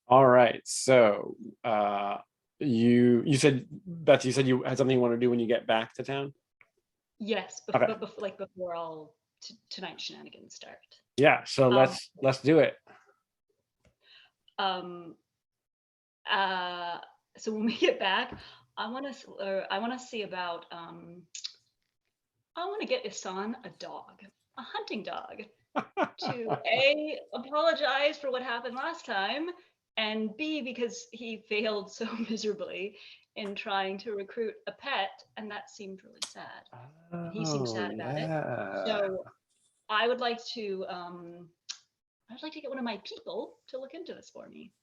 All right. So you said, Beth, you said you had something you want to do when you get back to town? Yes, Okay. but before all tonight's shenanigans start. Yeah, so let's do it. So when we get back, I want to see about I want to get Isan a dog, a hunting dog, to A, apologize for what happened last time, and B, because he failed so miserably in trying to recruit a pet, and that seemed really sad. And he seemed sad about it. So I would like to get one of my people to look into this for me.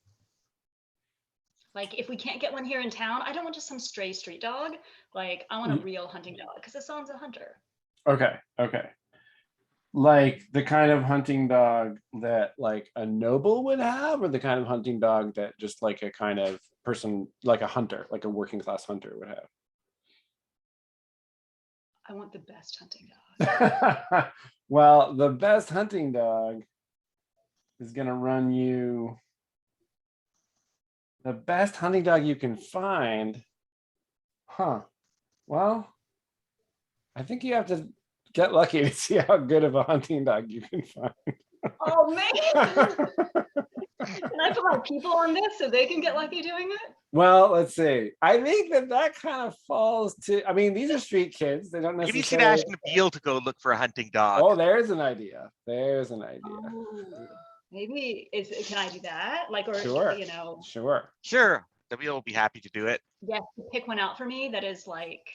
Like, if we can't get one here in town, I don't want just some stray street dog. Like, I want a real hunting dog, because Hassan's a hunter. Okay. Like the kind of hunting dog that like a noble would have, or the kind of hunting dog that just like a kind of person, like a hunter, like a working class hunter would have? I want the best hunting dog. Well, the best hunting dog is going to run you, the best hunting dog you can find. Well, I think you have to get lucky to see how good of a hunting dog you can find. Oh man. Can I put my people on this so they can get lucky doing it? Well, let's see. I think that kind of falls to, I mean, these are street kids. They don't necessarily. Maybe you should ask Nabil to go look for a hunting dog. Oh, there's an idea. Oh, maybe can I do that? Like, or sure. Sure. Nabil will be happy to do it. Yes, pick one out for me that is like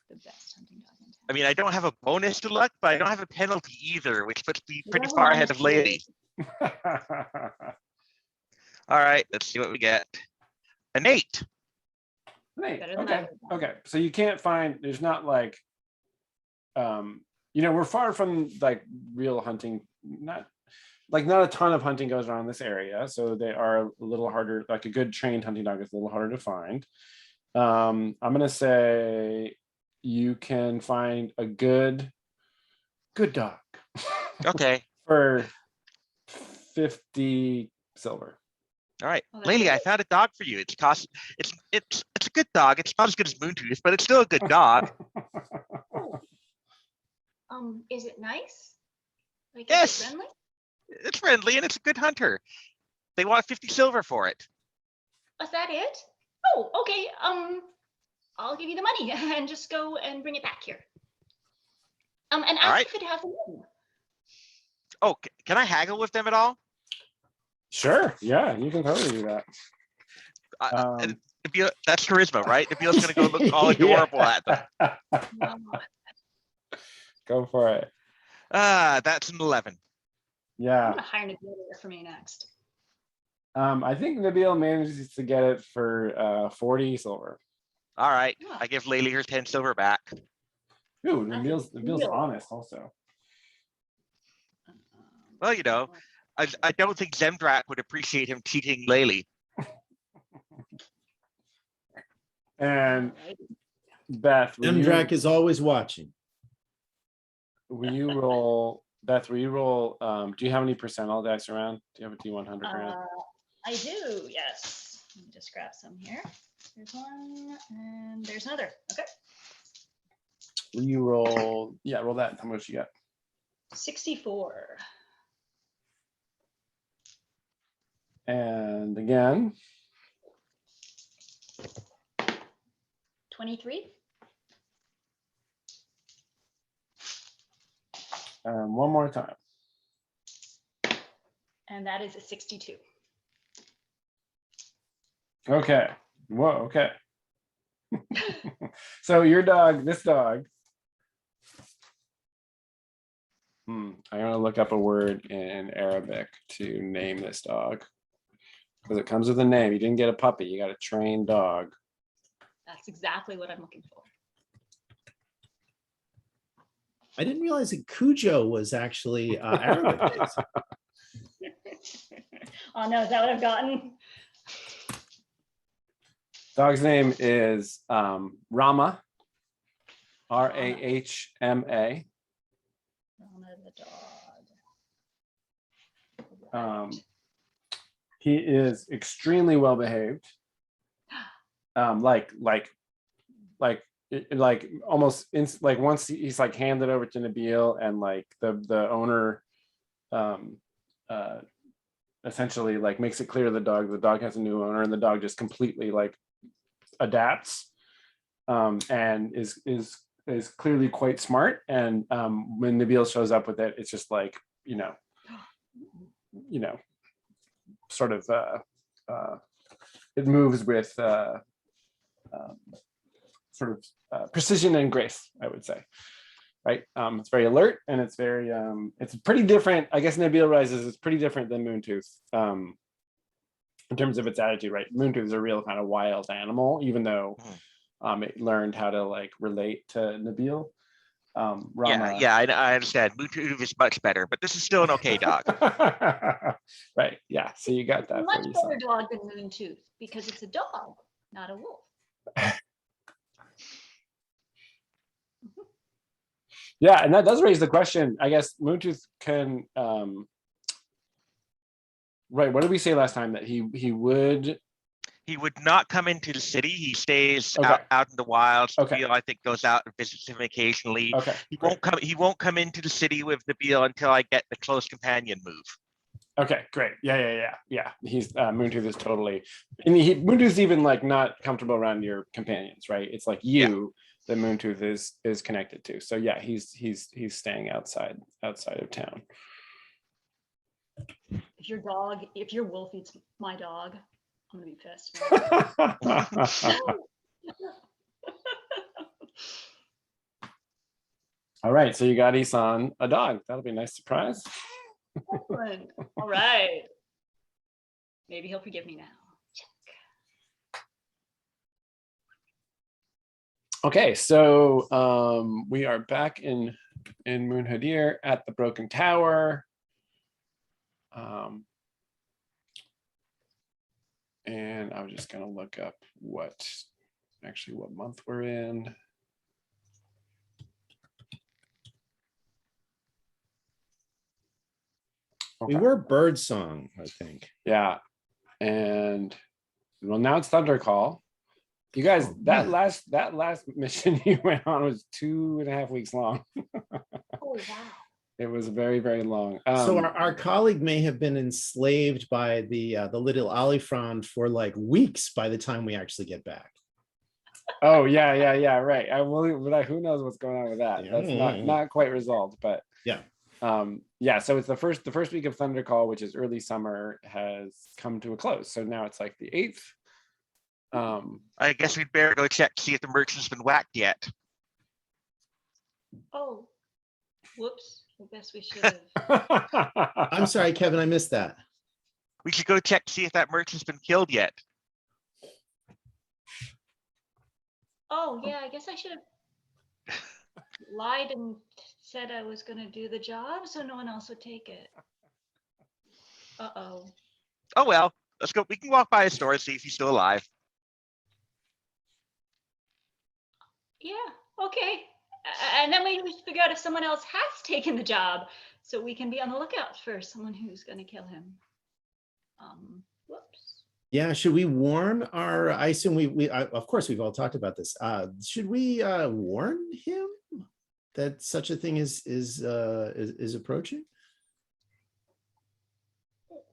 the best hunting dog in town. I mean, I don't have a bonus to luck, but I don't have a penalty either, which puts me pretty far ahead of Lady. All right, let's see what we get. An 8. Okay. So you can't find, there's not like, we're far from like real hunting, not a ton of hunting goes on in this area. So they are a little harder, like a good trained hunting dog is a little harder to find. I'm going to say you can find a good dog. Okay. For 50 silver. All right, Laylee, I found a dog for you. It's a good dog. It's not as good as Moontooth, but it's still a good dog. Is it nice? Like, yes. Is it friendly? It's friendly and it's a good hunter. They want 50 silver for it. Is that it? Oh, okay. I'll give you the money and just go and bring it back here. And ask if it has a name. Oh, can I haggle with them at all? Sure. Yeah, you can totally do that. That's charisma, right? Nabil's gonna go look all adorable at them. Go for it. That's an 11. Yeah. I'm gonna hire Nabil for me next. I think Nabil manages to get it for 40 silver. All right. I give Laylee her 10 silver back. Ooh, Nabil's honest also. Well, I don't think Zemdrak would appreciate him cheating Laylee. And Beth, Zemdrak is always watching. Will you roll, Beth? Will you roll? Do you have any percentile dice around? Do you have a D100 around? I do. Yes. Let me just grab some here. There's one, and there's another. Okay. Will you roll? Yeah, roll that. How much you got? 64. And again. 23. One more time. And that is a 62. Okay. Whoa, okay. So your dog, this dog. I'm gonna look up a word in Arabic to name this dog. Because it comes with a name. You didn't get a puppy, you got a trained dog. That's exactly what I'm looking for. I didn't realize that Cujo was actually Arabic. Oh no, is that what I've gotten? Dog's name is Rama. Rahma. Rama the dog. He is extremely well behaved. Like almost like once he's like handed over to Nabil, and like the owner essentially like makes it clear to the dog has a new owner, and the dog just completely like adapts, and is clearly quite smart. And when Nabil shows up with it, it's just like, sort of it moves with sort of precision and grace, I would say. Right. It's very alert, and it's very it's pretty different. I guess Nabil Rises is pretty different than Moontooth in terms of its attitude, right? Moontooth is a real kind of wild animal, even though it learned how to like relate to Nabil. Rama, I understand. Moontooth is much better, but this is still an okay dog. right? Yeah, so you got that. Much better dog than Moontooth, because it's a dog, not a wolf. Yeah, and that does raise the question. I guess Moontooth can. Right. What did we say last time? That he would. He would not come into the city. He stays Okay. out in the wilds. Okay. Nabil, I think, goes out and visits him occasionally. Okay. He won't come into the city with Nabil until I get the close companion move. Okay, great. Yeah. He's Moontooth is totally, and Moontooth's even like not comfortable around your companions, right? It's like you that Moontooth is connected to. So yeah, he's staying outside of town. If your wolf eats my dog, I'm gonna be pissed. All right, so you got Isan a dog. That'll be a nice surprise. Excellent. All right. Maybe he'll forgive me now. Check. Okay, so we are back in Moonhadir at the Broken Tower. And I'm just gonna look up what month we're in. We were Birdsong, I think. Yeah, and well, now it's Thunder Call. You guys, that last mission you went on was 2.5 weeks long. Oh wow. It was very, very long. So our colleague may have been enslaved by the little Alifrond for like weeks by the time we actually get back. Oh yeah, right. Who knows what's going on with that? That's not quite resolved, but yeah. So it's the first week of Thunder Call, which is early summer, has come to a close. So now it's like the 8th. I guess we'd better go check to see if the merchant's been whacked yet. Oh, whoops. I guess we should have. I'm sorry, Kevin, I missed that. We should go check to see if that merchant's been killed yet. Oh yeah, I guess I should have lied and said I was gonna do the job so no one else would take it. Uh-oh. Oh well, let's go. We can walk by his store and see if he's still alive. Yeah, okay. And then we figure out if someone else has taken the job, so we can be on the lookout for someone who's going to kill him. Whoops. Yeah, should we warn our? I assume we of course we've all talked about this. Should we warn him that such a thing is approaching?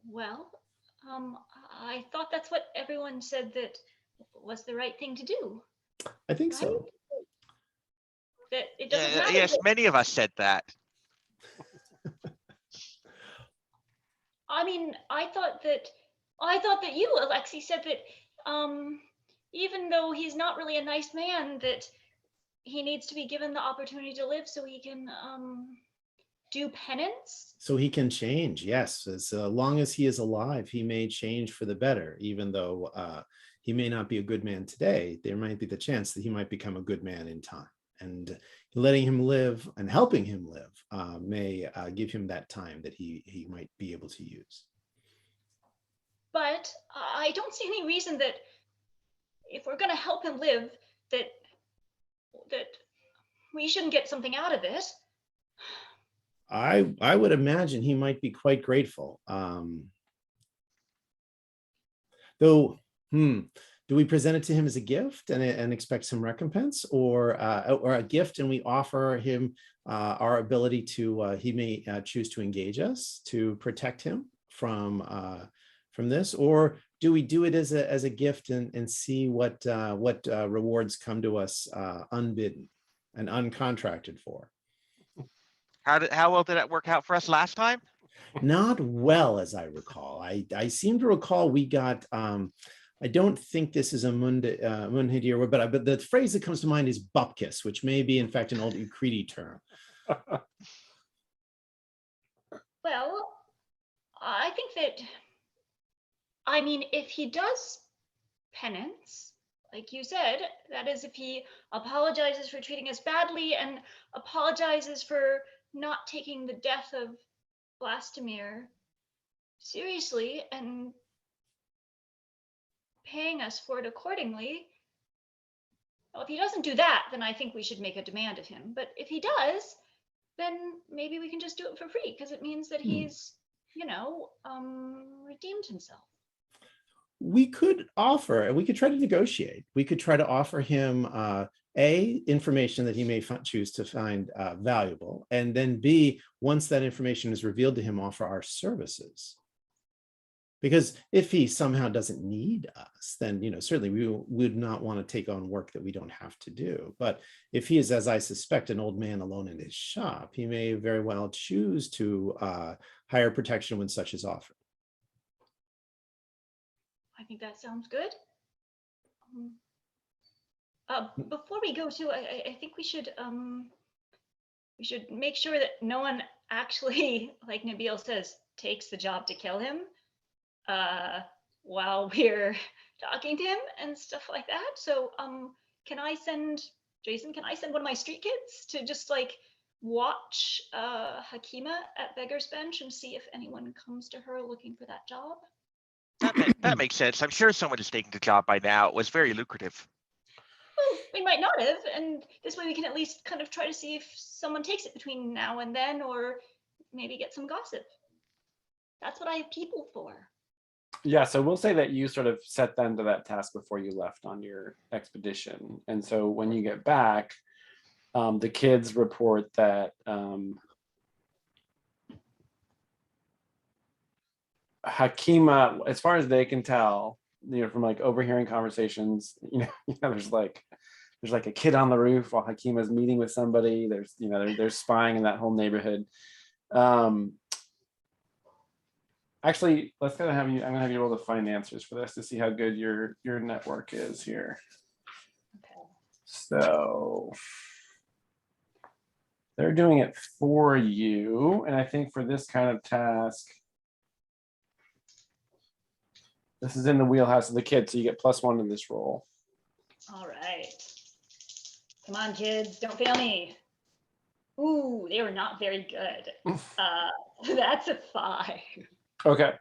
Well, I thought that's what everyone said that was the right thing to do. I think right? so. That it doesn't matter. Yes, many of us said that. I mean, I thought that you, Alexi, said that even though he's not really a nice man, that he needs to be given the opportunity to live so he can do penance. So he can change, yes. As long as he is alive, he may change for the better, even though he may not be a good man today. There might be the chance that he might become a good man in time. And letting him live and helping him live may give him that time that he might be able to use. But I don't see any reason that if we're going to help him live, that we shouldn't get something out of it. I would imagine he might be quite grateful. Though, do we present it to him as a gift and expect some recompense, or a gift and we offer him our ability to, he may choose to engage us to protect him from this, or do we do it as a gift and see what rewards come to us unbidden and uncontracted for? How well did that work out for us last time? Not well, as I recall. I seem to recall we got. I don't think this is a Munhadir word, but the phrase that comes to mind is bupkis, which may be in fact an old Ukriti term. Well, I think that, I mean, if he does penance, like you said, that is, if he apologizes for treating us badly and apologizes for not taking the death of Blastomir seriously and paying us for it accordingly. Well, if he doesn't do that, then I think we should make a demand of him. But if he does, then maybe we can just do it for free, because it means that he's, redeemed himself. We could try to negotiate. We could try to offer him information that he may choose to find valuable, and then B, once that information is revealed to him, offer our services. Because if he somehow doesn't need us, then certainly we would not want to take on work that we don't have to do. But if he is, as I suspect, an old man alone in his shop, he may very well choose to hire protection when such is offered. I think that sounds good. Before we go too, I think we should make sure that no one actually, like Nabil says, takes the job to kill him while we're talking to him and stuff like that. So can I send one of my street kids to just like watch Hakima at Beggar's Bench and see if anyone comes to her looking for that job? That makes sense. I'm sure someone has taken the job by now. It was very lucrative. Well, we might not have, and this way we can at least kind of try to see if someone takes it between now and then, or maybe get some gossip. That's what I have people for. Yeah, so we'll say that you sort of set them to that task before you left on your expedition. And so when you get back, the kids report that Hakima, as far as they can tell, from like overhearing conversations, there's like a kid on the roof while Hakima's meeting with somebody. There's they're spying in that whole neighborhood. Actually, I'm gonna have you roll the financiers for this to see how good your network is here. Okay. So they're doing it for you, and I think for this kind of task, this is in the wheelhouse of the kid, so you get +1 to this roll. All right. Come on, kids, don't fail me. Ooh, they were not very good. That's a 5. Okay.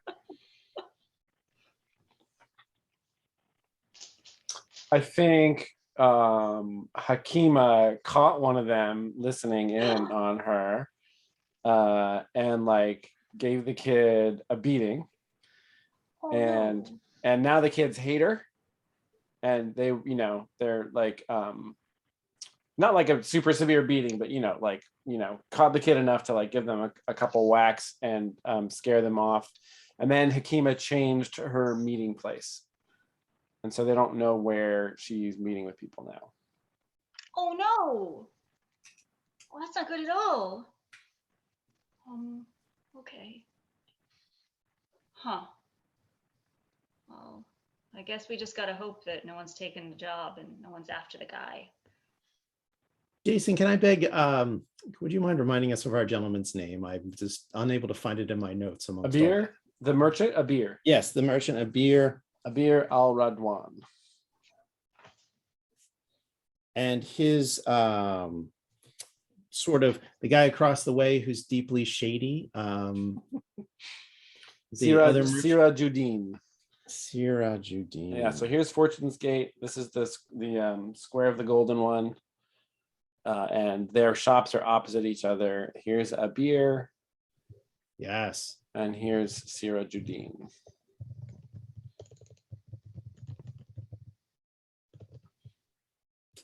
I think Hakima caught one of them listening in on her and like gave the kid a beating. Oh, and no. and now the kids hate her, and they they're like not like a super severe beating, but caught the kid enough to like give them a couple whacks and scare them off. And then Hakima changed her meeting place, and so they don't know where she's meeting with people now. Oh no. Well, that's not good at all. Okay. Huh. Well, I guess we just gotta hope that no one's taken the job and no one's after the guy. Jason, can I beg, would you mind reminding us of our gentleman's name? I'm just unable to find it in my notes. Abir, the merchant, Abir. Yes, the merchant, Abir al-Radwan. And his sort of the guy across the way who's deeply shady. Sirajuddin. Sirajuddin. Yeah, so here's Fortune's Gate. This is the square of the golden one. And their shops are opposite each other. Here's Abir. Yes. And here's Sirajuddin.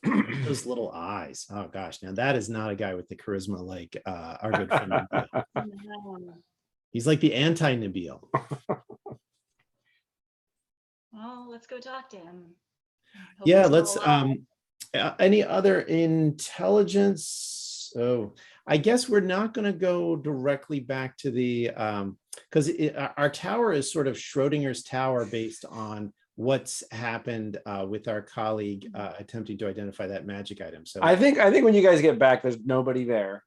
Those little eyes. Oh gosh, now that is not a guy with the charisma like our good friend Nabil. He's like the anti-Nabil. Well, let's go talk to him. Hope Yeah, he's still let's alive. any other intelligence? Oh, I guess we're not going to go directly back to the because our tower is sort of Schrodinger's tower based on what's happened with our colleague attempting to identify that magic item. So I think when you guys get back, there's nobody there.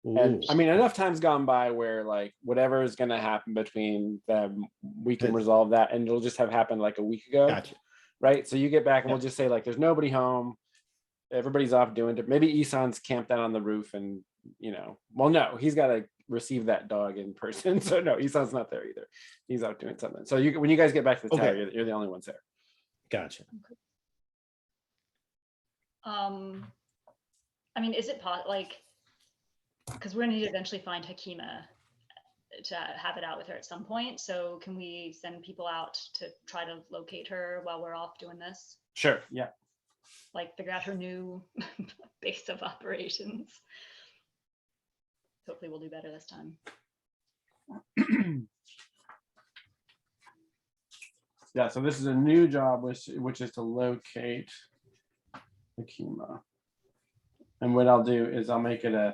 And ooh, I mean, enough time's gone by where like whatever is going to happen between them, we can But- resolve that, and it'll just have happened like a week ago, gotcha. right? So you get back, and Yep. we'll just say like, there's nobody home, everybody's off doing it. Maybe Isan's camped out on the roof, and well, no, he's got to receive that dog in person. So no, Isan's not there either. He's out doing something. So when you guys get back to the tower, Okay. you're the only ones there. Gotcha. I mean, is it like, because we're gonna need to eventually find Hakima to have it out with her at some point. So can we send people out to try to locate her while we're off doing this? Sure. Yeah. Like figure out her new base of operations. Hopefully we'll do better this time. Yeah. So this is a new job, which is to locate Hakima. And what I'll do is I'll make it a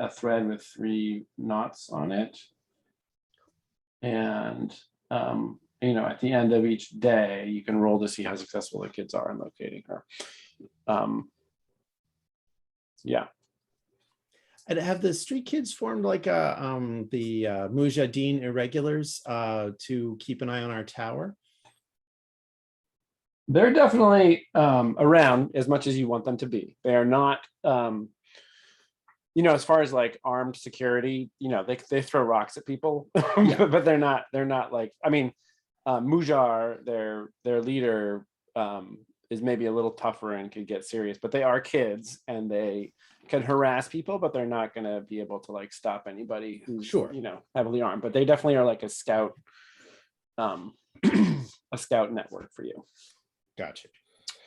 thread with 3 knots on it. And at the end of each day, you can roll to see how successful the kids are in locating her. Yeah. And have the street kids formed like the Mujahideen irregulars to keep an eye on our tower? They're definitely around as much as you want them to be. They are not, as far as like armed security, they throw rocks at people, but they're not like, I mean, Mujar, their leader, is maybe a little tougher and could get serious, but they are kids and they can harass people, but they're not going to be able to like stop anybody who's Sure. heavily armed. But they definitely are like a scout, a scout network for you. Gotcha.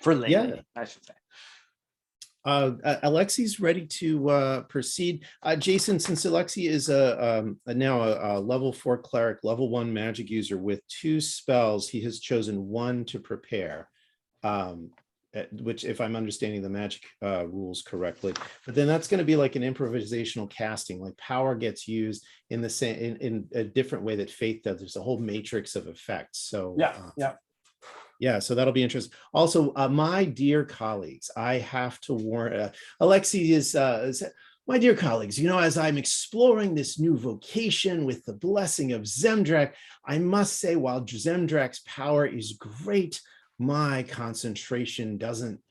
For Lady, Yeah. I should say. Alexi's ready to proceed. Jason, since Alexi is now a level 4 cleric, level 1 magic user with 2 spells, he has chosen 1 to prepare, which, if I'm understanding the magic rules correctly, but then that's going to be like an improvisational casting. Like power gets used in the same in a different way that faith does. There's a whole matrix of effects. So yeah, so that'll be interesting. Also, my dear colleagues, I have to warn, Alexi is, my dear colleagues, as I'm exploring this new vocation with the blessing of Zemdrak, I must say, while Zemdrak's power is great, my concentration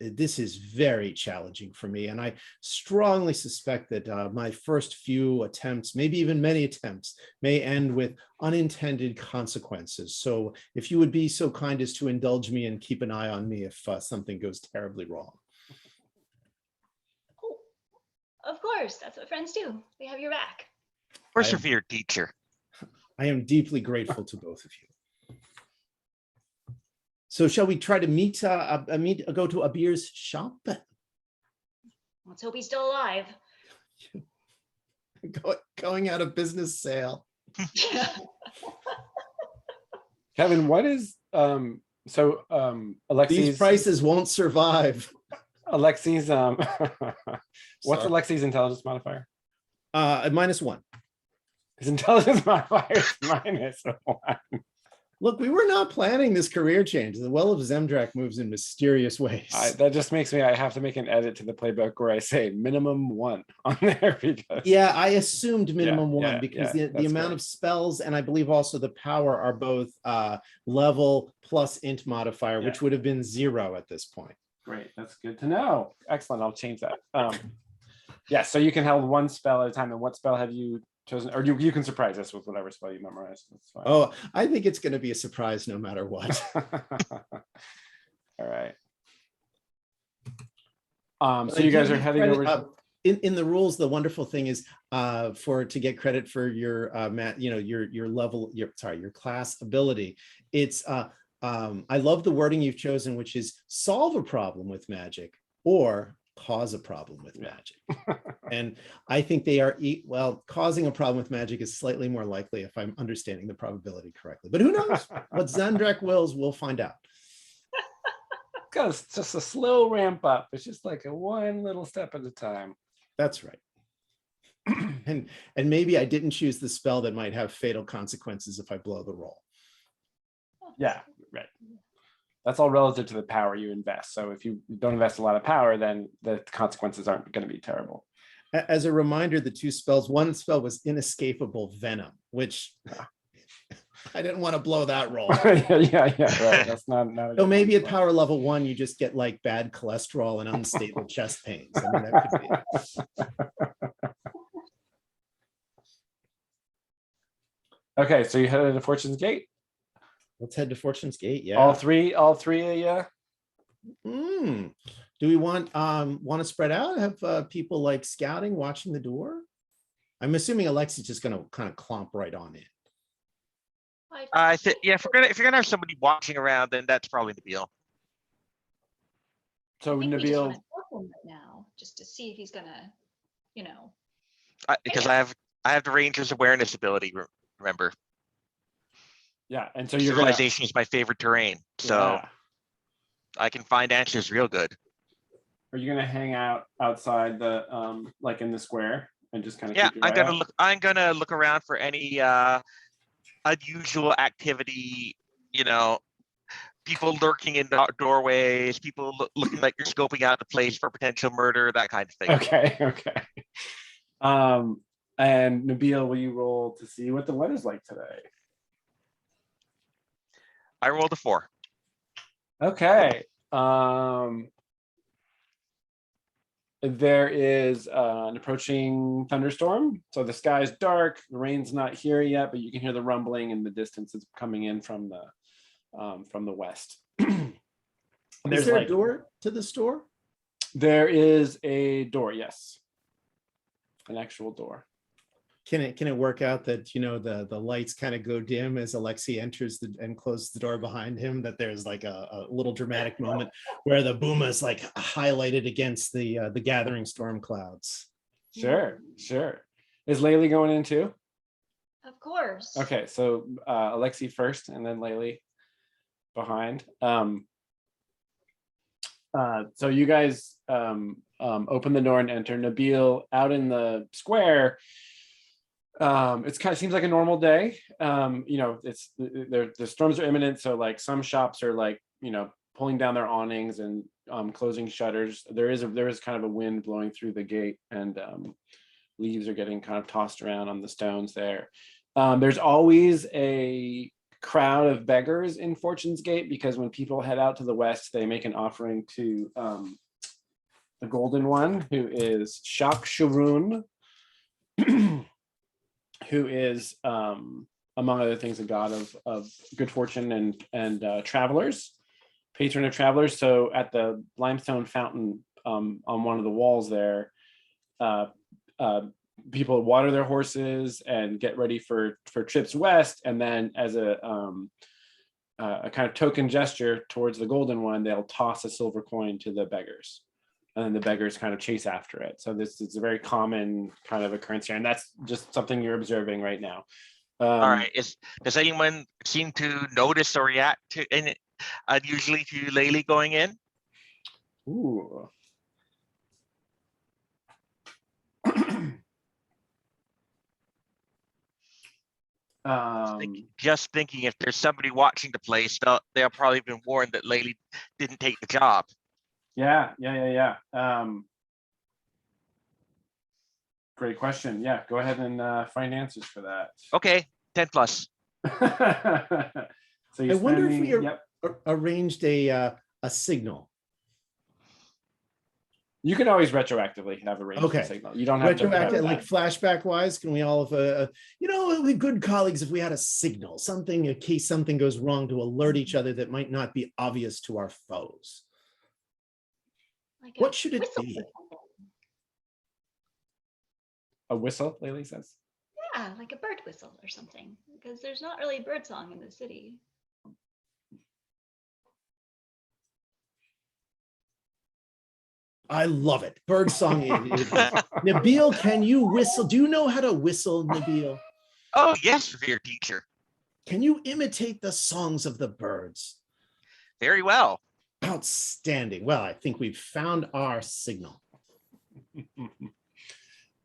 this is very challenging for me. And I strongly suspect that my first few attempts, maybe even many attempts, may end with unintended consequences. So if you would be so kind as to indulge me and keep an eye on me if something goes terribly wrong. Oh, of course, that's what friends do. They have your back. Persevere, teacher. I am deeply grateful to both of you. So shall we try to go to Abir's shop? Let's hope he's still alive. Going out of business sale. Kevin, what is Alexi's These prices won't survive. Alexi's what's Sorry. Alexi's intelligence modifier? -1. His intelligence modifier is -1. Look, we were not planning this career change. The Well of Zemdrak moves in mysterious ways. That just makes me, I have to make an edit to the playbook where I say minimum 1 on there because Yeah, I assumed minimum 1 yeah, because yeah, the that's amount great. of spells and I believe also the power are both level plus int modifier, which would have been 0 at this point. Great, that's good to know. Excellent, I'll change that. Yeah, so you can have 1 spell at a time. And what spell have you chosen? Or you can surprise us with whatever spell you memorize. That's fine. Oh, I think it's going to be a surprise no matter what. All right. So you guys are heading over. In the rules, the wonderful thing is to get credit for your your level, your class ability, it's I love the wording you've chosen, which is solve a problem with magic or cause a problem with magic. And I think they are, well, causing a problem with magic is slightly more likely if I'm understanding the probability correctly. But who knows? What Zandrak wills, we'll find out. Because it's just a slow ramp up. It's just like a one little step at a time. That's right. And maybe I didn't choose the spell that might have fatal consequences if I blow the roll. Yeah, right. That's all relative to the power you invest. So if you don't invest a lot of power, then the consequences aren't going to be terrible. As a reminder, the two spells, one spell was Inescapable Venom, which I didn't want to blow that roll. yeah, right. That's not a So good maybe one. at power level 1, you just get like bad cholesterol and unstable chest pains. I mean, that could be. Okay, so you headed to Fortune's Gate. Let's head to Fortune's Gate. Yeah. All three of you. Do we want to spread out? Have people like scouting, watching the door? I'm assuming Alexi's just going to kind of clomp right on in. I think, yeah, if you're gonna have somebody watching around, then that's probably Nabil. So I think we just wanna Nabil, talk to him right now, just to see if he's gonna, you know, Because Yeah. I have the Ranger's awareness ability. Remember, yeah, and so you're gonna, civilization is my favorite terrain, so yeah. I can find answers real good. Are you gonna hang out outside the like in the square and just kind of Yeah, keep your eye out? I'm gonna look around for any unusual activity. You know, people lurking in doorways, people looking like they're scoping out the place for potential murder, that kind of thing. Okay. And Nabil, will you roll to see what the weather's like today? I rolled a 4. Okay. There is an approaching thunderstorm. So the sky's dark, the rain's not here yet, but you can hear the rumbling in the distance. It's coming in from the west. Is there a door to the store? There is a door, yes. An actual door. Can it work out that, you know, the lights kind of go dim as Alexi enters and closes the door behind him, that there's like a little dramatic moment where the booma is like highlighted against the gathering storm clouds? Sure. Is Laylee going in too? of course. Okay, so Alexi first and then Laylee behind. So you guys open the door and enter. Nabil, out in the square, it's kind of seems like a normal day. You know, it's the storms are imminent, so like some shops are like, you know, pulling down their awnings and closing shutters. There is kind of a wind blowing through the gate, and leaves are getting kind of tossed around on the stones there. There's always a crowd of beggars in Fortune's Gate, because when people head out to the west, they make an offering to the Golden One, who is Shak Shurun, who is, among other things, a god of good fortune and travelers, patron of travelers. So at the limestone fountain on one of the walls there, people water their horses and get ready for trips west, and then as a kind of token gesture towards the Golden One, they'll toss a silver coin to the beggars, and then the beggars kind of chase after it. So this is a very common kind of occurrence here, and that's just something you're observing right now. All right. Does anyone seem to notice or react to unusually to Laylee going in? Ooh. Just thinking, if there's somebody watching the place, they'll probably been warned that Laylee didn't take the job. Yeah. Great question. Yeah, go ahead and find answers for that. Okay, 10 plus. So I wonder if we arranged a signal. You can always retroactively have a range signal. You don't have to have like flashback wise. Can we all have you know, it would be good colleagues if we had a signal, something in case something goes wrong, to alert each other that might not be obvious to our foes. Like What should it whistle be? or something. a whistle, Laylee says. Yeah, like a bird whistle or something, because there's not really bird song in the city. I love it. Bird song. Nabil, can you whistle? Do you know how to whistle, Nabil? Oh, yes, dear teacher. Can you imitate the songs of the birds? Very well. Outstanding. Well, I think we've found our signal.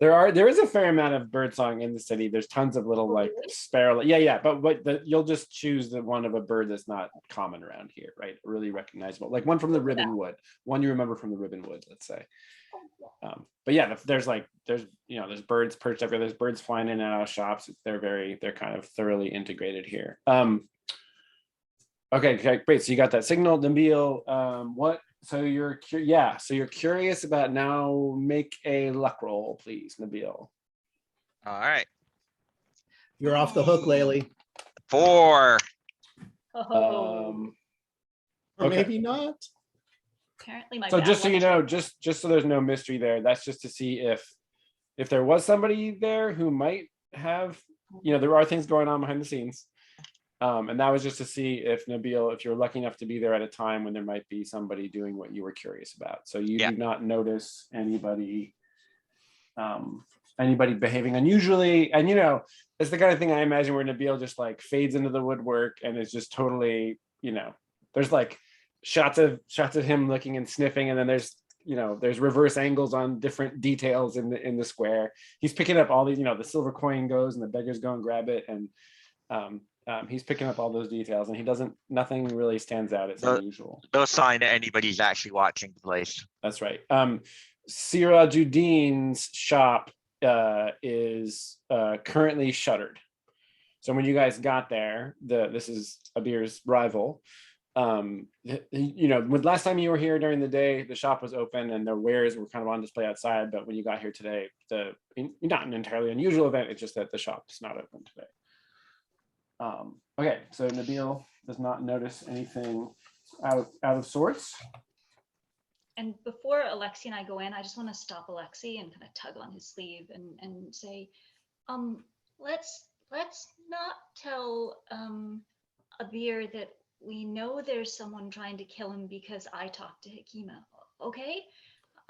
There is a fair amount of birdsong in the city. There's tons of little Oh, like really? sparrow. Yeah. But you'll just choose the one of a bird that's not common around here, right? Really recognizable, like one from the Ribbonwood, one you remember from the Ribbonwood, let's say. But yeah, there's birds perched everywhere. There's birds flying in and out of shops. They're kind of thoroughly integrated here. Okay, great. So you got that signal, Nabil. What? So you're curious about now. Make a luck roll, please, Nabil. All right. You're off the hook, Laylee. 4. Oh, Or Okay. maybe not. apparently my So bad just so you luck- know, just so there's no mystery there, that's just to see if there was somebody there who might have, there are things going on behind the scenes. And that was just to see if Nabil, if you're lucky enough to be there at a time when there might be somebody doing what you were curious about. So you do not notice anybody behaving unusually. And it's the kind of thing I imagine where Nabil just like fades into the woodwork and is just totally, there's like shots of him looking and sniffing, and then there's reverse angles on different details in the square. He's picking up all these, the silver coin goes and the beggars go and grab it, and he's picking up all those details, and nothing really stands out. It's unusual. No sign that anybody's actually watching the place. That's right. Sirajuddin's shop is currently shuttered. So when you guys got there, this is Abir's rival. When last time you were here during the day, the shop was open and the wares were kind of on display outside. But when you got here today, not an entirely unusual event. It's just that the shop is not open today. Okay, so Nabil does not notice anything out of sorts. And before Alexi and I go in, I just want to stop Alexi and kind of tug on his sleeve and say, let's not tell Abir that we know there's someone trying to kill him because I talked to Hekima. Okay?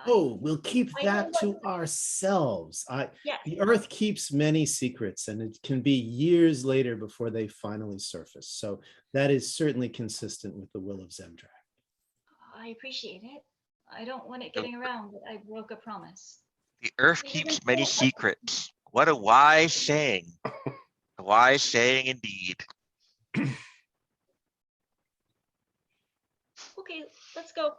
Oh, we'll keep I know that what- to ourselves. Yeah. The Earth keeps many secrets, and it can be years later before they finally surface. So that is certainly consistent with the will of Zemdrak. I appreciate it. I don't want it getting around that I broke a promise. The earth We keeps haven't many told- secrets. What a wise saying. A wise saying indeed. Okay, let's go.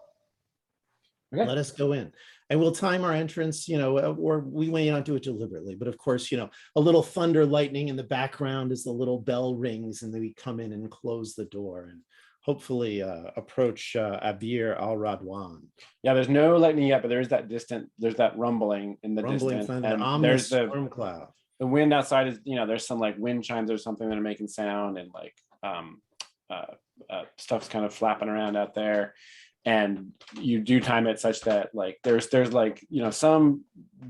Okay. Let us go in, and we'll time our entrance, or we may not do it deliberately, but of course, a little thunder lightning in the background as the little bell rings, and then we come in and close the door and hopefully approach Abir al-Radwan. Yeah, there's no lightning yet, but there's that rumbling in the Rumbling distance. thunder, And ominous there's storm cloud. the wind outside is, there's some like wind chimes or something that are making sound, and like stuff's kind of flapping around out there. And you do time it such that like there's like some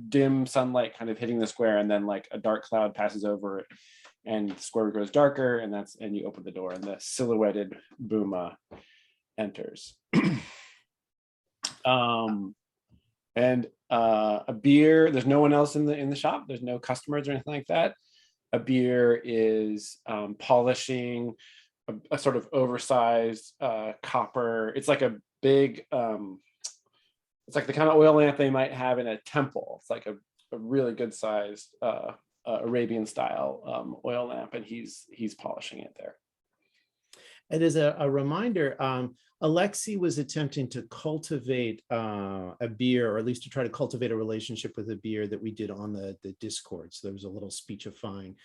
dim sunlight kind of hitting the square, and then like a dark cloud passes over it, and the square grows darker, and you open the door, and the silhouetted Buma enters. And Abir, there's no one else in the shop. There's no customers or anything like that. Abir is polishing a sort of oversized copper. It's like a big, it's like the kind of oil lamp they might have in a temple. It's like a really good sized Arabian style oil lamp, and he's polishing it there. And as a reminder, Alexi was attempting to cultivate Abir, or at least to try to cultivate a relationship with Abir that we did on the Discord. So there was a little speechifying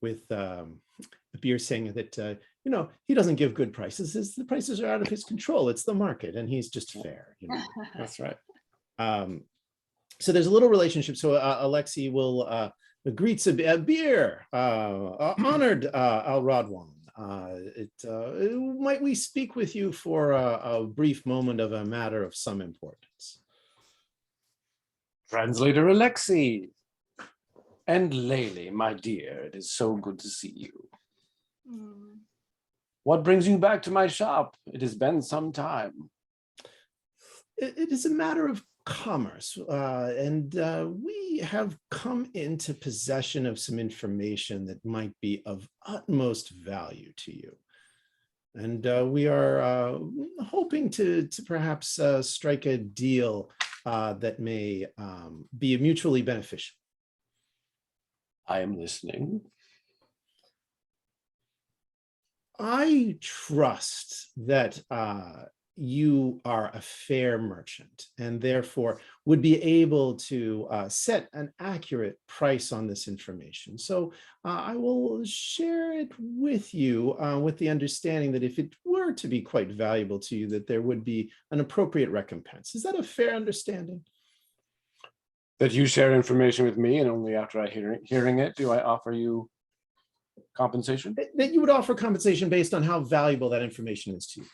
with Abir saying that, he doesn't give good prices. The prices are out of his control. It's the market, and he's just fair. That's right. So there's a little relationship. So Alexi will greets Abir, honored al-Radwan. Might we speak with you for a brief moment of a matter of some importance? Translator Alexi and Laylee, my dear, it is so good to see you. What brings you back to my shop? It has been some time. it is a matter of commerce, and we have come into possession of some information that might be of utmost value to you. And we are hoping to perhaps strike a deal that may be mutually beneficial. I am listening. I trust that you are a fair merchant and therefore would be able to set an accurate price on this information. So I will share it with you with the understanding that if it were to be quite valuable to you, that there would be an appropriate recompense. Is that a fair understanding? That you share information with me, and only after I hearing it do I offer you compensation? That you would offer compensation based on how valuable that information is to you.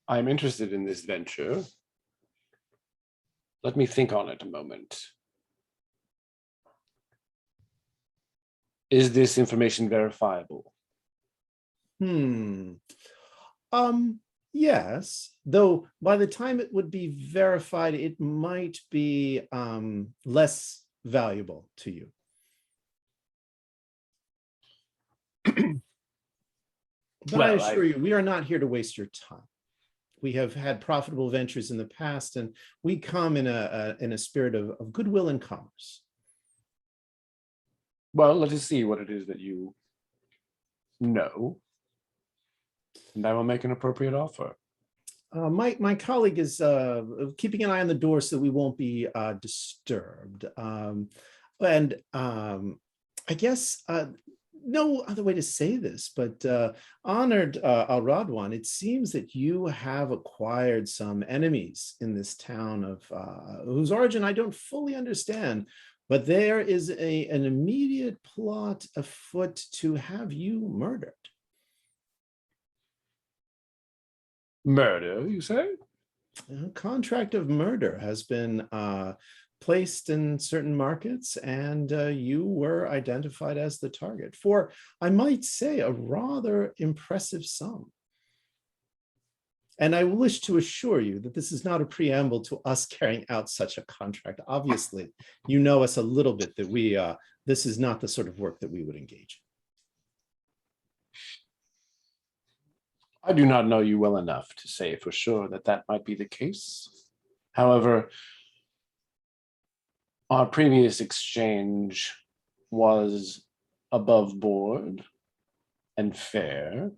I'm interested in this venture. Let me think on it a moment. Is this information verifiable? Yes, though by the time it would be verified, it might be less valuable to you. But I assure you, we are not here to waste your time. We have had profitable ventures in the past, and we come in a spirit of goodwill and commerce. Well, let us see what it is that you know, and I will make an appropriate offer. My colleague is keeping an eye on the door so we won't be disturbed. I guess no other way to say this, but honored Al-Radwan, it seems that you have acquired some enemies in this town of whose origin I don't fully understand, but there is an immediate plot afoot to have you murdered. Murder, you say? A contract of murder has been placed in certain markets, and you were identified as the target for, I might say, a rather impressive sum. And I wish to assure you that this is not a preamble to us carrying out such a contract. Obviously, you know us a little bit, that this is not the sort of work that we would engage in. I do not know you well enough to say for sure that that might be the case. However, our previous exchange was above board and fair.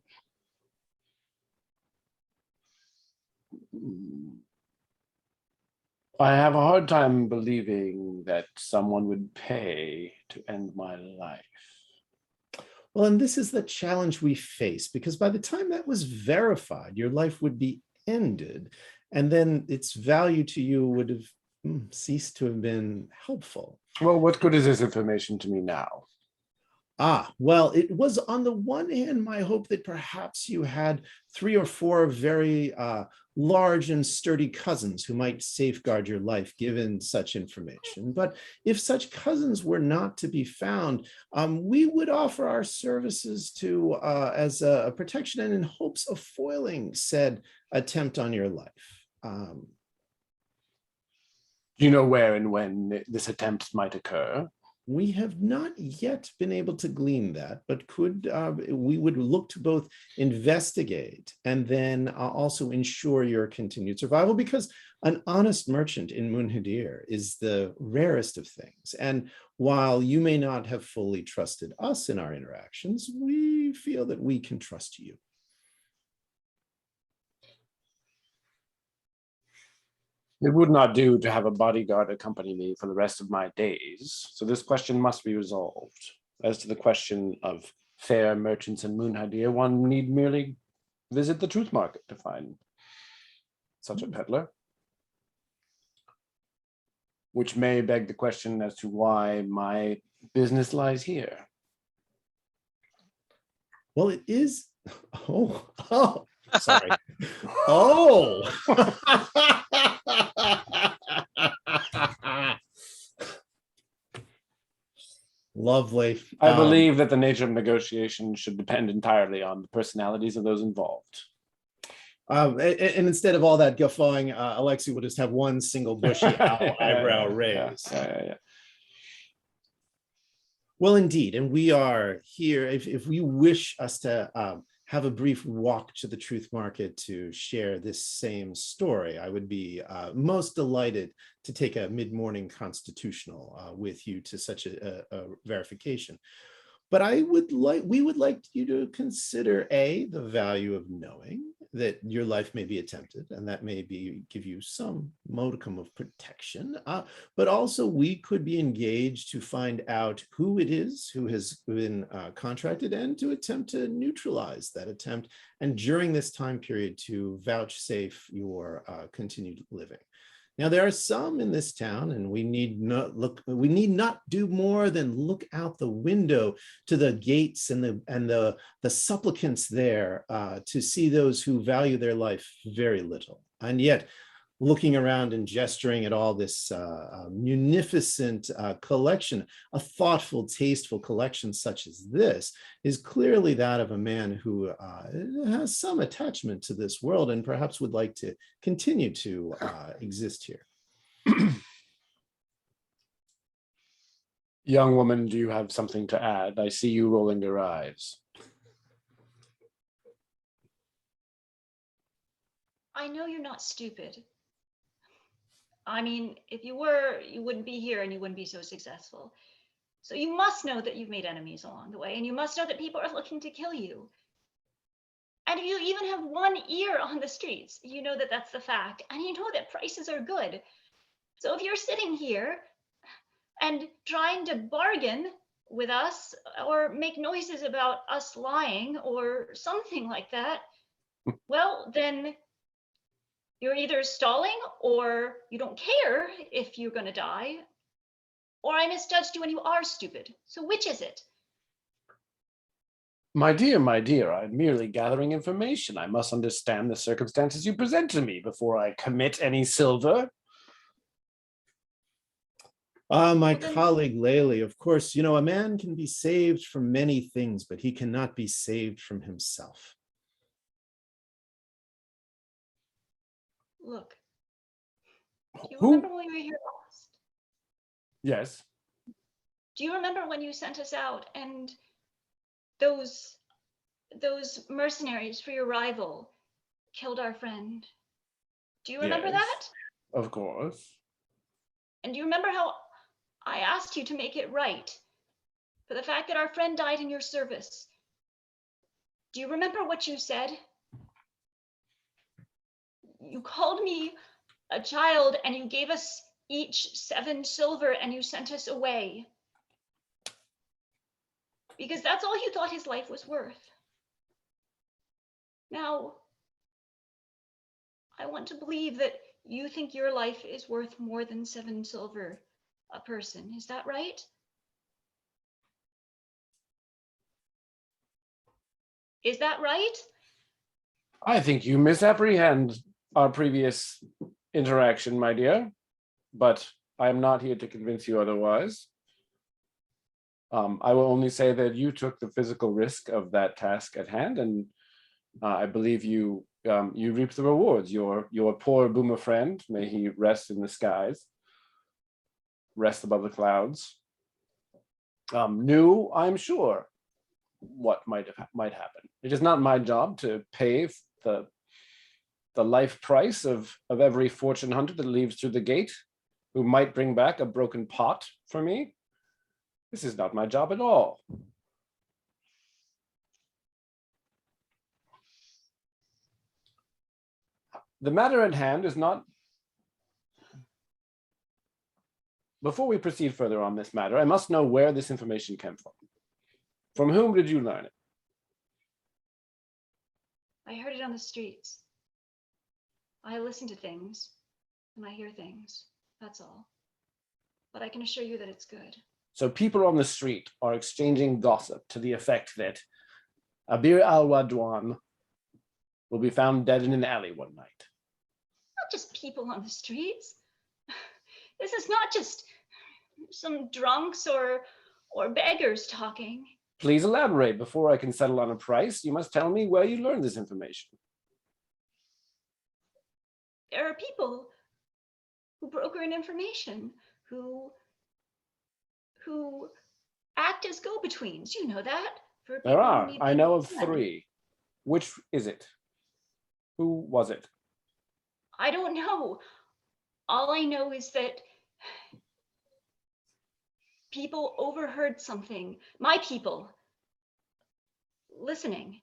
I have a hard time believing that someone would pay to end my life. Well, and this is the challenge we face, because by the time that was verified, your life would be ended, and then its value to you would have ceased to have been helpful. Well, what good is this information to me now? Well, it was on the one hand my hope that perhaps you had 3 or 4 very large and sturdy cousins who might safeguard your life given such information. But if such cousins were not to be found, we would offer our services to as a protection and in hopes of foiling said attempt on your life. Do you know where and when this attempt might occur? We have not yet been able to glean that, but we would look to both investigate and then also ensure your continued survival, because an honest merchant in Munhadir is the rarest of things. And while you may not have fully trusted us in our interactions, we feel that we can trust you. It would not do to have a bodyguard accompany me for the rest of my days, so this question must be resolved. As to the question of fair merchants in Munhadir, one need merely visit the truth market to find such a peddler. Which may beg the question as to why my business lies here. Well, it is. Oh, sorry. Oh. Lovely. I believe that the nature of negotiation should depend entirely on the personalities of those involved. And instead of all that guffawing, Alexei will just have one single bushy eyebrow raise. Yeah. Well, indeed. And we are here, if we wish us to have a brief walk to the Truth Market to share this same story, I would be most delighted to take a mid-morning constitutional with you to such a verification. But we would like you to consider the value of knowing that your life may be attempted, and that may give you some modicum of protection. But also we could be engaged to find out who it is who has been contracted, and to attempt to neutralize that attempt, and during this time period to vouchsafe your continued living. Now, there are some in this town, and we need not do more than look out the window to the gates and the supplicants there to see those who value their life very little. And yet, looking around and gesturing at all this munificent collection, a thoughtful, tasteful collection such as this is clearly that of a man who has some attachment to this world and perhaps would like to continue to exist here. Young woman, do you have something to add? I see you rolling your eyes. I know you're not stupid. I mean, if you were, you wouldn't be here and you wouldn't be so successful. So you must know that you've made enemies along the way, and you must know that people are looking to kill you. And if you even have one ear on the streets, you know that that's the fact, and you know that prices are good. So if you're sitting here and trying to bargain with us or make noises about us lying or something like that, well, then you're either stalling, or you don't care if you're going to die, or I misjudged you and you are stupid. So which is it? My dear, I'm merely gathering information. I must understand the circumstances you present to me before I commit any silver. My colleague Laley, of course, you know, a man can be saved from many things, but he cannot be saved from himself. Look, do you remember when we were here last? Yes. Do you remember when you sent us out and those mercenaries for your rival killed our friend? Do you remember that? Of course. And do you remember how I asked you to make it right for the fact that our friend died in your service? Do you remember what you said? You called me a child and you gave us each 7 silver and you sent us away. Because that's all you thought his life was worth. Now, I want to believe that you think your life is worth more than 7 silver a person. Is that right? Is that right? I think you misapprehend our previous interaction, my dear, but I am not here to convince you otherwise. I will only say that you took the physical risk of that task at hand, and I believe you reap the rewards. Your poor boomer friend, may he rest in the skies, rest above the clouds, knew, I'm sure, what might happen. It is not my job to pay the life price of every fortune hunter that leaves through the gate, who might bring back a broken pot for me. This is not my job at all. The matter at hand is not... Before we proceed further on this matter, I must know where this information came from. From whom did you learn it? I heard it on the streets. I listen to things and I hear things, that's all. But I can assure you that it's good. So people on the street are exchanging gossip to the effect that Abir al-Wadwan will be found dead in an alley one night. Not just people on the streets. This is not just some drunks or or beggars talking. Please elaborate. Before I can settle on a price, you must tell me where you learned this information. There are people who broker in information, who act as go-betweens. You know that. For people There who are. need I know of people's money. 3. Which is it? Who was it? I don't know. All I know is that people overheard something. My people listening.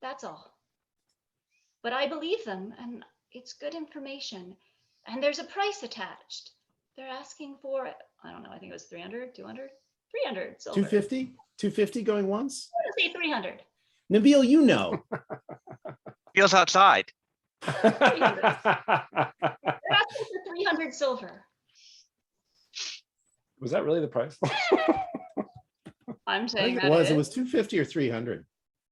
That's all. But I believe them, and it's good information. And there's a price attached. They're asking for, I don't know, I think it was 300, 200, 300 silver. 250? 250 going once? I'm gonna say 300. Nabil, you know. Feels outside. They're asking for 300 silver. Was that really the price? I'm I saying think that it was 250 or 300.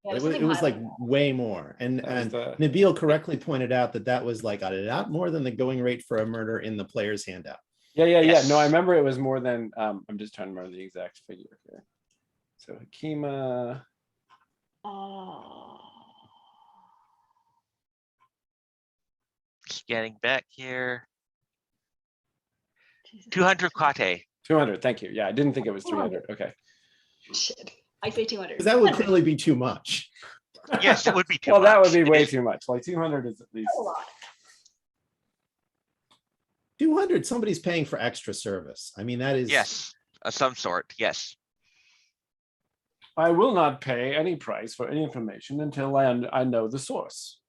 Yeah, It something was high like that. way more. And That was Nabil correctly pointed out that was like a lot more than the going rate for a murder in the player's handout. Yeah. No, I Yes. remember it was more than, I'm just trying to remember the exact figure here. So Hakima, Oh. Scanning back here. Jesus. 200 kate. 200, thank you. Yeah, I didn't think it was 300. Okay. Shit. I say 200. Because that would clearly be too much. Yes, it would be too Well, that would much. be It way is- too much. Like 200 is at least. A lot. 200, somebody's paying for extra service. I mean, that is. Yes, of some sort, yes. I will not pay any price for any information until I know the source.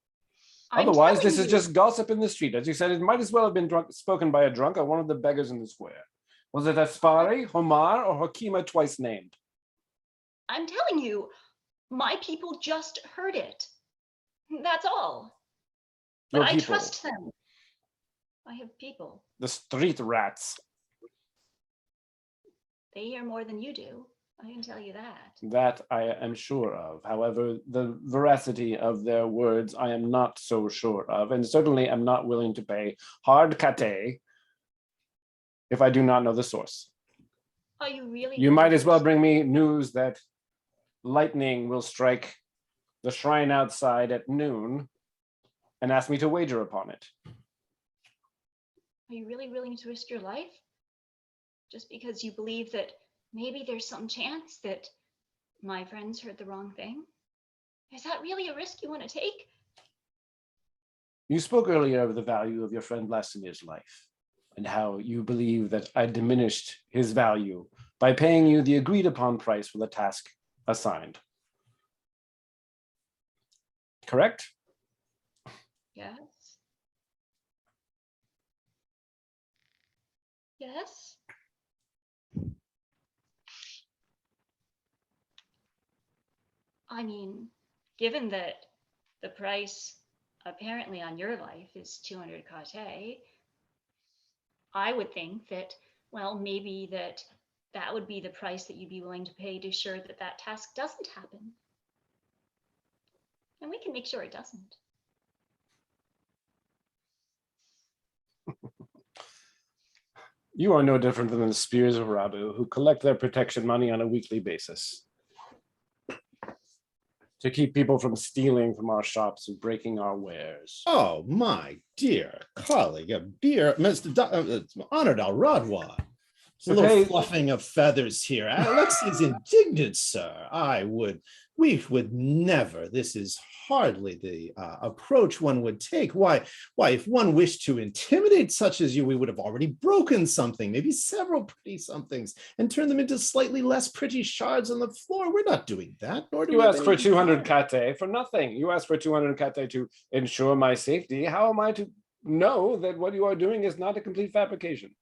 I'm Otherwise, telling this is you, just gossip in the street. As you said, it might as well have been spoken by a drunk or one of the beggars in the square. Was it Aspari, Homar, or Hakima twice named? I'm telling you, my people just heard it. That's all. But Your I people, trust them. I have people. the street rats. They hear more than you do. I can tell you that. That I am sure of. However, the veracity of their words I am not so sure of, and certainly am not willing to pay hard kate if I do not know the source. Are you really? You might as well bring me news that lightning will strike the shrine outside at noon and ask me to wager upon it. Are you really willing to risk your life? Just because you believe that maybe there's some chance that my friends heard the wrong thing? Is that really a risk you want to take? You spoke earlier of the value of your friend Lastimir's life and how you believe that I diminished his value by paying you the agreed upon price for the task assigned. Correct? Yes. Yes. I mean, given that the price apparently on your life is 200 kate, I would think that, well, maybe that would be the price that you'd be willing to pay to ensure that that task doesn't happen. And we can make sure it doesn't. You are no different than the Spears of Rabu, who collect their protection money on a weekly basis to keep people from stealing from our shops and breaking our wares. Oh, my dear colleague, a dear Mr. Honored Al-Radwan. It's a little Okay. fluffing of feathers here. Alex is indignant, sir. We would never. This is hardly the approach one would take. Why, if one wished to intimidate such as you, we would have already broken something, maybe several pretty somethings, and turned them into slightly less pretty shards on the floor. We're not doing that, nor do You we have asked for any 200 desire. kate for nothing. You asked for 200 kate to ensure my safety. How am I to know that what you are doing is not a complete fabrication?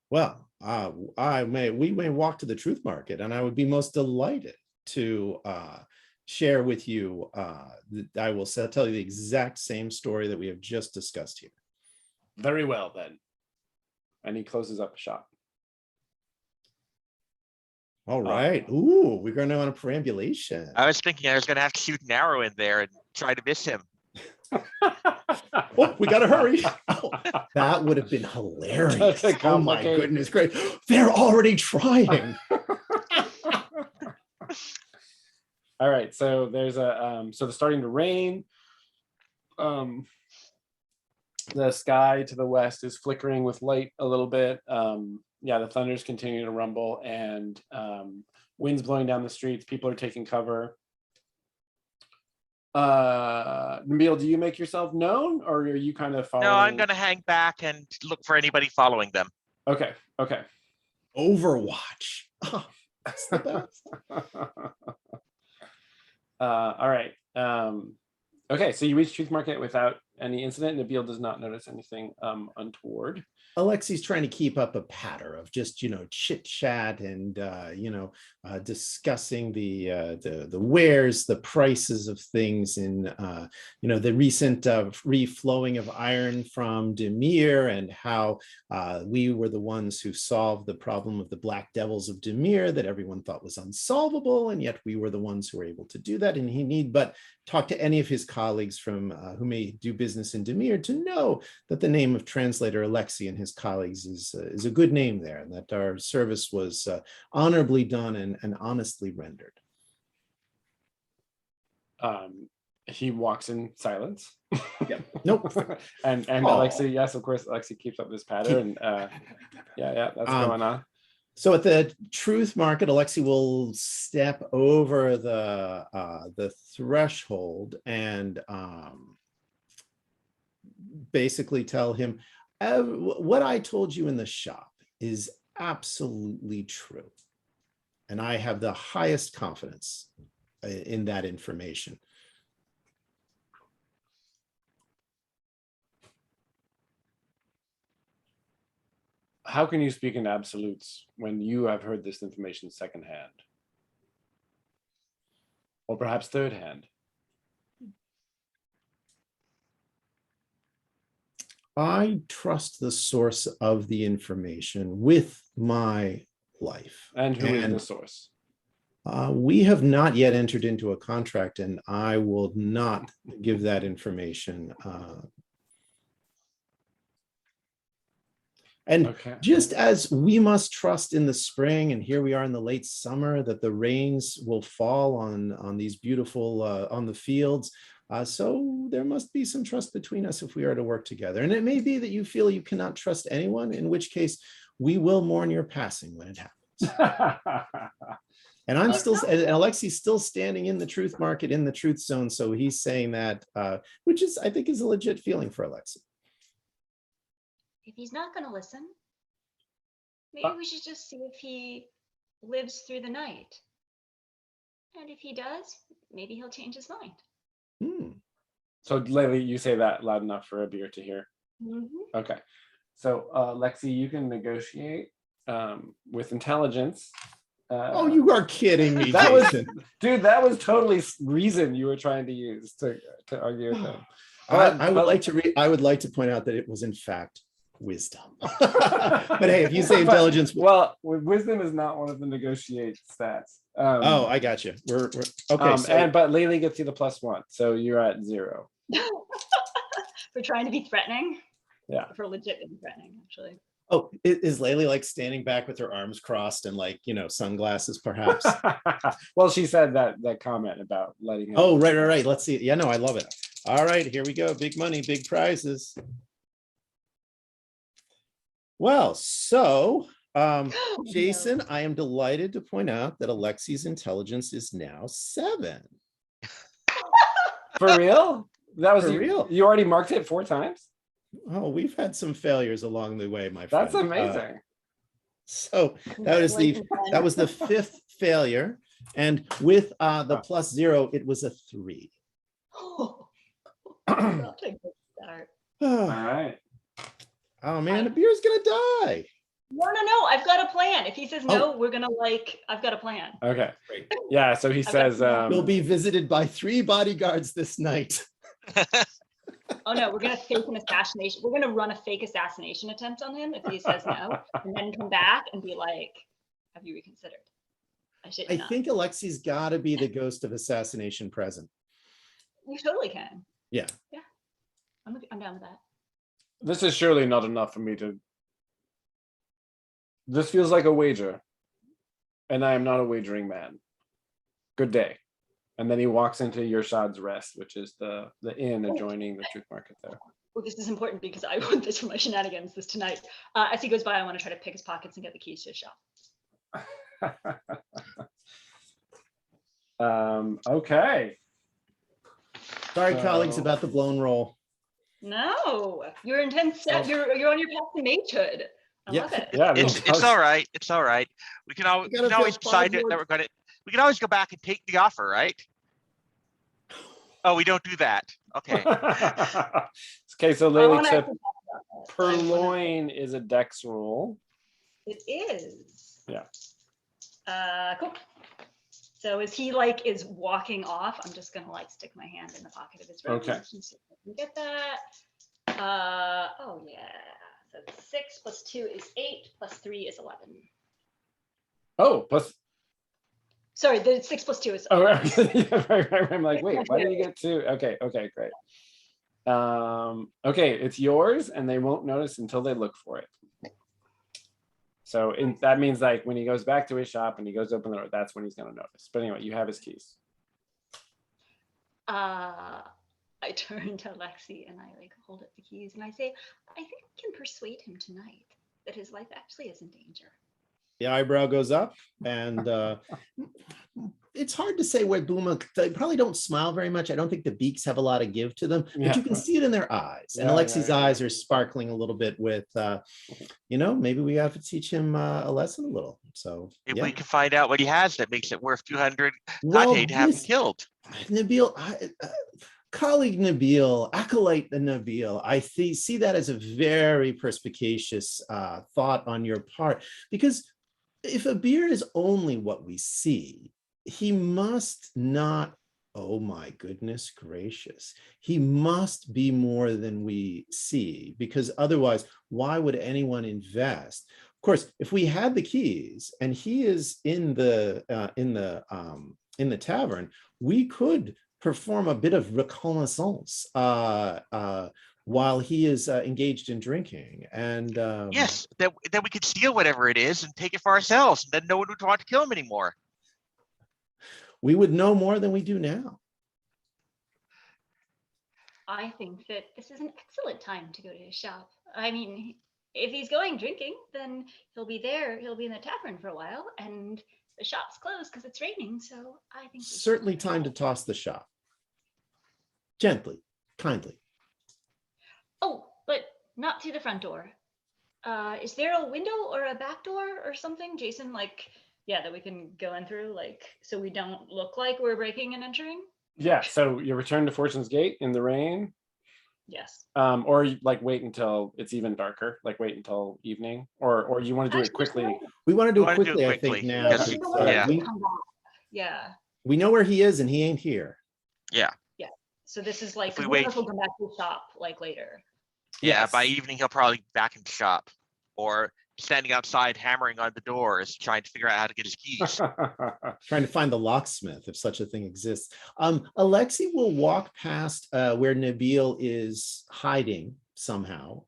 Well, we may walk to the truth market, and I would be most delighted to share with you. I will tell you the exact same story that we have just discussed here. Very well, then. And he closes up shop. All right. Ooh, we're going on a perambulation. I was thinking I was gonna have to shoot an arrow in there and try to miss him. Oh, we gotta hurry. Oh, that would have been hilarious. To Oh my complicate. goodness, great. They're already trying. All right, so there's a so it's starting to rain. The sky to the west is flickering with light a little bit. Yeah, the thunders continue to rumble, and winds blowing down the streets. People are taking cover. Nabil, do you make yourself known, or are you kind of following? No, I'm gonna hang back and look for anybody following them. Okay, okay. Overwatch. Oh, that's the best. All right. Okay, so you reach Truth Market without any incident. Nabil does not notice anything untoward. Alexi's trying to keep up a patter of just, chit chat and, discussing the wares, the prices of things in, the recent reflowing of iron from Dimir, and how we were the ones who solved the problem of the Black Devils of Dimir that everyone thought was unsolvable. And yet we were the ones who were able to do that. And he need but talk to any of his colleagues from who may do business in Dimir to know that the name of translator Alexi and his colleagues is a good name there, and that our service was honorably done and honestly rendered. He walks in silence. Yeah. Nope. and Alexi, yes, of course, Alexi keeps up this pattern. Yeah, that's going on. So at the Truth Market, Alexi will step over the threshold and basically tell him, what I told you in the shop is absolutely true. And I have the highest confidence in that information. How can you speak in absolutes when you have heard this information secondhand? Or perhaps third hand? I trust the source of the information with my life. And who is the source? We have not yet entered into a contract, and I will not give that information. And Okay. just as we must trust in the spring, and here we are in the late summer, that the rains will fall on these beautiful, on the fields. So there must be some trust between us if we are to work together. And it may be that you feel you cannot trust anyone, in which case we will mourn your passing when it happens. And I'm still, and Alexi's still standing in the Truth Market, in the Truth Zone. So he's saying that, which is, I think, is a legit feeling for Alexi. If he's not going to listen, maybe we should just see if he lives through the night. And if he does, maybe he'll change his mind. So Lily, you say that loud enough for a beer to hear. Mm-hmm. Okay. So Lexi, you can negotiate with intelligence. Oh, you are kidding me, that was, Jason. dude, that was totally reason you were trying to use to argue with him. I would like to point out that it was in fact wisdom. But hey, if you say intelligence, well, wisdom is not one of the negotiate stats. Oh, I got you. We're okay. But Laylee gets you the +1, so you're at 0. For trying to be threatening. Yeah. For legit being threatening, actually. Oh, is Laylee like standing back with her arms crossed and like, sunglasses perhaps? Well, she said that comment about letting him. Oh, right. Let's see. Yeah, no, I love it. All right, here we go. Big money, big prizes. Well, so Jason, I am delighted to point out that Alexi's intelligence is now 7. For real? That was For real. You already marked it 4 times? Oh, we've had some failures along the way, my friend. That's amazing. So that was the 5th failure, and with the +0, it was a 3. I'll take a good start. All right. Oh man, the beer's gonna die. No. I've got a plan. If he says no, we're gonna I've got a plan. Okay. Yeah. So he says, "We'll be visited by 3 bodyguards this night." Oh no, we're gonna fake an assassination. We're gonna run a fake assassination attempt on him if he says no, and then come back and be like, "Have you reconsidered?" I think Alexi's got to be the ghost of assassination present. You totally can. Yeah. Yeah. I'm down with that. This is surely not enough for me to. This feels like a wager. And I am not a wagering man. Good day. And then he walks into Yershad's Rest, which is the inn adjoining the Truth Market there. Well, this is important because I want this for my shenanigans this tonight. As he goes by, I want to try to pick his pockets and get the keys to his shop. Okay. Sorry, colleagues, So- about the blown roll. No, you're intense. You're on your path to magehood. I Yeah. love it. Yeah, It's all right. It's all right. We can gotta always fill decide 5 that more- we're gonna. We can always go back and take the offer, right? Oh, we don't do that. Okay. Okay, so I Lily wanna to actually talk about this. purloin is a dex roll. It is. Yeah. Cool. So as he like is walking off, I'm just gonna like stick my hand in the pocket of his robe. Okay. and see if I can get that. Oh yeah. So 6 + 2 is 8 + 3 is 11. Oh, plus Sorry, the 6 + 2 is. oh, right. I'm like, wait, why did you get two? Okay, great. Okay, it's yours, and they won't notice until they look for it. So that means like when he goes back to his shop and he goes to open the door, that's when he's gonna notice. But anyway, you have his keys. I turn to Lexi and I like hold up the keys and I say, I think we can persuade him tonight that his life actually is in danger. The eyebrow goes up, and it's hard to say where Buma. They probably don't smile very much. I don't think the beaks have a lot of give to them, but Yeah. you can see it in their eyes. And Yeah, Alexi's yeah. eyes are sparkling a little bit with, maybe we have to teach him a lesson a little. So If yeah. we can find out what he has that makes it worth 200 Well, Tate to have him this- killed. Nabil, colleague Nabil, acolyte Nabil, I see that as a very perspicacious thought on your part, because if a beard is only what we see, he must not, oh my goodness gracious, he must be more than we see, because otherwise, why would anyone invest? Of course, if we had the keys and he is in the tavern, we could perform a bit of reconnaissance while he is engaged in drinking. And Yes, that we could steal whatever it is and take it for ourselves, and then no one would want to kill him anymore. we would know more than we do now. I think that this is an excellent time to go to his shop. I mean, if he's going drinking, then he'll be there. He'll be in the tavern for a while, and the shop's closed because it's raining. So I think we should Certainly go. time to toss the shop. Gently, kindly. Oh, but not through the front door. Is there a window or a back door or something, Jason? Like, yeah, that we can go in through, like, so we don't look like we're breaking and entering. Yeah, so you return to Fortune's Gate in the rain, Yes. or like wait until it's even darker, like wait until evening, or you want to do it Actually, quickly. We want to do We it wanna do it quickly, I think, quickly, now. because- we because, don't want yeah. him to come back. Yeah. we know where he is and he ain't here. So this is like, If we 'cause wait- none of us will come back to the shop like later. Yeah, by Yes. evening he'll probably be back in the shop or standing outside hammering on the doors, trying to figure out how to get his keys. Trying to find the locksmith, if such a thing exists. Alexi will walk past where Nabil is hiding somehow,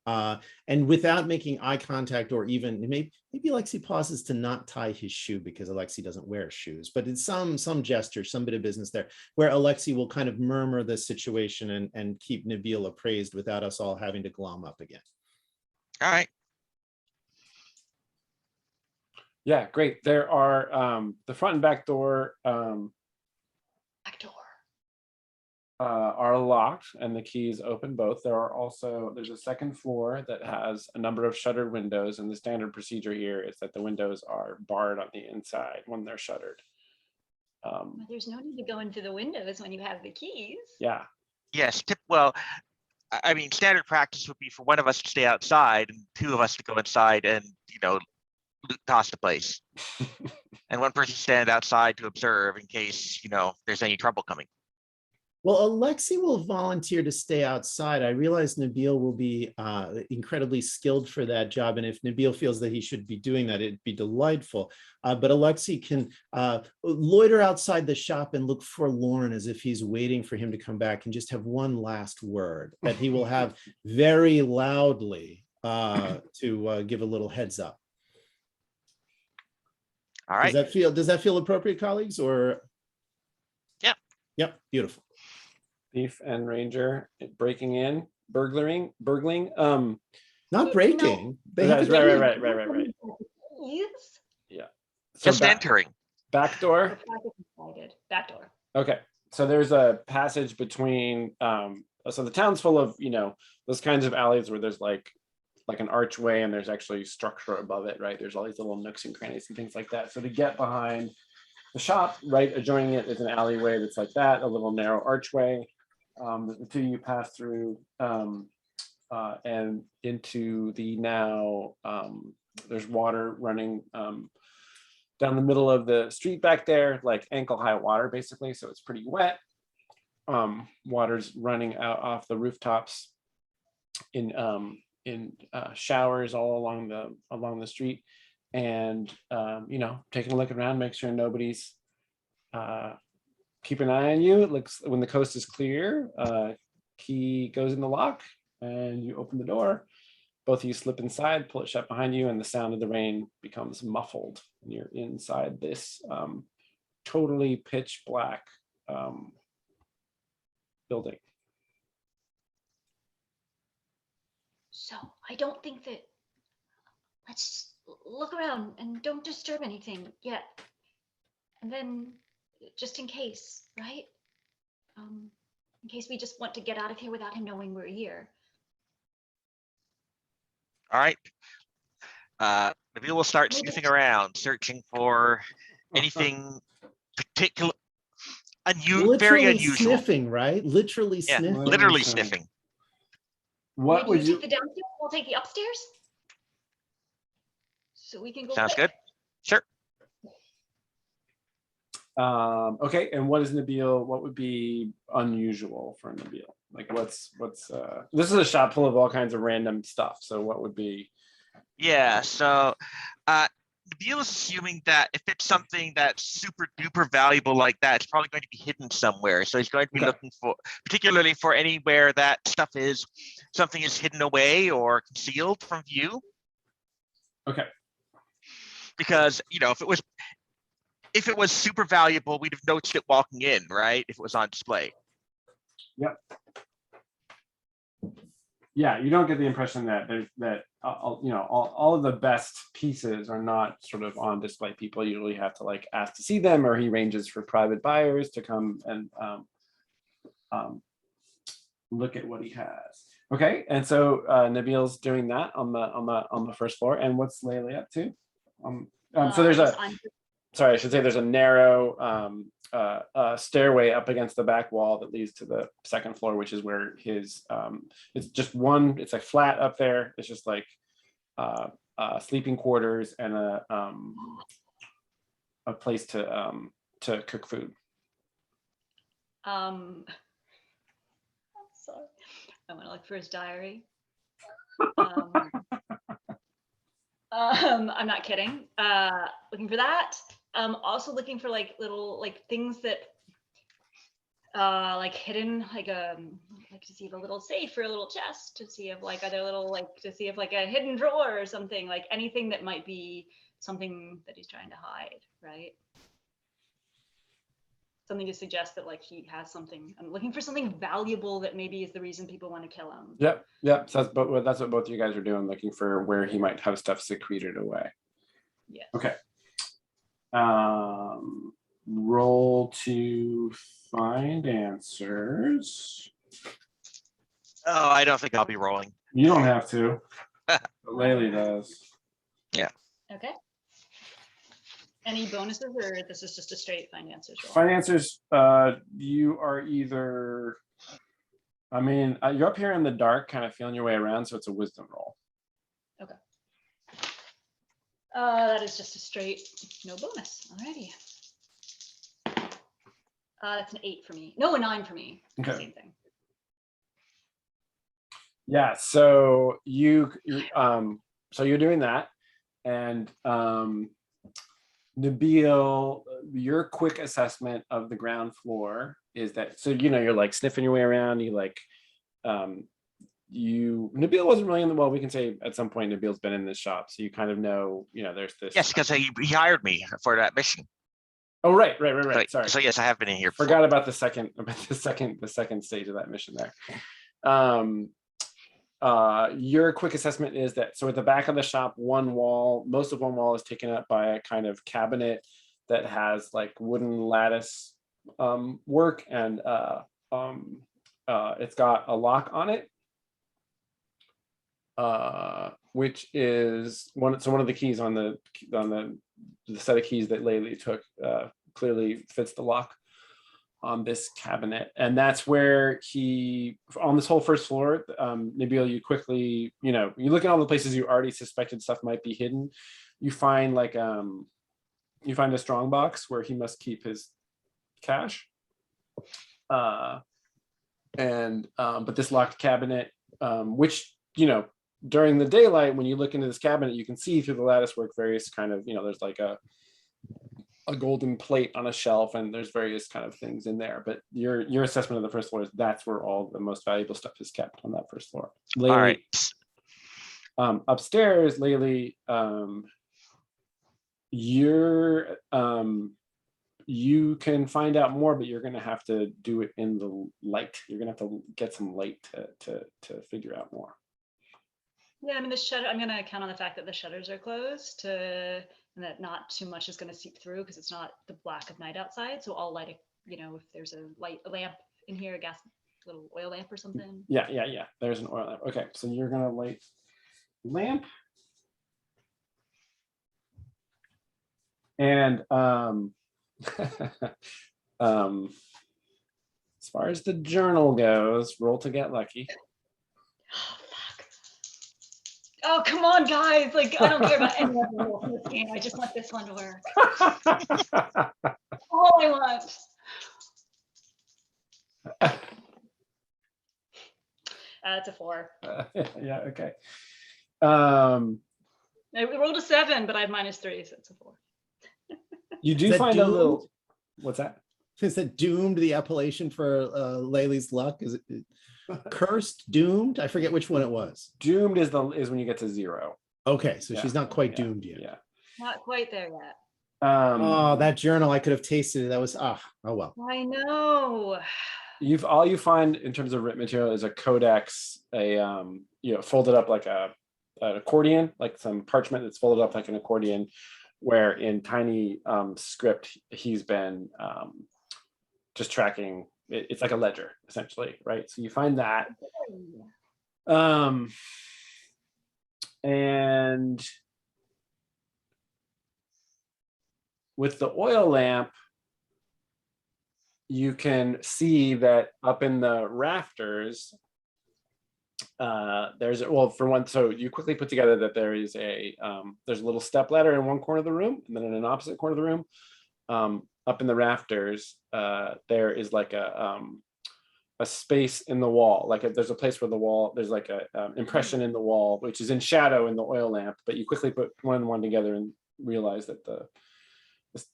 and without making eye contact, or even maybe Alexi pauses to not tie his shoe because Alexi doesn't wear shoes, but it's some gesture, some bit of business there, where Alexi will kind of murmur the situation and keep Nabil appraised without us all having to glom up again. All right. Yeah, great. There are the front and back door Back door. are locked and the keys open both. There's a second floor that has a number of shuttered windows, and the standard procedure here is that the windows are barred on the inside when they're shuttered. But there's no need to go into the windows when you have the keys. Yeah, Yes. I mean, standard practice would be for one of us to stay outside and two of us to go inside and, toss the place. And one person stand outside to observe in case, there's any trouble coming. Well, Alexi will volunteer to stay outside. I realize Nabil will be incredibly skilled for that job. And if Nabil feels that he should be doing that, it'd be delightful. But Alexi can loiter outside the shop and look forlorn as if he's waiting for him to come back and just have one last word that he will have very loudly to give a little heads up. All right. Does that feel appropriate, colleagues? Or Yep. Yep, beautiful. Thief and ranger breaking in, burgling. Not breaking. They have to Right. Yes. Yeah. So Just entering. Back door. Back door. Okay. So there's a passage between so the town's full of, those kinds of alleys where there's like an archway and there's actually structure above it, right? There's all these little nooks and crannies and things like that. So to get behind the shop, right adjoining it is an alleyway that's like that, a little narrow archway. The two you pass through and into the now there's water running down the middle of the street back there, like ankle high water basically, so it's pretty wet. Water's running out off the rooftops in showers all along the street, and taking a look around, make sure nobody's keep an eye on you. It looks, when the coast is clear, key goes in the lock and you open the door. Both of you slip inside, pull it shut behind you, and the sound of the rain becomes muffled. And you're inside this totally pitch black building. So I don't think that, let's look around and don't disturb anything yet. And then just in case, right? In case we just want to get out of here without him knowing we're here. All right. Maybe we'll start sniffing around, searching for anything particular, very unusual. Sniffing, right? Literally sniffing. Literally sniffing. What Maybe would you take the downstairs? We'll take the upstairs. So we can go. Sounds there. good. Sure. Okay, and what is Nabil? What would be unusual for Nabil? Like what's this is a shop full of all kinds of random stuff. So what would be? Yeah, so Nabil is assuming that if it's something that's super duper valuable like that, it's probably going to be hidden somewhere. So he's going to be looking for, particularly for anywhere that something is hidden away or concealed from view. Okay. Because, if it was super valuable, we'd have noticed it walking in, right? If it was on display. Yep. Yeah, you don't get the impression that all of the best pieces are not sort of on display. People usually have to ask to see them, or he arranges for private buyers to come and look at what he has. Okay, and so Nabil's doing that on the first floor. And what's Layla up to? So there's I should say there's a narrow stairway up against the back wall that leads to the second floor, which is where his it's just one, it's like flat up there. It's just like sleeping quarters and a place to cook food. I'm sorry. I'm gonna look for his diary. I'm not kidding. Looking for that. Also looking for little things that hidden, to see if a little safe or a little chest, to see if are there little to see if a hidden drawer or something, anything that might be something that he's trying to hide, right? Something to suggest that he has something. I'm looking for something valuable that maybe is the reason people want to kill him. Yep. So that's what both of you guys are doing, looking for where he might have stuff secreted away. Yes. Okay. Roll to find answers. Oh, I don't think I'll be rolling. You don't have to. But Laylee does. Yeah. Okay. Any bonuses, or this is just a straight find answers roll? Find answers. You are either, you're up here in the dark, kind of feeling your way around, so it's a wisdom roll. Okay. That is just a straight no bonus. Alrighty. That's an 8 for me. No, a 9 for me. Okay. Same thing. Yeah, so you're doing that, and Nabil, your quick assessment of the ground floor is that, so you're like sniffing your way around, you like Nabil wasn't really in the, well, we can say at some point Nabil's been in this shop, so you kind of know, there's this. Yes, because he hired me for that mission. Oh, right. Sorry. So yes, I have been in here before. Forgot about the second stage of that mission there. Your quick assessment is that, so at the back of the shop, most of one wall is taken up by a kind of cabinet that has like wooden lattice work, and it's got a lock on it, which is one of the keys on the set of keys that Laylee took clearly fits the lock on this cabinet. And that's where on this whole first floor, Nabil, you quickly, you look at all the places you already suspected stuff might be hidden. You find a strong box where he must keep his cash. But this locked cabinet, which, during the daylight, when you look into this cabinet, you can see through the lattice work various kind of, there's like a golden plate on a shelf, and there's various kind of things in there. But your assessment of the first floor is that's where all the most valuable stuff is kept, on that first floor. Laylee, All right. Upstairs, Laylee, you can find out more, but you're going to have to do it in the light. You're going to have to get some light to figure out more. Yeah, I mean, I'm going to count on the fact that the shutters are closed, and that not too much is going to seep through because it's not the black of night outside. So I'll light if there's a lamp in here, a little oil lamp or something. Yeah. There's an oil lamp. Okay, so you're going to light lamp. And as far as the journal goes, roll to get lucky. Oh, fuck. Oh, come on, guys. Like, I don't care about any other role in this game. I just want this one to work. All I want. It's a 4. Yeah, okay. I rolled a 7, but I have -3, so it's a 4. You do Is that find a doomed? little. What's that? Is that doomed the appellation for Laylee's luck? Is it cursed, doomed? I forget which one it was. Doomed is when you get to 0. Okay, so Yeah, she's not quite yeah, doomed yet. Yeah. Not quite there yet. Oh, that journal, I could have tasted it. That was oh well. I know. All you find in terms of written material is a codex, folded up like an accordion, like some parchment that's folded up like an accordion, where in tiny script he's been just tracking. It's like a ledger essentially, right? So you find that, and with the oil lamp, you can see that up in the rafters, so you quickly put together that there's a little step ladder in one corner of the room, and then in an opposite corner of the room, up in the rafters, there is like a space in the wall, there's a place where the wall, there's like a impression in the wall, which is in shadow in the oil lamp, but you quickly put one and one together and realize that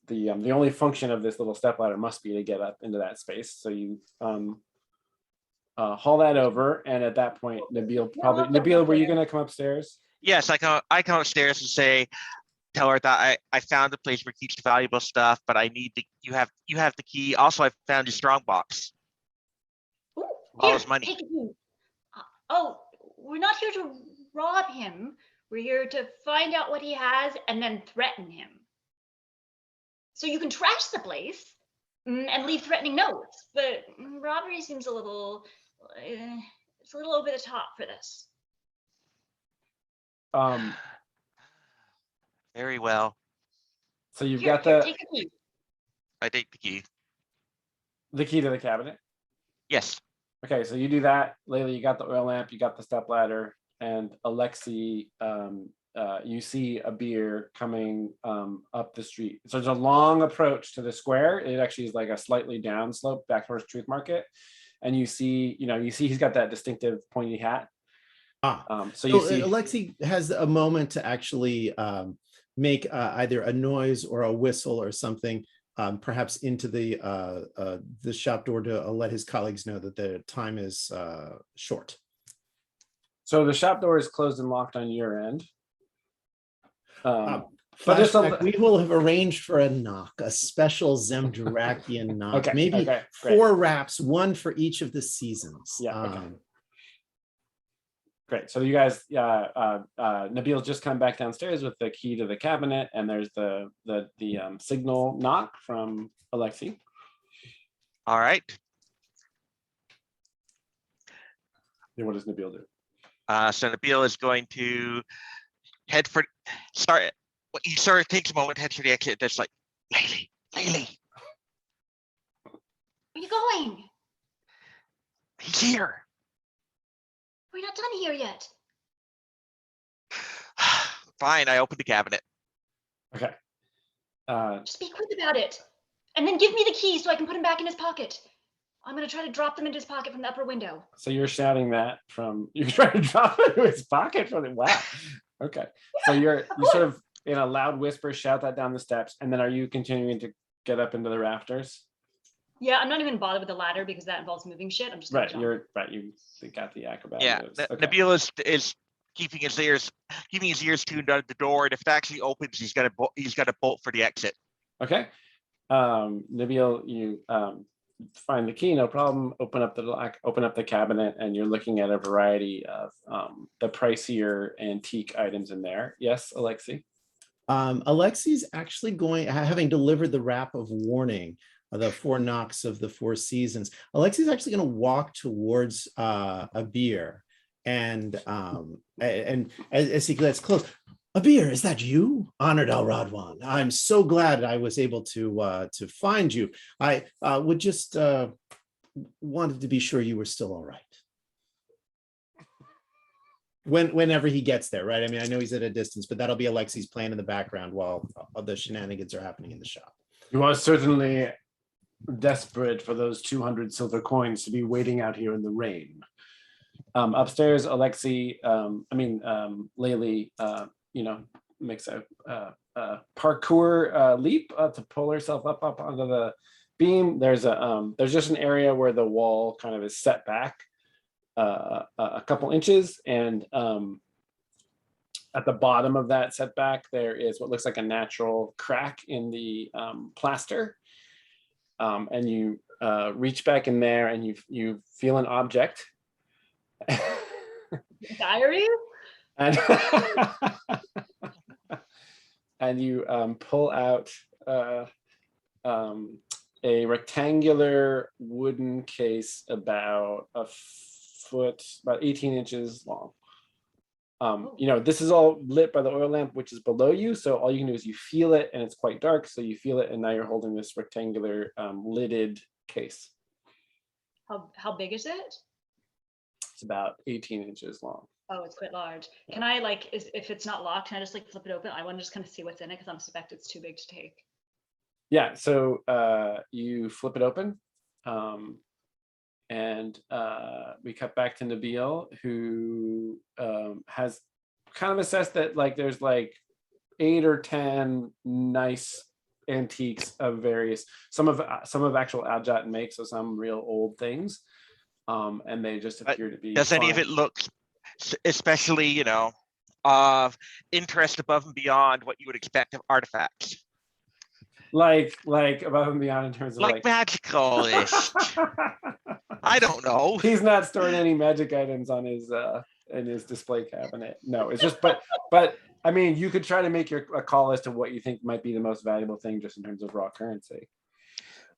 the only function of this little step ladder must be to get up into that space. So you haul that over, and at that point, Nabil, were you going to come upstairs? Yes, I come upstairs and tell her that I found the place where it keeps the valuable stuff, but I need you have the key. Also, I found your strong box. Ooh, All his money. Take it. Oh, we're not here to rob him. We're here to find out what he has and then threaten him. So you can trash the place and leave threatening notes, but robbery seems it's a little over the top for this. Very well. So you've Here, got the take the key. I take the key. The key to the cabinet. Yes. Okay, so you do that. Layla, you got the oil lamp, you got the step ladder, and Alexi, you see a beer coming up the street. So there's a long approach to the square. It actually is like a slightly down slope back towards Truth Market. And you see he's got that distinctive pointy hat. So you see Alexei has a moment to actually make either a noise or a whistle or something, perhaps into the shop door to let his colleagues know that the time is short. So the shop door is closed and locked on your end. But just we will have arranged for a knock, a special Zemdrakian knock, Okay, maybe okay, great. 4 wraps, 1 for each of the seasons. Yeah, okay. Great. So you guys, Nabil just come back downstairs with the key to the cabinet, and there's the signal knock from Alexei. All right. And what does Nabil do? So Nabil is going to head for he sort of takes a moment, heads for the exit. That's like, Laylee, Where are you going? he's here. We're not done here yet. Fine, I opened the cabinet. Okay. Just be quick about it. And then give me the keys so I can put them back in his pocket. I'm going to try to drop them into his pocket from the upper window. So you're shouting that you're trying to drop it into his pocket from the wow. Okay. So you sort of in a loud whisper shout that down the steps, and then are you continuing to get up into the rafters? Yeah, I'm not even bothered with the ladder because that involves moving shit. I'm just gonna Right. jump. You're right. You got the acrobat. Yeah, moves. Okay. Nabil is keeping his ears tuned out the door, and if it actually opens, he's got a bolt for the exit. Okay. Nabil, you find the key, no problem. Open up the lock, open up the cabinet, and you're looking at a variety of the pricier antique items in there. Yes, Alexei? Alexei's actually having delivered the wrap of warning, the 4 knocks of the 4 seasons. Alexei's actually going to walk towards a beer, and as he gets close, a beer, is that you? Honored Al Radwan. I'm so glad I was able to find you. I would just wanted to be sure you were still all right. Whenever he gets there, right? I mean, I know he's at a distance, but that'll be Alexei's plan in the background while the shenanigans are happening in the shop. You are certainly desperate for those 200 silver coins to be waiting out here in the rain. Upstairs, Alexei, Laylee, makes a parkour leap to pull herself up onto the beam. There's just an area where the wall kind of is set back a couple inches, and at the bottom of that setback there is what looks like a natural crack in the plaster, and you reach back in there and you feel an object. Diary? And and you pull out a rectangular wooden case about a foot, about 18 inches long. This is all lit by the oil lamp, which is below you. So all you can do is you feel it, and it's quite dark. So you feel it, and now you're holding this rectangular lidded case. How big is it? It's about 18 inches long. Oh, it's quite large. Can I if it's not locked, can I just flip it open? I want to just kind of see what's in it because I'm suspect it's too big to take. Yeah, so you flip it open, and we cut back to Nabil, who has kind of assessed that there's 8 or 10 nice antiques of various, some of actual Aljat make, so some real old things, and they just appear to be. Does any of it look especially of interest above and beyond what you would expect of artifacts? Like above and beyond in terms of magical-ish. I don't know. He's not storing any magic items on his in his display cabinet. No, it's just but I mean, you could try to make a call as to what you think might be the most valuable thing just in terms of raw currency.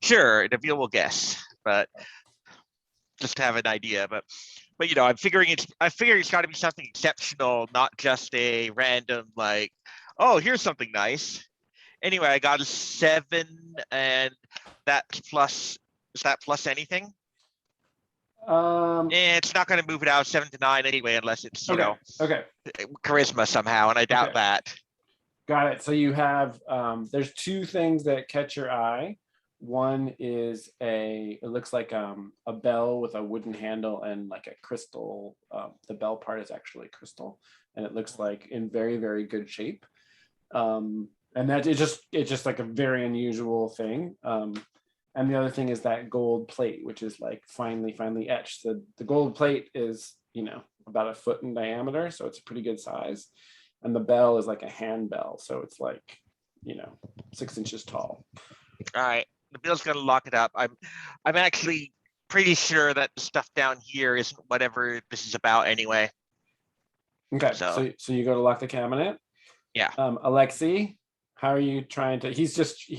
Sure, Nabil will guess, but just to have an idea. But I'm figuring it's got to be something exceptional, not just a random oh, here's something nice. Anyway, I got a 7, and that's plus. Is that plus anything? It's not going to move it out 7 to 9 anyway, unless it's, you Okay, know, okay, charisma somehow, and I doubt Okay. that. got it. So you have, there's two things that catch your eye. One is it looks like a bell with a wooden handle and like a crystal. The bell part is actually crystal, and it looks like in very, very good shape. And that it's just like a very unusual thing. And the other thing is that gold plate, which is like finely etched. The gold plate is, about a foot in diameter, so it's a pretty good size. And the bell is like a hand bell, so it's like, 6 inches tall. All right, the Bill's going to lock it up. I'm actually pretty sure that the stuff down here isn't whatever this is about anyway. Okay, So- so you go to lock the cabinet. Yeah. Alexi, how are you trying to? He's just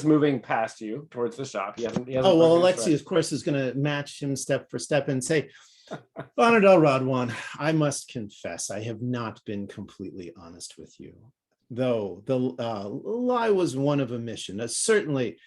moving past you towards the shop. He hasn't Oh, well, broken his Alexi, stride. of course, is going to match him step for step and say, Bonadel Rodwan, I must confess, I have not been completely honest with you, though the lie was one of omission. Certainly,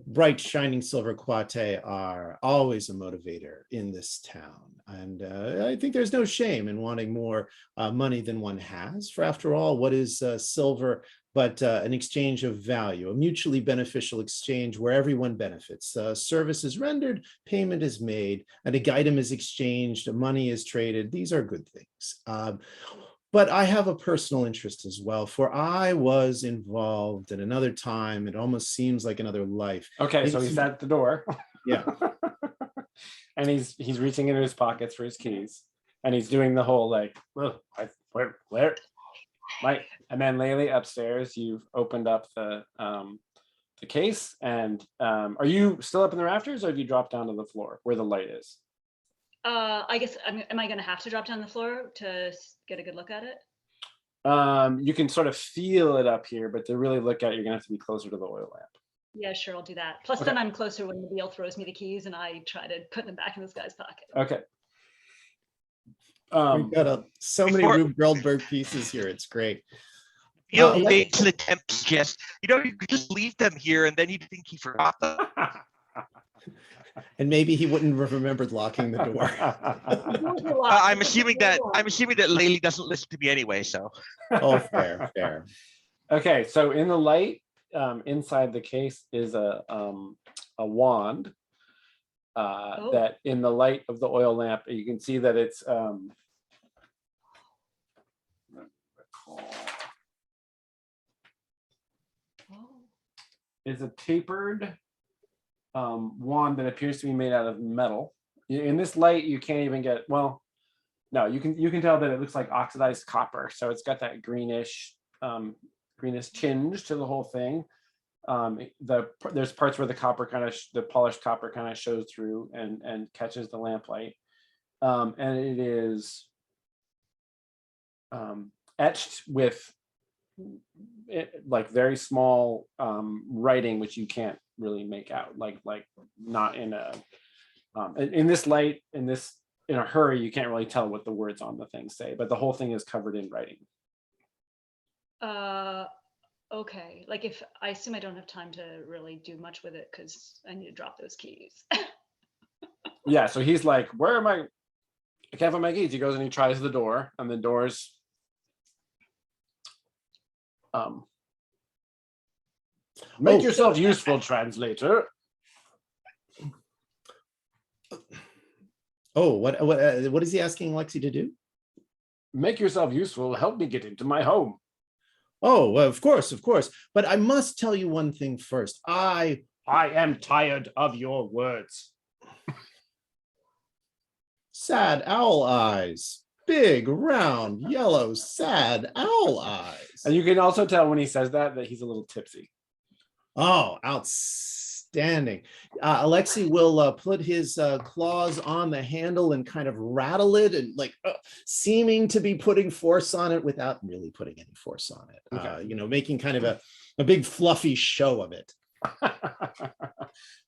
bright, shining silver quate are always a motivator in this town. And I think there's no shame in wanting more money than one has. For after all, what is silver but an exchange of value, a mutually beneficial exchange where everyone benefits. Service is rendered, payment is made, and a item is exchanged, money is traded. These are good things. But I have a personal interest as well, for I was involved at another time. It almost seems like another life. Okay, so he's at the door. Yeah. And he's reaching into his pockets for his keys, and he's doing the whole like, where, Mike. And then Laylee, upstairs, you've opened up the case, and are you still up in the rafters, or have you dropped down to the floor where the light is? I guess, am I going to have to drop down the floor to get a good look at it? You can sort of feel it up here, but to really look at it, you're gonna have to be closer to the oil lamp. Yeah, sure, I'll do that. Plus, then I'm closer when Nabil throws me the keys and I try to put them back in this guy's pocket. Okay. We've got so many Before- Rube Goldberg pieces here. It's great. Makes an attempt to suggest, you could just leave them here, and then you'd think he forgot them. And maybe he wouldn't have remembered locking the door. I'm assuming that Laylee doesn't listen to me anyway, so. Oh, fair, fair. Okay, so in the light, inside the case is a wand. Oh. That in the light of the oil lamp, you can see that it's is a tapered wand that appears to be made out of metal. In this light, you can't even get, well, no, you can tell that it looks like oxidized copper. So it's got that greenish tinge to the whole thing. There's parts where the copper the polished copper kind of shows through and catches the lamplight. And it is etched with like very small writing, which you can't really make out, like not in a in this light, in a hurry, you can't really tell what the words on the thing say, but the whole thing is covered in writing. Okay, like if I assume I don't have time to really do much with it because I need to drop those keys. Yeah, so he's like, where am I can't find my keys. He goes and he tries the door, and the door's make yourself useful, translator. Oh, what is he asking Lexi to do? Make yourself useful, help me get into my home. Oh, well, of course. But I must tell you one thing first. I am tired of your words. Sad owl eyes. Big, round, yellow, sad owl eyes. And you can also tell when he says that he's a little tipsy. Oh, outstanding. Alexi will put his claws on the handle and kind of rattle it and seeming to be putting force on it without really putting any force on it. Okay. Making kind of a big fluffy show of it.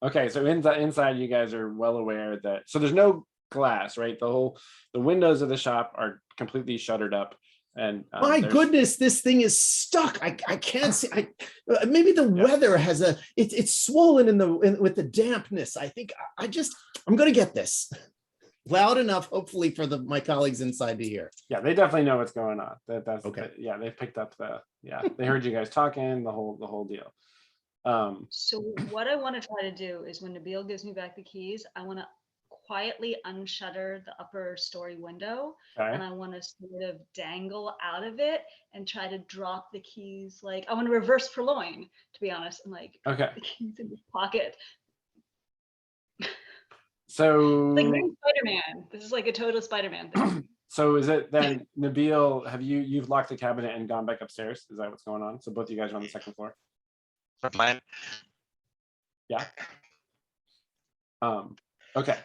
Okay, so inside you guys are well aware that, so there's no glass, right? The windows of the shop are completely shuttered up. And My there's- goodness, this thing is stuck. I can't see. Maybe the weather has it's swollen with the dampness. I think I'm going to get this loud enough, hopefully for my colleagues inside to hear. Yeah, they definitely know what's going on. That's Okay. yeah, they picked up they heard you guys talking, the whole deal. So what I want to try to do is when Nabil gives me back the keys, I want to quietly unshutter the upper story window, Okay. and I want to sort of dangle out of it and try to drop the keys. Like I want to reverse purloin, to be honest, and like Okay. the keys in his pocket. So Like very Spider-Man. This is like a total Spider-Man thing. so is it then, Nabil, have you've locked the cabinet and gone back upstairs? Is that what's going on? So both of you guys are on the second floor? That's my plan. Yeah. Okay.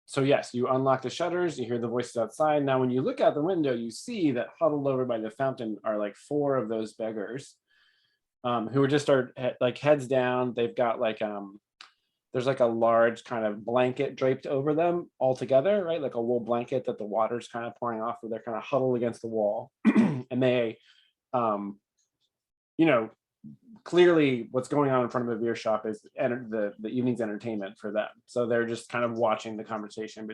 So yes, you unlock the shutters, you hear the voices outside. Now, when you look out the window, you see that huddled over by the fountain are like 4 of those beggars, who are just like heads down. They've got like there's like a large kind of blanket draped over them all together, right? Like a wool blanket that the water's kind of pouring off, where they're kind of huddled against the wall, and they, you know, clearly what's going on in front of a beer shop is the evening's entertainment for them. So they're just kind of watching the conversation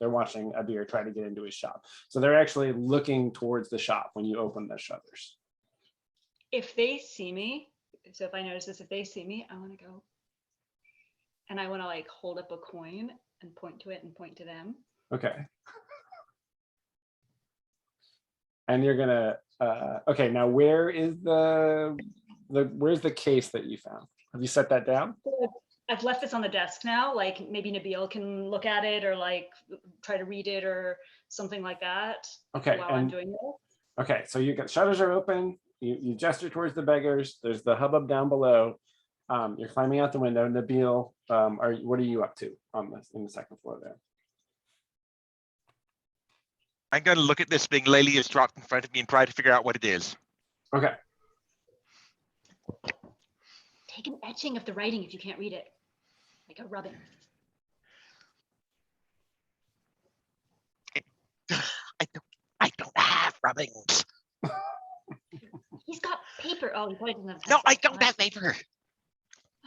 they're watching a beer try to get into his shop. So they're actually looking towards the shop when you open the shutters. If they see me, so if I notice this, if they see me, I want to go. And I want to like hold up a coin and point to it and point to them. Okay. And you're gonna, okay, now where is where's the case that you found? Have you set that down? I've left this on the desk now. Like maybe Nabil can look at it or like try to read it or something like that. Okay, While I'm doing this. Okay, so you got shutters are open. You gesture towards the beggars. There's the hubbub down below. You're climbing out the window. Nabil, what are you up to on this in the second floor there? I'm going to look at this thing Laylee has dropped in front of me and try to figure out what it is. Okay. Take an etching of the writing if you can't read it, like a rubbing. I don't have rubbings. He's got paper. Oh, he probably doesn't have. No, I pencil. don't have paper.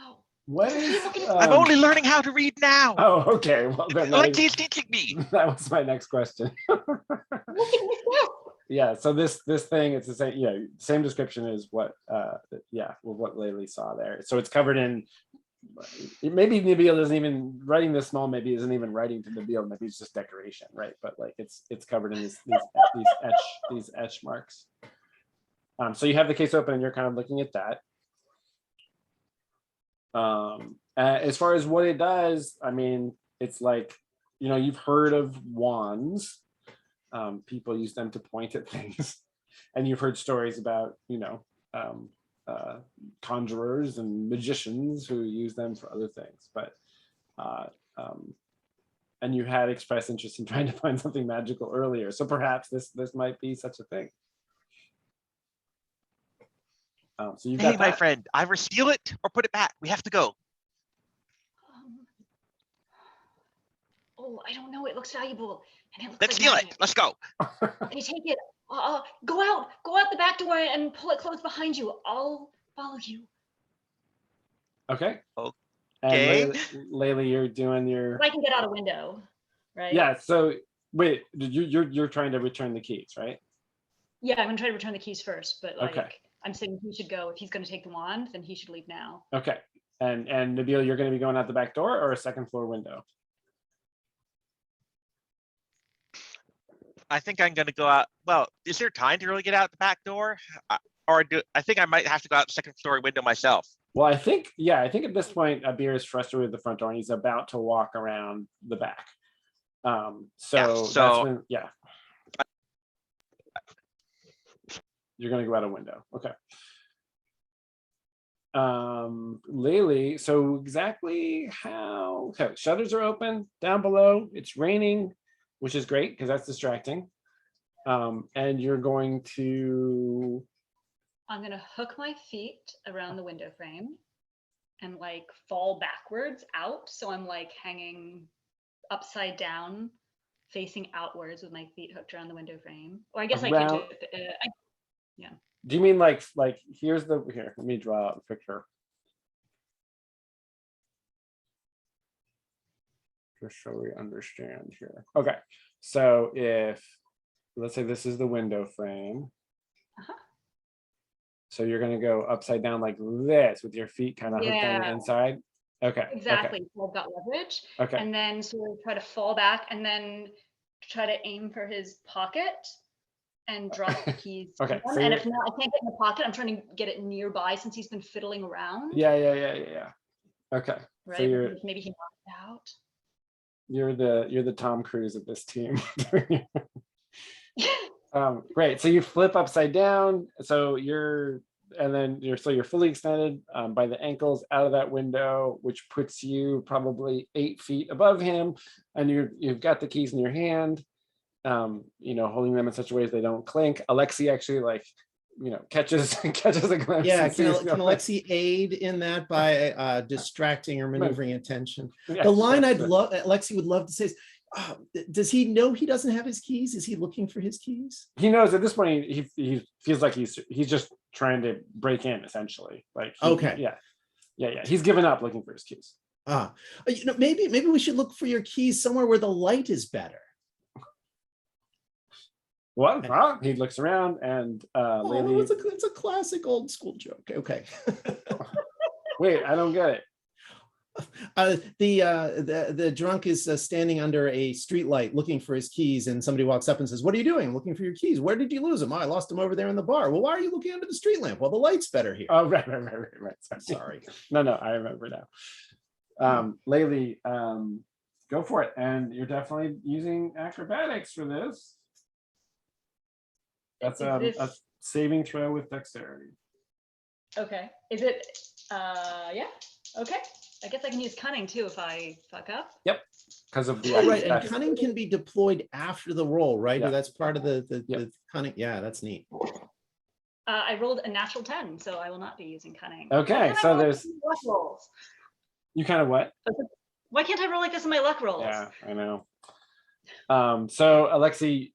Oh, What He's is? looking at- I'm only learning how to read now. Oh, okay. Well, then Lexi's teaching me. that was my next question. look at this desk. Yeah. So this thing, it's the same. Yeah, same description as what. What Laylee saw there. So it's covered in. Maybe Nabil isn't even writing this small. Maybe isn't even writing to Nabil. Maybe it's just decoration, right? But like it's covered in these etch marks. So you have the case open and you're kind of looking at that. As far as what it does, I mean, it's like, you've heard of wands. People use them to point at things, and you've heard stories about, conjurers and magicians who use them for other things. But and you had expressed interest in trying to find something magical earlier, so perhaps this might be such a thing. So you Hey, got my that. friend, either steal it or put it back. We have to go. Oh, I don't know. It looks valuable, and it looks Let's like steal magic. it. Let's go. Okay, take it. Go out the back door and pull it closed behind you. I'll follow you. Okay. Okay. And Laylee, you're doing your. If I can get out a window, right? Yeah. So wait, you're trying to return the keys, right? Yeah, I'm gonna try to return the keys first, but like Okay. I'm saying he should go. If he's gonna take the wand, then he should leave now. Okay. And Nabil, you're going to be going out the back door or a second floor window? I think I'm going to go out. Well, is there time to really get out the back door? I think I might have to go out the second story window myself. Well, I think at this point, Abir is frustrated with the front door and he's about to walk around the back. That's when, you're going to go out a window. Okay. Laylee, so exactly how, okay, shutters are open down below. It's raining, which is great because that's distracting. And you're going to. I'm gonna hook my feet around the window frame and like fall backwards out. So I'm like hanging upside down facing outwards with my feet hooked around the window frame. Or I guess I can't do Around- it. Do you mean like here's the here? Let me draw out a picture. Just so we understand here. Okay, so if let's say this is the window frame. Uh-huh. So you're gonna go upside down like this with your feet kind of hooked on the Yeah. inside. Okay. Exactly. So I've got leverage. Okay. And then sort of try to fall back and then try to aim for his pocket and drop the keys. Okay, on. so And you're- if not, I can't get in the pocket. I'm trying to get it nearby since he's been fiddling around. Yeah. Okay. Right. So you're Maybe he knocked it out. you're the Tom Cruise of this team. Great. So you flip upside down. So you're fully extended by the ankles out of that window, which puts you probably 8 feet above him, and you've got the keys in your hand. Holding them in such a way as they don't clink. Alexi actually catches a glimpse. Yeah, and can sees the- Alexi aid in that by distracting or maneuvering attention? Yeah, The line sure, I'd sure. love, Alexi would love to say is, does he know he doesn't have his keys? Is he looking for his keys? He knows at this point he feels like he's just trying to break in essentially. Okay. Yeah. He's given up looking for his keys. Maybe we should look for your keys somewhere where the light is better. What? Huh? He looks around and Lily. It's a classic old school joke. Okay. Wait, I don't get it. The drunk is standing under a street light looking for his keys, and somebody walks up and says, "What are you doing? I'm looking for your keys. Where did you lose them?" "Oh, I lost them over there in the bar." "Well, why are you looking under the street lamp?" "Well, the light's better here." Oh, right. Sorry. No, I remember now. Laylee, go for it. And you're definitely using acrobatics for this. That's Is a this- saving throw with dexterity. Okay. Is it? Yeah. Okay. I guess I can use cunning too if I fuck up. Because of the Oh, right, and acrobatics. cunning can be deployed after the roll, right? Yeah. That's part of the Yep. cunning. Yeah, that's neat. I rolled a natural 10, so I will not be using cunning. Okay, Why can't I so roll like there's- this in my luck rolls? You kind of what? Why can't I roll like this in my luck rolls? Yeah, I know. So Alexi,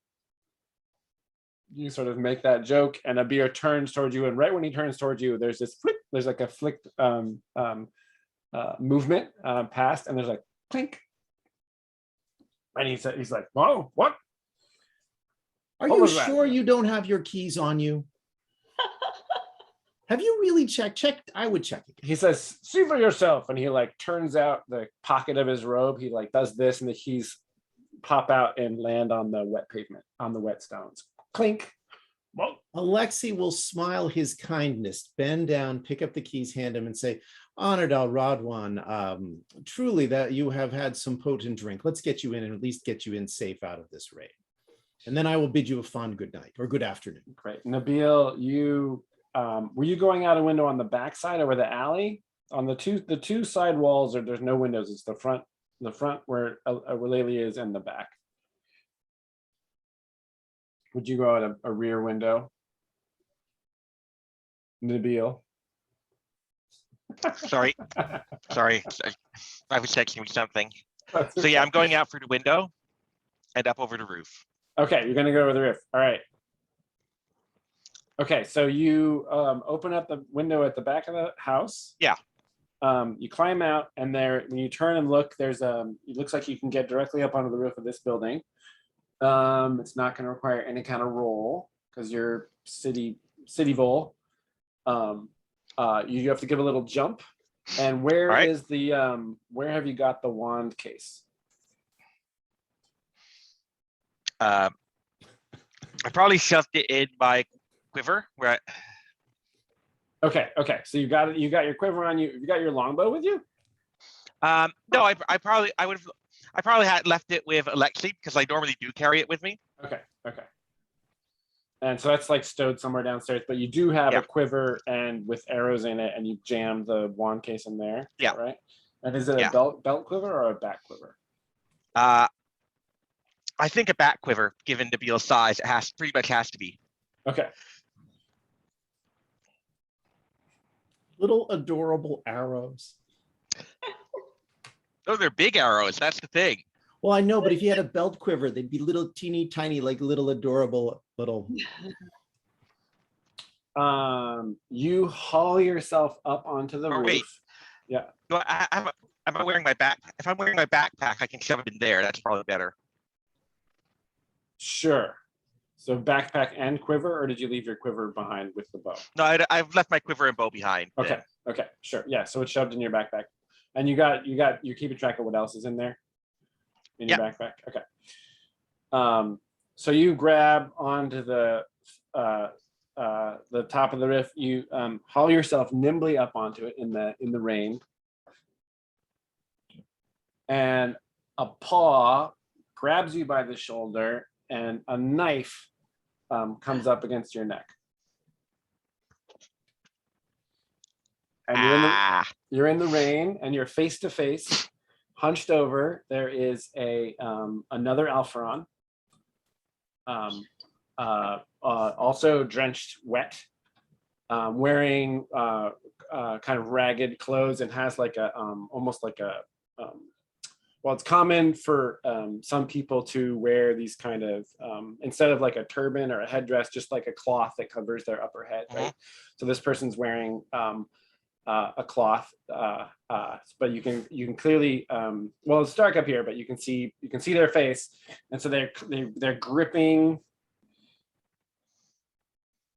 you sort of make that joke, and Abir turns towards you, and right when he turns towards you, there's this flick. There's like a flick movement past, and there's like clink, and he's like, "Whoa, what?" Are What you was that? sure you don't have your keys on you? Have you really checked? I would check again. He says, "See for yourself," and he like turns out the pocket of his robe. He like does this, and the keys pop out and land on the wet pavement, on the wet stones. Clink. Whoa. Alexi will smile his kindness, bend down, pick up the keys, hand him, and say, "Honored Al Radwan, truly that you have had some potent drink. Let's get you in and at least get you in safe out of this raid. And then I will bid you a fond good night or good afternoon." Great. Nabil, you were you going out a window on the back side over the alley? On the two side walls, or there's no windows. It's the front where Laylee is, and the back. Would you go out a rear window? Nabil. Sorry. I was texting me something. So yeah, I'm going out through the window and up over the roof. Okay, you're gonna go over the roof. All right. Okay, so you open up the window at the back of the house. Yeah. You climb out, and there, when you turn and look, there's it looks like you can get directly up onto the roof of this building. It's not going to require any kind of roll because you're city vol. You have to give a little jump. And where All right. is the where have you got the wand case? I probably shoved it in my quiver where Okay, so you got it. You got your quiver on you. You got your longbow with you? no, I probably had left it with Alexi because I normally do carry it with me. Okay. And so that's like stowed somewhere downstairs, but you do have Yeah. a quiver and with arrows in it, and you jam the wand case in there. Is Yeah. that right? And is it a Yeah. belt quiver or a back quiver? I think a back quiver, given Nabil's size, it pretty much has to be. Okay. Little adorable arrows. Those are big arrows. That's the thing. Well, I know, but if you had a belt quiver, they'd be little teeny tiny, like little adorable little. You haul yourself up onto the Or wait. roof. Yeah. No, am I wearing my back? If I'm wearing my backpack, I can shove it in there. That's probably better. Sure. So backpack and quiver, or did you leave your quiver behind with the bow? No, I've left my quiver and bow behind. Okay. Okay. Sure. Yeah. So it's shoved in your backpack, and you're keeping track of what else is in there in your backpack. Okay. So you grab onto the top of the roof. You haul yourself nimbly up onto it in the rain, and a paw grabs you by the shoulder, and a knife comes up against your neck. And you're in the rain, and you're face to face, hunched over. There is another Alpharon, also drenched wet, wearing kind of ragged clothes, and has like a almost like a well, it's common for some people to wear these kind of instead of like a turban or a headdress, just like a cloth that covers their upper head, right? So this person's wearing a cloth, but you can clearly well, it's dark up here, but you can see their face, and so they're gripping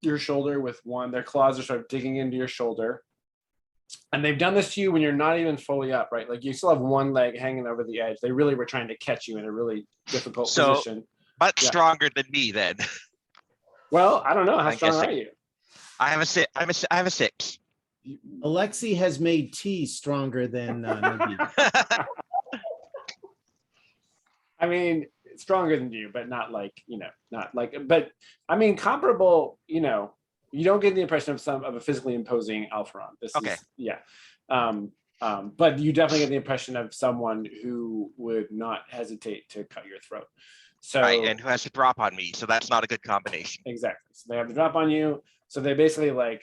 your shoulder with their claws are sort of digging into your shoulder. And they've done this to you when you're not even fully up, right? Like you still have one leg hanging over the edge. They really were trying to catch you in a really difficult position. Much stronger than me then. Well, I don't know. How strong are you? I have a 6. Alexi has made tea stronger than Nabil. I mean, stronger than you, but not like, but I mean, comparable, you don't get the impression of a physically imposing Alpharon. This okay. But you definitely get the impression of someone who would not hesitate to cut your throat. So right, and who has to drop on me, so that's not a good combination. Exactly. So they have to drop on you. So they basically like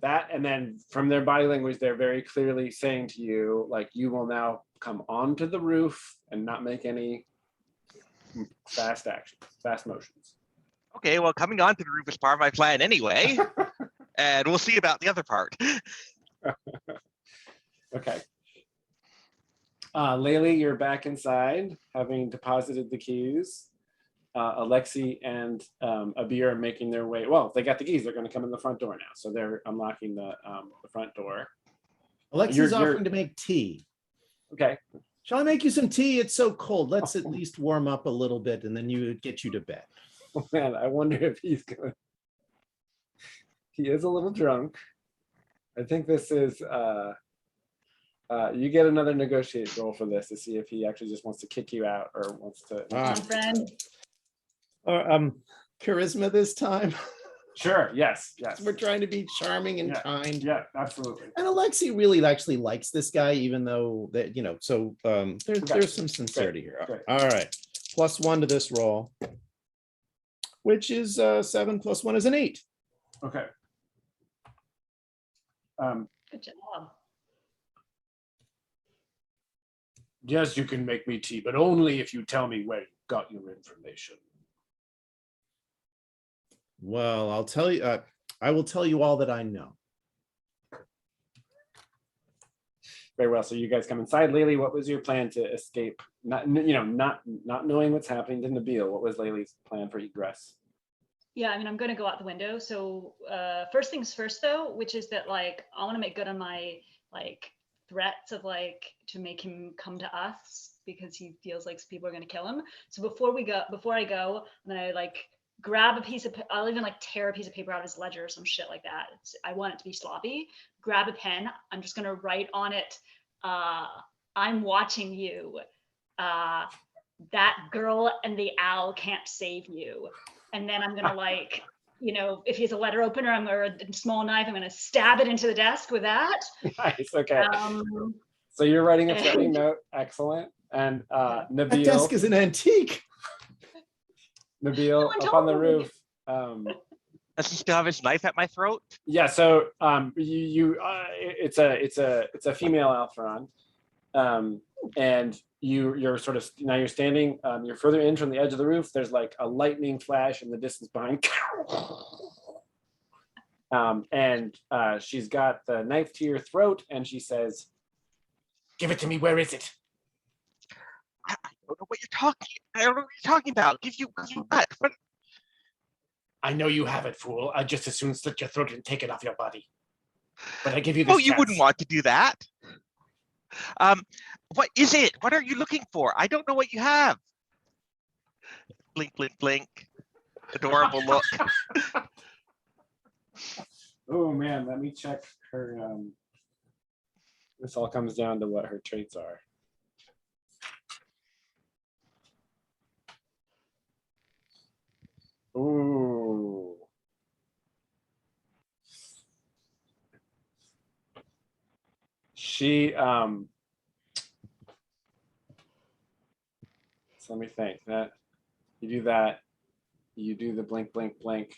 that, and then from their body language, they're very clearly saying to you, like, you will now come onto the roof and not make any fast motions. Okay, well, coming onto the roof is part of my plan anyway, and we'll see about the other part. Okay. Laylee, you're back inside, having deposited the keys. Alexi and Abir are making their way. Well, they got the keys. They're going to come in the front door now, so they're unlocking the front door. Alexi's offering to make tea. Okay. Shall I make you some tea? It's so cold. Let's at least warm up a little bit, and then get you to bed. Oh, man, I wonder if he's going. He is a little drunk. I think this is. You get another negotiate roll for this to see if he actually just wants to kick you out or wants to. Friend. Charisma this time. Sure. Yes. We're trying to be charming and kind. Yeah, absolutely. And Alexi really actually likes this guy, even though that So there's some sincerity here. Great. All right, +1 to this roll, which is 7 + 1 is an 8. Okay. Good job. Yes, you can make me tea, but only if you tell me where you got your information. Well, I'll tell you. I will tell you all that I know. Very well. So you guys come inside. Laylee, what was your plan to escape? Not knowing what's happening to Nabil. What was Laylee's plan for egress? Yeah, I mean, I'm going to go out the window. So first things first, though, which is that like I want to make good on my like threats of like to make him come to us because he feels like people are going to kill him. So before I go, I'm going to like grab a piece of, I'll even like tear a piece of paper out of his ledger or some shit like that. I want it to be sloppy. Grab a pen. I'm just going to write on it, I'm watching you. That girl and the owl can't save you. And then I'm going to like, if he has a letter opener or a small knife, I'm going to stab it into the desk with that. Nice. Okay. So you're writing a threatening note. Excellent. And Nabil. That desk is an antique. Nabil up on the roof. Does he still have his knife at my throat? Yeah. So it's a female Alpharon. And you're sort of now you're standing. You're further in from the edge of the roof. There's like a lightning flash in the distance behind. And she's got the knife to your throat, and she says, "Give it to me. Where is it?" I don't know what you're talking. I don't know what you're talking about. Give you what? What? "I know you have it, fool. I'd just as soon slit your throat and take it off your body. But I give you this Oh, you wouldn't chance." want to do that. What is it? What are you looking for? I don't know what you have. Blink, blink, blink. Adorable look. Oh man, let me check her. This all comes down to what her traits are. Ooh. She so let me think. That you do that, you do the blink, blink, blink.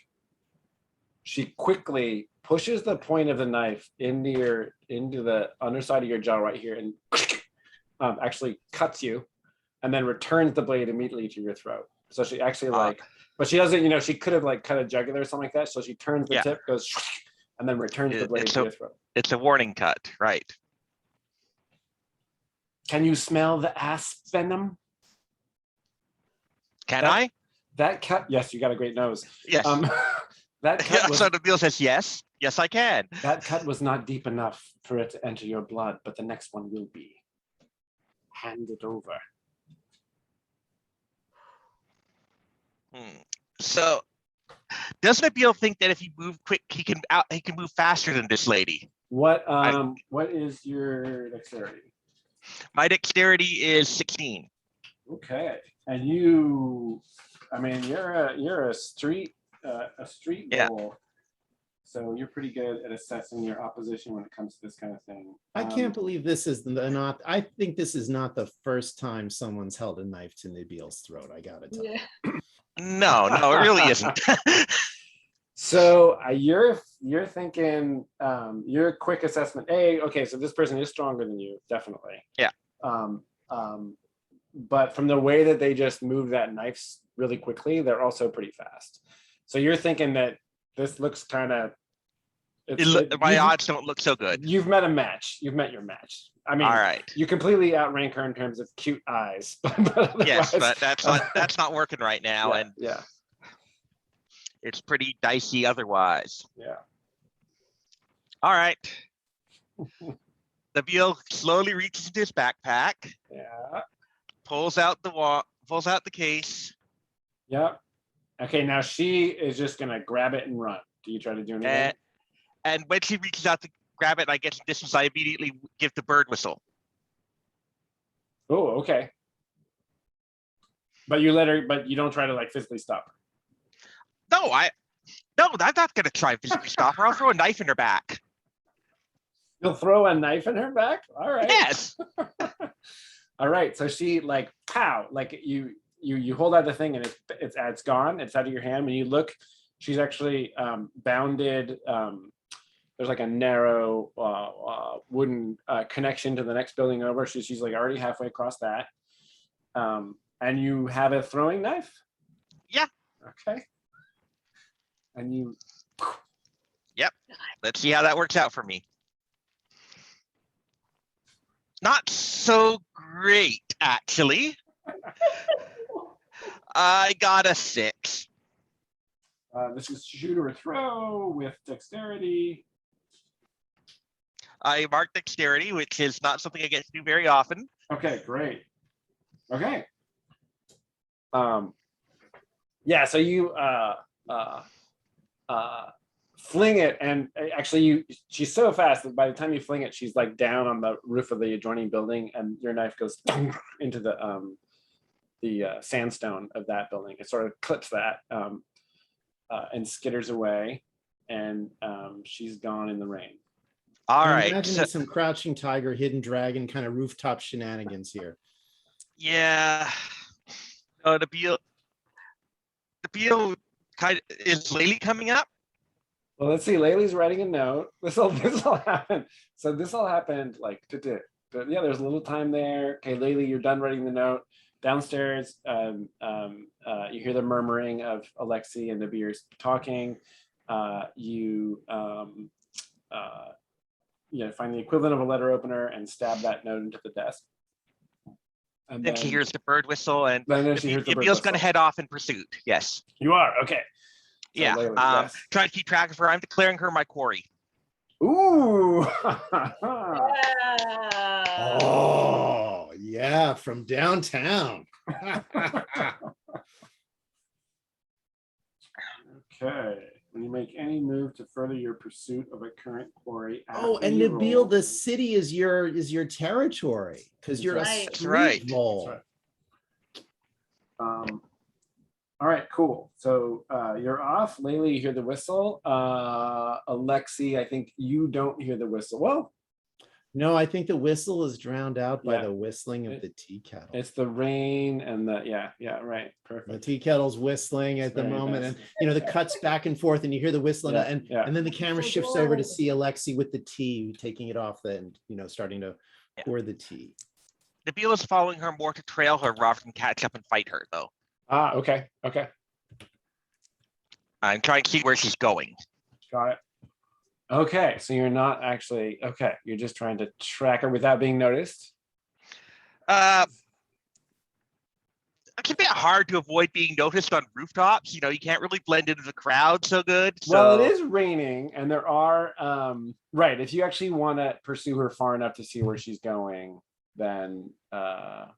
She quickly pushes the point of the knife into the underside of your jaw right here, and actually cuts you, and then returns the blade immediately to your throat. So she actually like, but she doesn't. You know, she could have like cut a jugular or something like that. So she turns the tip, goes, and then returns the blade to your throat. It's a warning cut, right? Can you smell the asp venom? Can I? That cut, yes, you got a great nose. Yes. That cut was, So the Beal says yes. Yes, I can. that cut was not deep enough for it to enter your blood, but the next one will be. Hand it over. So doesn't Beal think that if he move quick, he can move faster than this lady? What is your dexterity? My dexterity is 16. Okay, and you, I mean, you're a street bull, so you're pretty good at assessing your opposition when it comes to this kind of thing. I can't believe this is not. I think this is not the first time someone's held a knife to Nabil's throat. I gotta tell you. No, it really isn't. So you're thinking your quick assessment. Okay, so this person is stronger than you, definitely. Yeah. But from the way that they just move that knife really quickly, they're also pretty fast. So you're thinking that this looks kind of. My odds don't look so good. You've met a match. You've met your match. I mean, all right. You completely outrank her in terms of cute eyes. Yes, but that's not working right now, yeah, and yeah, it's pretty dicey otherwise. Yeah. All right. Nabil slowly reaches into his backpack. Yeah. Pulls out the case. Yep. Okay, now she is just gonna grab it and run. Do you try to do anything? And when she reaches out to grab it and I get to distance, I immediately give the bird whistle. Oh, okay. But you let her, but you don't try to like physically stop her. No, I'm not gonna try and physically stop her. I'll throw a knife in her back. You'll throw a knife in her back? All right. Yes. All right. So she like pow, like you hold out the thing and it's gone. It's out of your hand. When you look, she's actually bounded. There's like a narrow wooden connection to the next building over. She's like already halfway across that. And you have a throwing knife? Yeah. Okay. And you. Yep. Let's see how that works out for me. Not so great, actually. I got a 6. This is shoot or throw with dexterity. I marked dexterity, which is not something I get to do very often. Okay, great. Okay. Yeah, so you fling it, and actually she's so fast that by the time you fling it, she's like down on the roof of the adjoining building, and your knife goes into the sandstone of that building. It sort of clips that and skitters away, and she's gone in the rain. All right. Imagine some Crouching Tiger, Hidden Dragon kind of rooftop shenanigans here. Yeah. No, the Beal kind of, is Laylee coming up? Well, let's see. Laylee's writing a note. This all happened. So this all happened like but yeah, there's a little time there. Okay, Laylee, you're done writing the note. Downstairs, you hear the murmuring of Alexi and Nabir's talking. You find the equivalent of a letter opener and stab that note into the desk. And Then she hears the bird whistle, and then she hears the bird Nabil's going to whistle. head off in pursuit. Yes. You are okay. So Yeah. Laylee, yes. Trying to keep track of her. I'm declaring her my quarry. Ooh. Yeah. Oh, yeah, from downtown. Okay. When you make any move to further your pursuit of a current quarry. Oh, after and you Nabil, roll- the city is your territory because you're Right. a That's street right. mole. That's all right, cool. So you're off. Laylee, you hear the whistle. Alexi, I think you don't hear the whistle. Well, No, I think the whistle is drowned out by Yeah. the whistling of the tea kettle. it's the rain and the right. The Perfect. tea kettle's whistling at the Very moment, nice. and the cuts back and forth, and you hear the whistling, Yeah, and yeah. and then the camera So shifts over to good. see Alexi with the tea, taking it off, and starting to Yeah. pour the tea. Nabil is following her more to trail her rather than catch up and fight her, though. Okay. I'm trying to see where she's going. Got it. Okay, so you're not actually you're just trying to track her without being noticed. It's a bit hard to avoid being noticed on rooftops. You can't really blend into the crowd so good. Well, So it is raining, and there are right. If you actually want to pursue her far enough to see where she's going, then yeah,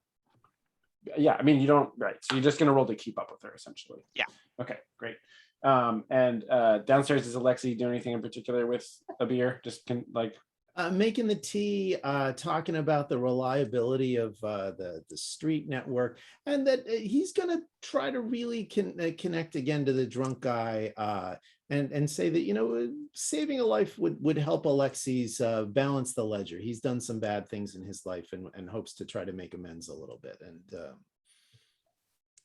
I mean you don't So you're just gonna roll to keep up with her, essentially. Yeah. Okay, great. And downstairs, is Alexi doing anything in particular with a beer? Just Making the tea, talking about the reliability of the street network, and that he's going to try to really connect again to the drunk guy, and say that saving a life would help Alexi's balance the ledger. He's done some bad things in his life, and hopes to try to make amends a little bit. And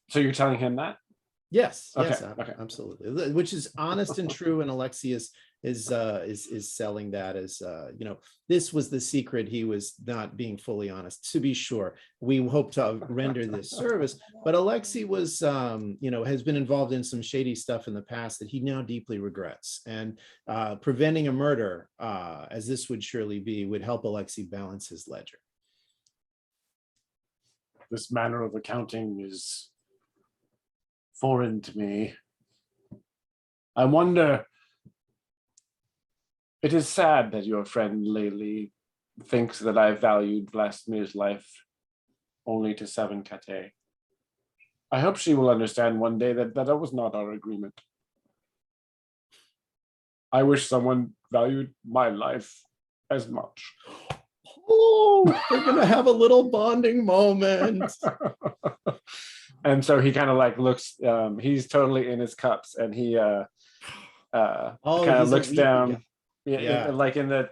so you're telling him that? yes, Okay, yes, okay. absolutely, which is honest and true. And Alexi is selling that as this was the secret. He was not being fully honest. To be sure, we hope to render this service, but Alexi was has been involved in some shady stuff in the past that he now deeply regrets, and preventing a murder, as this would surely be, would help Alexi balance his ledger. This manner of accounting is foreign to me. I wonder. It is sad that your friend Laylee thinks that I valued Vlastimir's life only to 7 kate. I hope she will understand one day that that was not our agreement. I wish someone valued my life as much. Oh, we're gonna have a little bonding moment. And so he kind of looks, he's totally in his cups, and he kind of looks down. Yeah. Like in the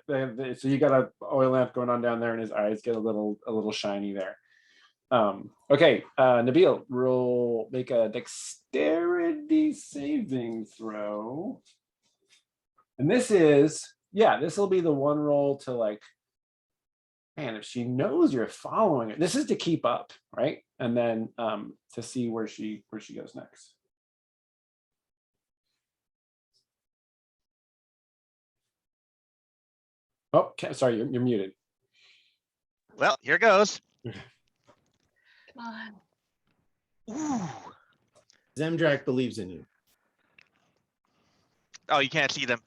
so you got a oil lamp going on down there, and his eyes get a little shiny there. Okay, Nabil, make a dexterity saving throw. And this will be the one roll to man, if she knows you're following it, this is to keep up, right? And then to see where she goes next. Oh, okay, sorry, you're muted. Well, here goes. Come on. Ooh. Zemdrak believes in you. Oh, you can't see them.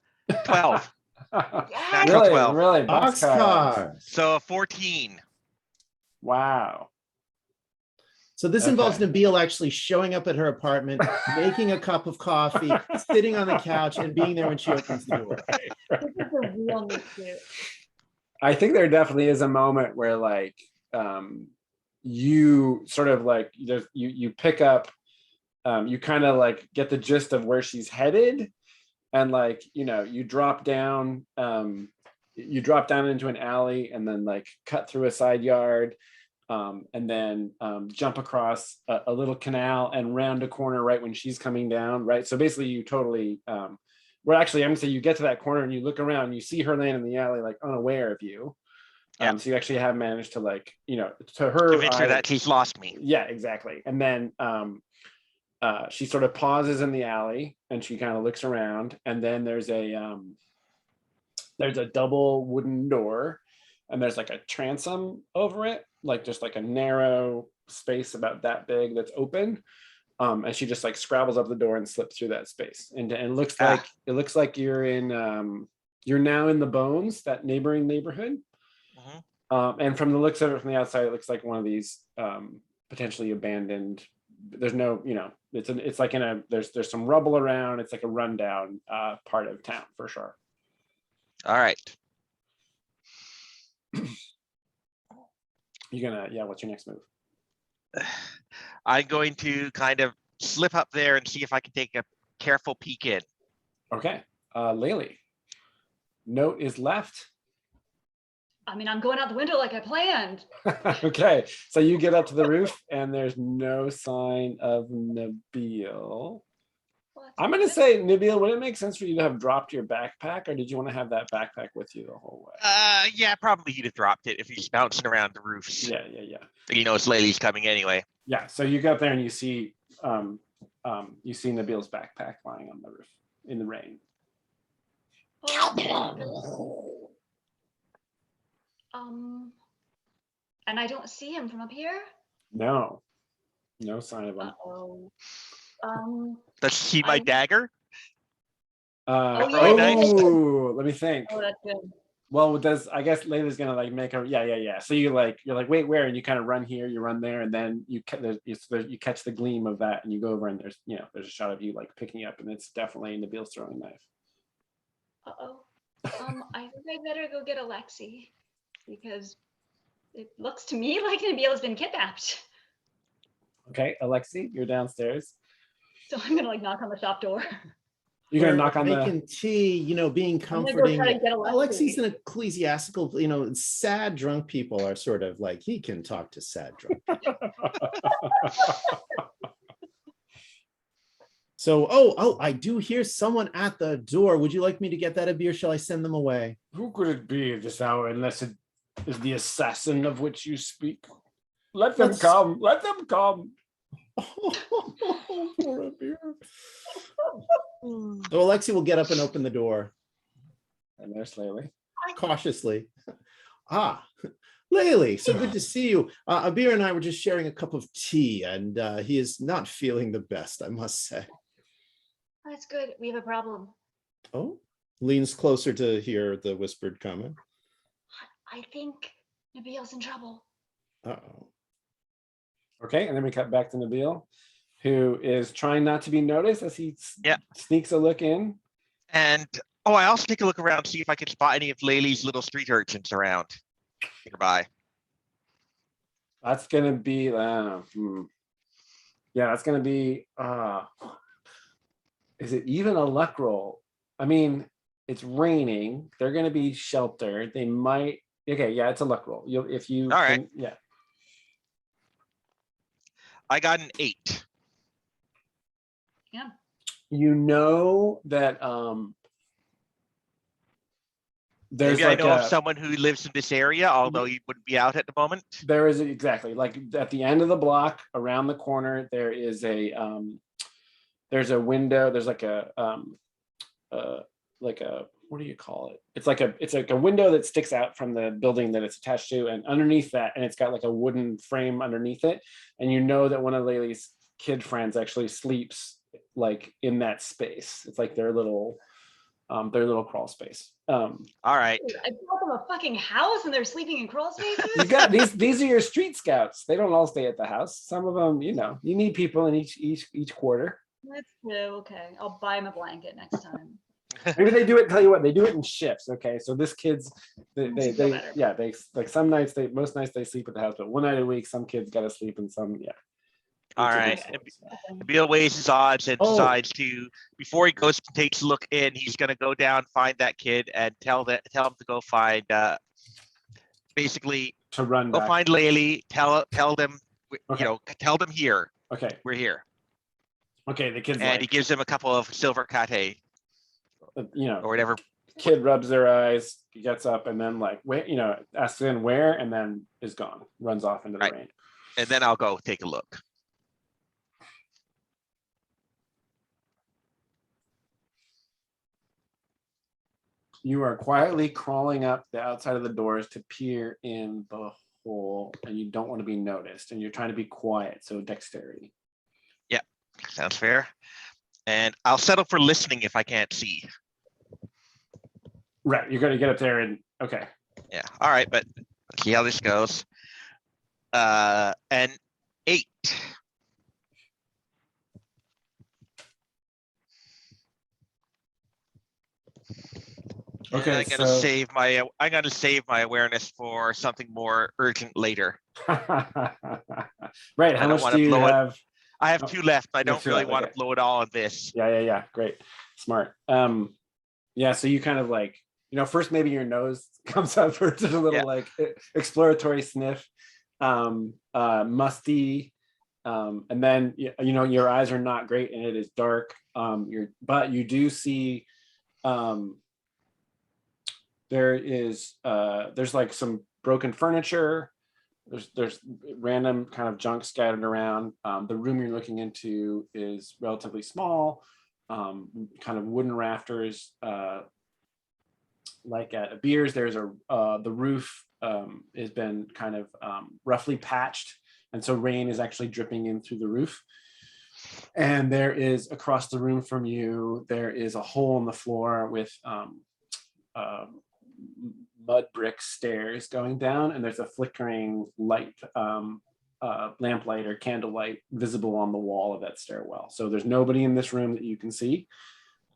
12. Yes. Natural 12. Really, boxcar. Boxcar. So 14. Wow. So this involves Nabil actually showing up at her apartment, making a cup of coffee, sitting on the couch, and being there when she opens the door. This is a real me too. I think there definitely is a moment where you sort of you pick up, you kind of get the gist of where she's headed, and you drop down into an alley, and then cut through a side yard, and then jump across a little canal and round a corner right when she's coming down, right? So basically you totally well, actually, I'm gonna say you get to that corner and you look around, you see her laying in the alley, unaware of you. Yeah. So you actually have managed to like, to her Convince her eye- that she's lost me. yeah, exactly. And then she sort of pauses in the alley and she kind of looks around, and then there's a double wooden door, and there's like a transom over it, like just like a narrow space about that big that's open. And she just like scrabbles up the door and slips through that space, and it looks like you're in you're now in the Bones, that neighboring neighborhood. And from the looks of it from the outside, it looks like one of these potentially abandoned. There's no, it's like there's some rubble around. It's like a rundown part of town for sure. All right. You're gonna, yeah. What's your next move? I'm going to kind of slip up there and see if I can take a careful peek in. Okay, Laylee. Note is left. I mean, I'm going out the window like I planned. Okay, so you get up to the roof and there's no sign of Nabil. Well, that's I'm gonna good. say, Nabil, would it make sense for you to have dropped your backpack, or did you want to have that backpack with you the whole way? Yeah, probably he'd have dropped it if he's bouncing around the roofs. Yeah. He knows Laylee's coming anyway. Yeah, so you go up there and you see Nabil's backpack lying on the roof in the rain. And I don't see him from up here. No sign of him. Uh-oh. Does she see my I- dagger? Oh, Oh, let me think. Oh, that's good. Well, I guess Layla's gonna like make a yeah. So you're like, wait, where? And you kind of run here, you run there, and then you catch the gleam of that, and you go over, and there's a shot of you like picking up, and it's definitely Nabil's throwing knife. Uh-oh. I think I better go get Alexi, because it looks to me like Nabil has been kidnapped. Okay, Alexi, you're downstairs. So I'm gonna like knock on the shop door. You're gonna Or knock on making tea, being I'm gonna go comforting. try to get Alexi's Alexi. an ecclesiastical, sad drunk people are sort of like, he can talk to sad drunk. So, I do hear someone at the door. Would you like me to get that a beer? Shall I send them away? Who could it be at this hour, unless it is the assassin of which you speak? Let them Let's- come. Let them come. For a beer. So Alexi will get up and open the door And there's Laylee. cautiously. Laylee, so good to see you. Abir and I were just sharing a cup of tea, and he is not feeling the best, I must say. That's good. We have a problem. Oh, leans closer to hear the whispered comment. I think Nabil's in trouble. Uh-oh. Okay, and then we cut back to Nabil, who is trying not to be noticed as he sneaks a look in. And I also take a look around, see if I can spot any of Laylee's little street urchins around nearby. That's gonna be that's gonna be is it even a luck roll? I mean, it's raining, they're gonna be sheltered, they might. Okay, yeah, it's a luck roll. If you All right. yeah. I got an 8. Yeah. You know that there's Maybe like I know of someone who lives in this area, although he wouldn't be out at the moment. there is exactly like at the end of the block around the corner there is there's a window, there's like a what do you call it, it's like a window that sticks out from the building that it's attached to, and underneath that, and it's got like a wooden frame underneath it, and you know that one of Laylee's kid friends actually sleeps like in that space. It's like their little crawl space. All right. I built them a fucking house and they're sleeping in crawl spaces. You got these are your street scouts. They don't all stay at the house. Some of them, you need people in each quarter. That's true. Okay, I'll buy him a blanket next time. Maybe they do it. Tell you what, they do it in shifts. Okay, so this kid's they better. they like some nights most nights they sleep at the house, but one night a week some kids got to sleep in some All Each of right. these sorts, yeah. Nabil weighs his odds and Oh. decides to, before he goes to takes a look in, he's going to go down, find that kid, and tell him to go find, basically, To run go back. find Laylee. Tell them, Okay. tell them here. Okay, We're here. the kid's And he like, gives him a couple of silver kate or whatever kid rubs their eyes, gets up, and then like wait, asks in where, and then is gone, runs off into the Right. rain. And then I'll go take a look. You are quietly crawling up the outside of the doors to peer in the hole, and you don't want to be noticed, and you're trying to be quiet, so dexterity. Sounds fair. And I'll settle for listening if I can't see. Right, you're gonna get up there and okay. Yeah. All right, but let's see how this goes. And 8. Okay, And I'm gonna save my awareness for something more urgent later. Right, I how don't much wanna do you blow it. have? I have Oh, 2 left. I you have don't 2 really left, want to okay. blow it all on this. Yeah, great, smart. Yeah, so you kind of like, first maybe your nose comes up for just a little Yeah. like exploratory sniff, musty, and then your eyes are not great and it is dark. But you do see there's like some broken furniture. There's random kind of junk scattered around. The room you're looking into is relatively small, kind of wooden rafters. Like at a Beers, there's the roof has been kind of roughly patched, and so rain is actually dripping in through the roof. And there is across the room from you, there is a hole in the floor with mud brick stairs going down, and there's a flickering light, lamplight or candlelight visible on the wall of that stairwell. So there's nobody in this room that you can see,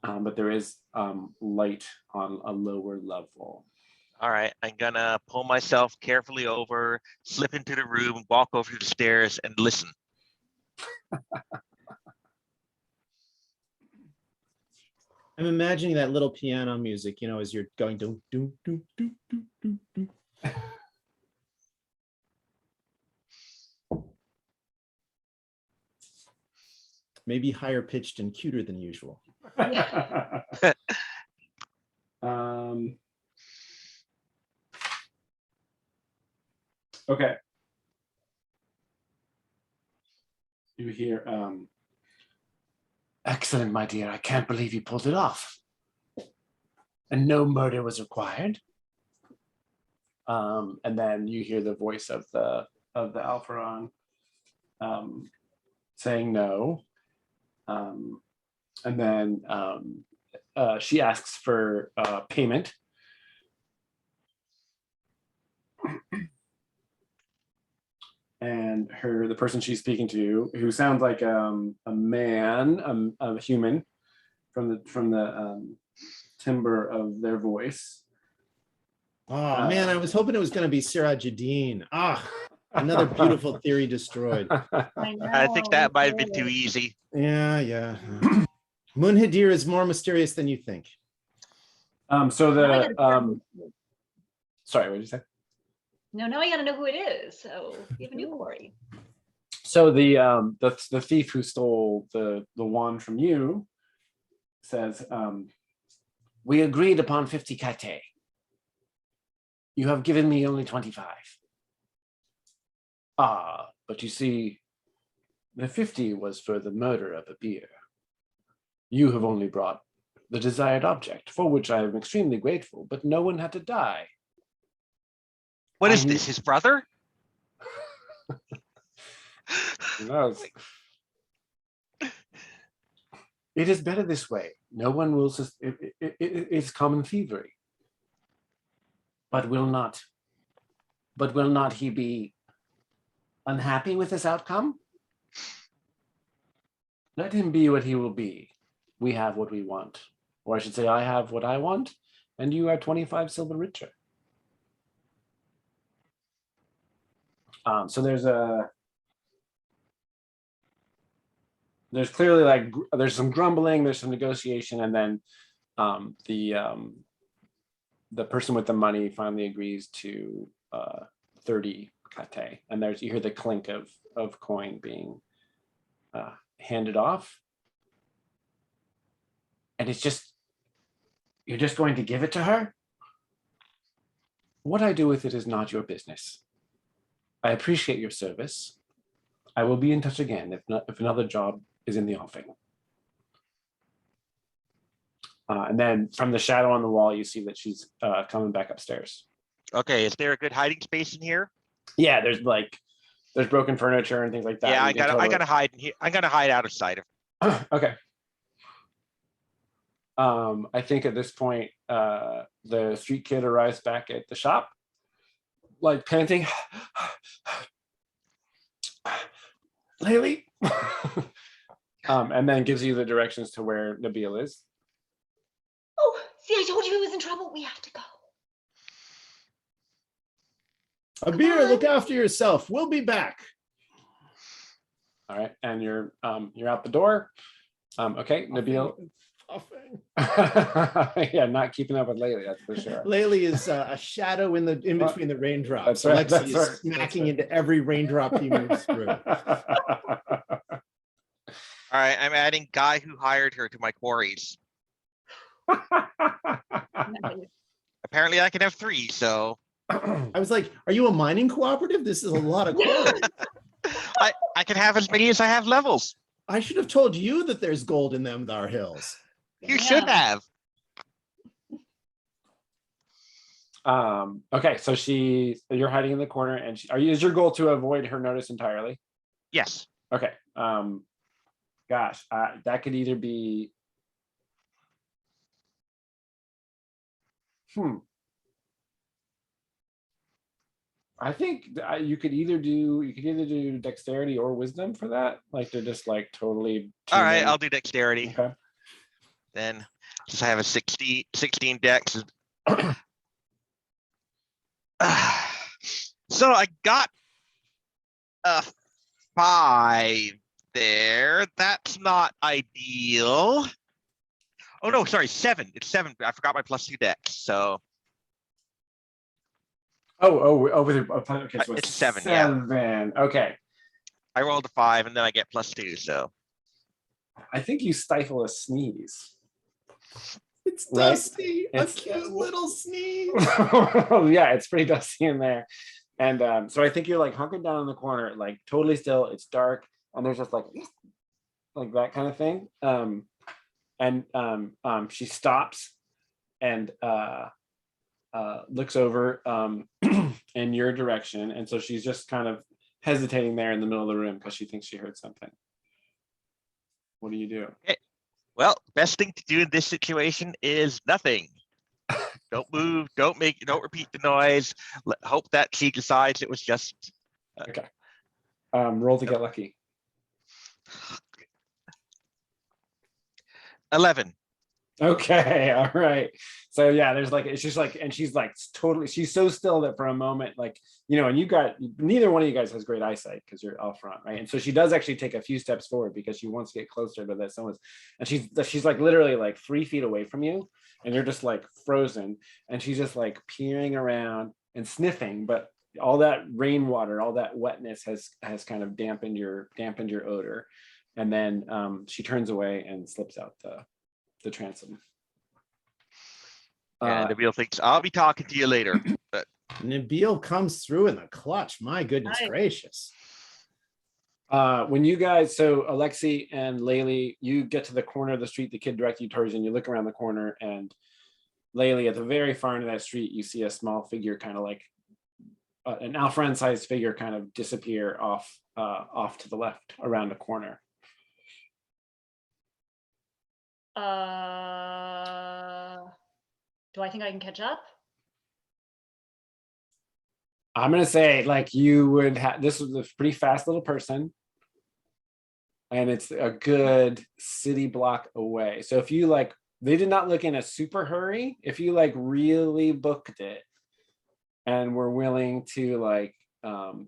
but there is light on a lower level. All right, I'm gonna pull myself carefully over, slip into the room, walk over to the stairs, and listen. I'm imagining that little piano music, as you're going do do do do do do do. Maybe higher pitched and cuter than usual. Okay. You hear, excellent, my dear. I can't believe you pulled it off. And no murder was required. And then you hear the voice of the Alpharon saying no. And then she asks for payment. And the person she's speaking to, who sounds like a man, a human, from the timbre of their voice. Oh man, I was hoping it was going to be Sirajadeen. Another beautiful theory destroyed. I think that might have been too easy. Yeah. Munhadir is more mysterious than you think. So sorry, what did you say? No, now I gotta know who it is. So even new Corey. So the thief who stole the wand from you says, we agreed upon 50 kate. You have given me only 25. But you see, the 50 was for the murder of a beer. You have only brought the desired object, for which I am extremely grateful, but no one had to die. What is this, his brother? Who knows? It is better this way. No one will. It's common thievery. But will not he be unhappy with this outcome? Let him be what he will be. We have what we want. Or I should say, I have what I want, and you are 25 silver richer. So there's clearly there's some grumbling, there's some negotiation, and then the person with the money finally agrees to 30 kate, and you hear the clink of coin being handed off, and it's just You're just going to give it to her? What I do with it is not your business. I appreciate your service. I will be in touch again if another job is in the offing. And then from the shadow on the wall, you see that she's coming back upstairs. Okay, is there a good hiding space in here? Yeah, there's broken furniture and things like that. Yeah, You I can gotta totally- hide in here. I gotta hide out of sight of. Okay. I think at this point, the street kid arrives back at the shop, like panting. Laylee. And then gives you the directions to where Nabil is. Oh, see, I told you he was in trouble. We have to go. Abir, look after yourself. We'll be back. All right, and you're out the door. Okay, Nabil. Puffing. Yeah, not keeping up with Laylee, that's for sure. Laylee is a shadow in between the raindrops. That's right, Alexi that's is right, smacking that's right. into every raindrop he moves through. All right, I'm adding guy who hired her to my quarries. Nice. Apparently, I can have 3. So I was like, "Are you a mining cooperative? This is a lot of quarries." I can have as many as I have levels. I should have told you that there's gold in them Thar hills. You should Yeah. have. Okay, so you're hiding in the corner, and is your goal to avoid her notice entirely? Yes. Okay. Gosh, that could either be. I think you could either do dexterity or wisdom for that, like to just like totally. All tune right, in. I'll do dexterity. Okay. Then, since I have a 16 dex. So I got a 5 there. That's not ideal. Oh no, sorry, 7. It's 7. I forgot my +2 dex. So With your okay, so It's 7, yeah. 7. Okay. I rolled a 5 and then I get +2. So I think you stifle a sneeze. It's Right. Dusty, It's- a cute little sneeze. Yeah, it's pretty dusty in there. And so I think you're like hunkered down in the corner, like totally still. It's dark, and there's just like that kind of thing. She stops and looks over in your direction, and so she's just kind of hesitating there in the middle of the room because she thinks she heard something. What do you do? well, best thing to do in this situation is nothing. Don't move. Don't repeat the noise. Hope that she decides it was just. Roll to get lucky. 11. Okay, all right. So yeah, there's like it's just like, and she's like totally, she's so still that for a moment, like, and neither one of you guys has great eyesight because you're out front, right? And so she does actually take a few steps forward because she wants to get closer to that someone's, and she's like literally like 3 feet away from you, and you're just like frozen, and she's just like peering around and sniffing, but all that rainwater, all that wetness has kind of dampened your odor, and then she turns away and slips out the transom. And Nabil thinks I'll be talking to you later. But Nabil comes through in the clutch. My goodness Nice. gracious. When you guys, so Alexi and Laylee, you get to the corner of the street the kid directed you towards, and you look around the corner, and Laylee, at the very far end of that street, you see a small figure, kind of like an Alfred-sized figure, kind of disappear off to the left around a corner. Do I think I can catch up? I'm gonna say, like, you would have, this was a pretty fast little person, and it's a good city block away. So if you like, they did not look in a super hurry. If you like really booked it and were willing to like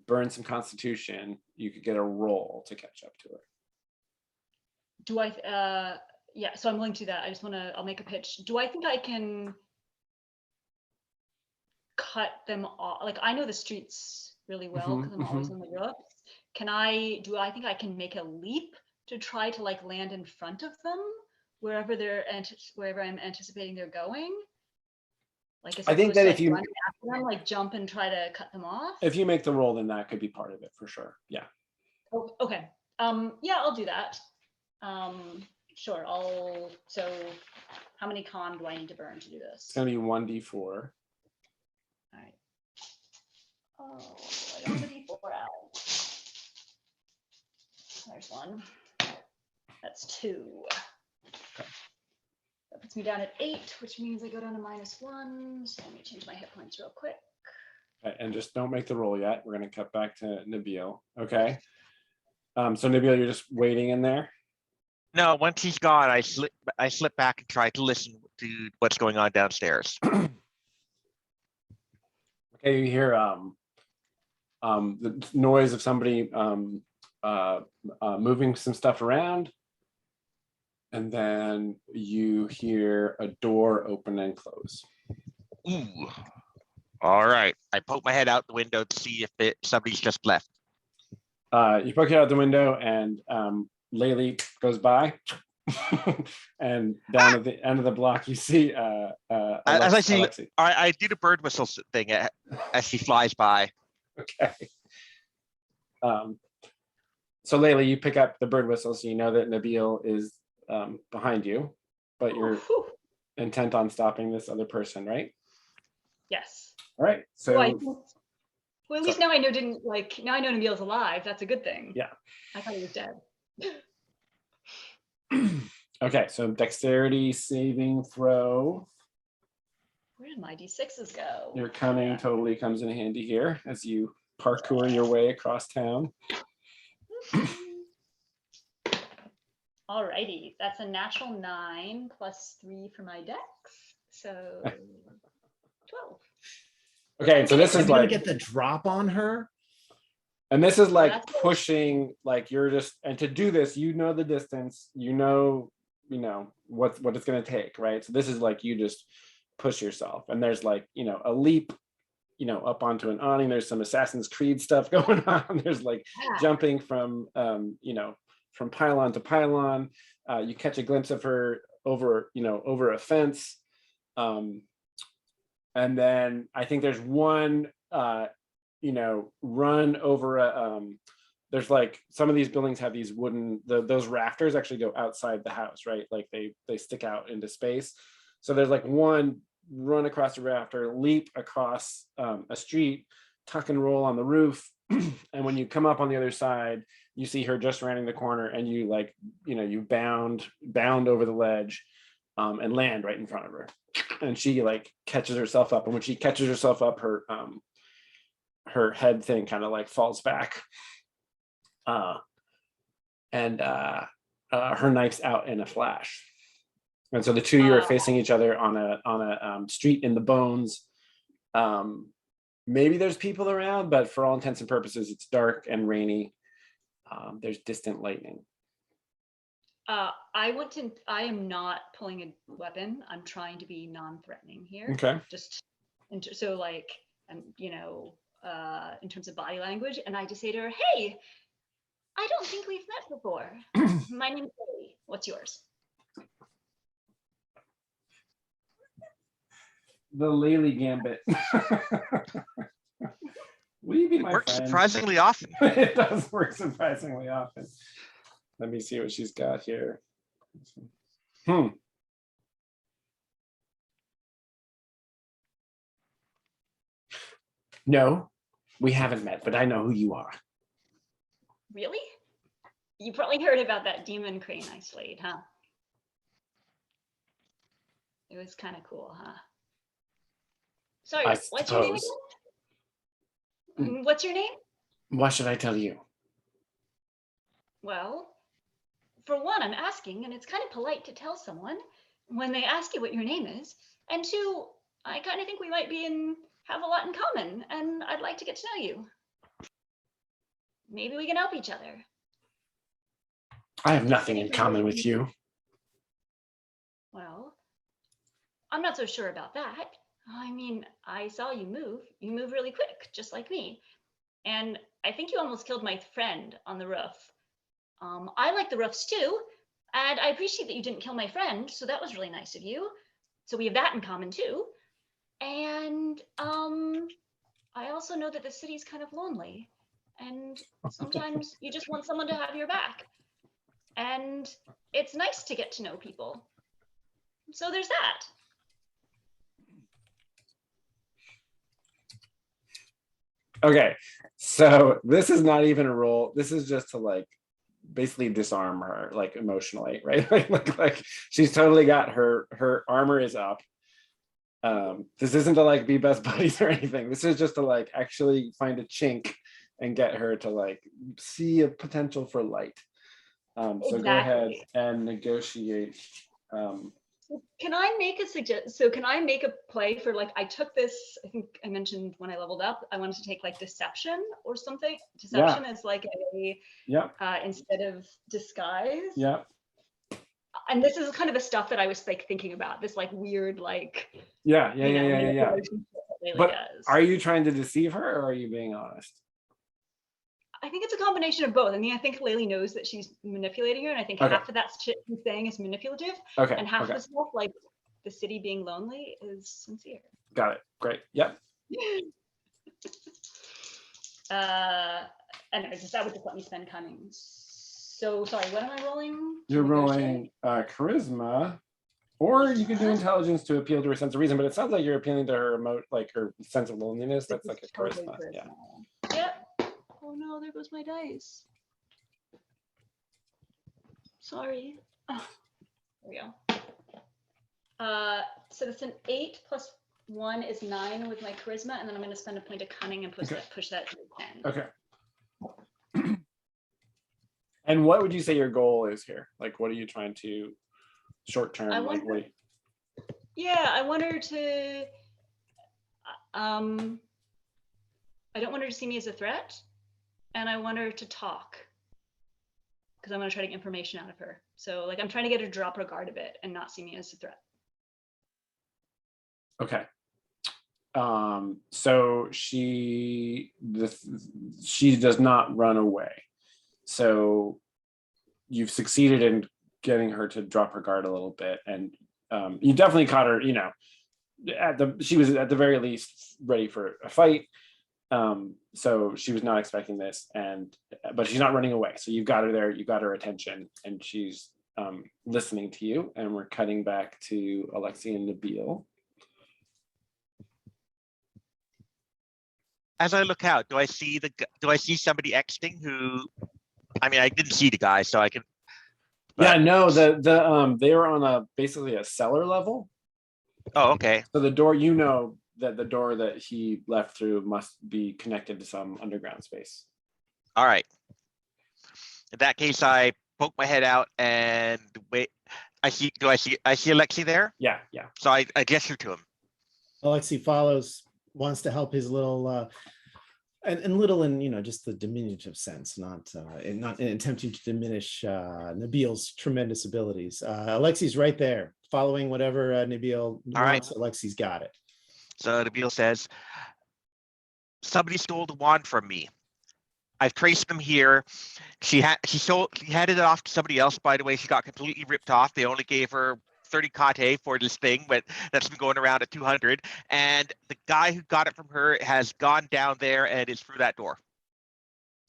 burn some constitution, you could get a roll to catch up to her. Do I, yeah, so I'm willing to do that. I'll make a pitch. Do I think I can cut them off? Like, I know the streets really well because I'm always on the roofs. Do I think I can make a leap to try to like land in front of them? wherever wherever I'm anticipating they're going? Like, as I think opposed that to, if like, you run after them, like jump and try to cut them off? if you make the roll, then that could be part of it for sure. Yeah. Oh, okay. Yeah, I'll do that. Sure. So how many con do I need to burn to do this? It's gonna be 1d4. All right. Oh, I don't have a D4 out. There's one. That's 2. That puts me down at 8, which means I go down to -1. So let me change my hit points real quick. Okay, and just don't make the roll yet. We're gonna cut back to Nabil. Okay. So Nabil, you're just waiting in there. No, once he's gone, I slip back and try to listen to what's going on downstairs. Okay, you hear the noise of somebody moving some stuff around, and then you hear a door open and close. Ooh. All right. I poke my head out the window to see if somebody's just left. You poke it out the window, and Laylee goes by, and down at the end of the block, you see As I see, Alexi. I do the bird whistle thing as she flies by. Okay. So Layla, you pick up the bird whistle, so you know that Nabil is behind you, but you're Whew. intent on stopping this other person, right? Yes. All right. So Well, at least now I know now I know Nabil's alive. That's a good thing. Yeah. I thought he was dead. okay, so dexterity saving throw. Where did my D6s go? Your cunning totally comes in handy here as you parkour your way across town. Alrighty, that's a natural 9 plus 3 for my dex, so 12. Okay, so this I'm is gonna like, get the drop on her. and this is like That's- pushing, like you're just, and to do this, you know the distance, you know what it's gonna take, right? So this is like you just push yourself, and there's like a leap, up onto an awning. There's some Assassin's Creed stuff going on. There's like Yeah. jumping from from pylon to pylon. You catch a glimpse of her over a fence, and then I think there's one run over a there's like some of these buildings have these wooden those rafters actually go outside the house, right? Like they stick out into space. So there's like one run across the rafter, leap across a street, tuck and roll on the roof, and when you come up on the other side, you see her just rounding the corner, and you bound over the ledge, and land right in front of her, and she like catches herself up, and when she catches herself up, her head thing kind of like falls back, and her knife's out in a flash. And so the two of you are facing each other on a street in the bones. Maybe there's people around, but for all intents and purposes, it's dark and rainy. There's distant lightning. I am not pulling a weapon. I'm trying to be non-threatening here. Okay. Just so like, in terms of body language, and I just say to her, "Hey, I don't think we've met before. My name's Lily. What's yours?" The Laylee Gambit. Will you be my Works friend? surprisingly often. It does work surprisingly often. Let me see what she's got here. No, we haven't met, but I know who you are. Really? You probably heard about that demon crane I slayed, huh? It was kind of cool, huh? Sorry, I what's your name suppose. again? What's your name? Why should I tell you? Well, for one, I'm asking, and it's kind of polite to tell someone when they ask you what your name is. And two, I kind of think we might have a lot in common, and I'd like to get to know you. Maybe we can help each other. I have nothing in common with you. Well, I'm not so sure about that. I mean, I saw you move. You move really quick, just like me. And I think you almost killed my friend on the roof. I like the roofs too. And I appreciate that you didn't kill my friend, so that was really nice of you. So we have that in common too. And I also know that the city's kind of lonely, and sometimes you just want someone to have your back. And it's nice to get to know people. So there's that. Okay, so this is not even a roll. This is just to like basically disarm her, like emotionally, right? Like she's totally got her armor is up. This isn't to like be best buddies or anything. This is just to like actually find a chink and get her to like see a potential for light. So go ahead Exactly. and negotiate. Can I make a suggest? So can I make a play for like, I took this, I think I mentioned when I leveled up, I wanted to take like deception or something. Deception is like a, Yeah, instead of disguise. yeah, And this is kind of the stuff that I was like thinking about, this like weird, like, yeah. manipulation that Laylee But does. are you trying to deceive her or are you being honest? I think it's a combination of both. I mean, I think Laylee knows that she's manipulating her, and I think Okay. half of that shit she's saying is manipulative, Okay, and half okay, of the stuff, like the city being lonely, is sincere. got it. Great. Yep. Anyways, that would just let me spend cunning. So sorry, what am I rolling? to You're negotiate? rolling charisma, or you can do intelligence to appeal to her sense of reason. But it sounds like you're appealing to her like her sense of loneliness. This That's is like a totally charisma. Yeah. Yep. Oh no, there goes my dice. Sorry. Oh, there we go. So that's an 8 plus 1 is 9 with my charisma, and then I'm going to spend a point of cunning and push that to 10. Okay. And what would you say your goal is here? Like, what are you trying to short term? Like, what? Yeah, I want her to. I don't want her to see me as a threat, and I want her to talk because I want to try to get information out of her. So, like, I'm trying to get her to drop her guard a bit and not see me as a threat. Okay. So she does not run away. So you've succeeded in getting her to drop her guard a little bit, and you definitely caught her. You know, she was at the very least ready for a fight. So she was not expecting this, but she's not running away. So you've got her there. You got her attention, and she's listening to you. And we're cutting back to Alexei and Nabil. As I look out, do I see somebody exiting who? I mean, I didn't see the guy, so I can. Yeah, no, they were on basically a cellar level. Oh, okay. So the door, you know, that the door that he left through must be connected to some underground space. All right. In that case, I poke my head out and wait. I see Alexei there? Yeah. So I gesture to him. Alexei follows, wants to help his little and little in, you know, just the diminutive sense, not in attempting to diminish Nabil's tremendous abilities. Alexei's right there, following whatever Nabil wants. Right. Alexei's got it. So Nabil says, somebody stole the wand from me. I've traced them here. She handed it off to somebody else, by the way. She got completely ripped off. They only gave her 30 kate for this thing, but that's been going around at 200. And the guy who got it from her has gone down there and is through that door.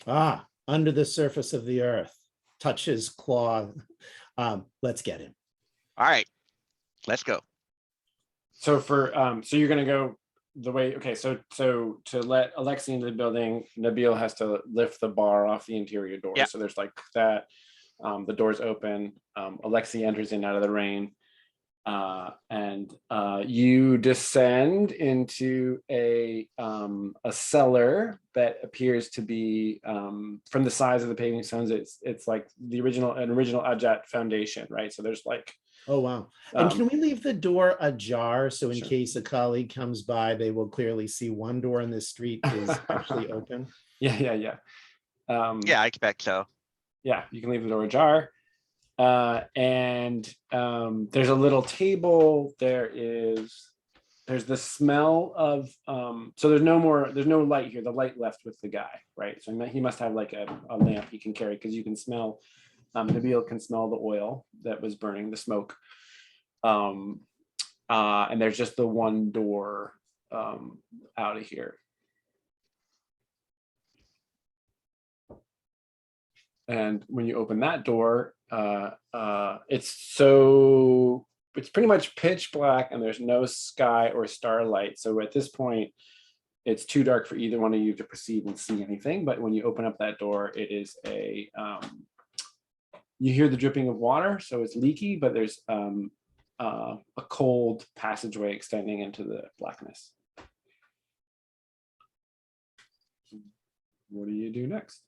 Ah, under the surface of the earth. Touch his claw. Let's get him. All right, let's go. So so you're gonna go the way. Okay, so to let Alexei into the building, Nabil has to lift the bar off the interior door. Yep. So there's like that. The doors open. Alexei enters in out of the rain. And you descend into a cellar that appears to be from the size of the paving stones. It's like an original Ajat foundation, right? So there's like. Oh wow! And can we leave the door ajar so in Sure. case a colleague comes by, they will clearly see one door in this street is actually open? Yeah. Yeah, I expect so. Yeah, you can leave the door ajar. And there's a little table. There's the smell of so there's no light here. The light left with the guy, right? So he must have like a lamp he can carry, because you can smell Nabil can smell the oil that was burning, the smoke. And there's just the one door out of here. And when you open that door, it's pretty much pitch black and there's no sky or starlight. So at this point, it's too dark for either one of you to proceed and see anything. But when you open up that door, it is you hear the dripping of water, so it's leaky, but there's a cold passageway extending into the blackness. What do you do next?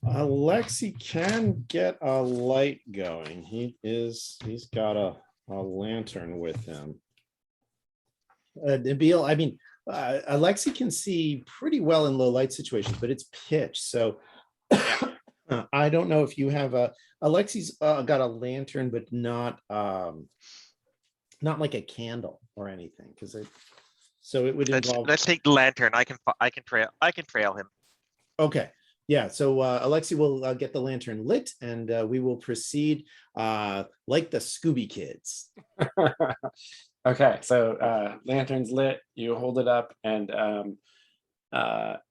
Alexei can get a light going. He's got a lantern with him. Nabil, I mean, Alexei can see pretty well in low light situations, but it's pitch. So I don't know if you have Alexei's got a lantern, but not like a candle or anything, because it would involve. Let's take the lantern. I can trail him. Okay. Yeah, so Alexei will get the lantern lit, and we will proceed like the Scooby Kids. Okay, so lantern's lit, you hold it up, and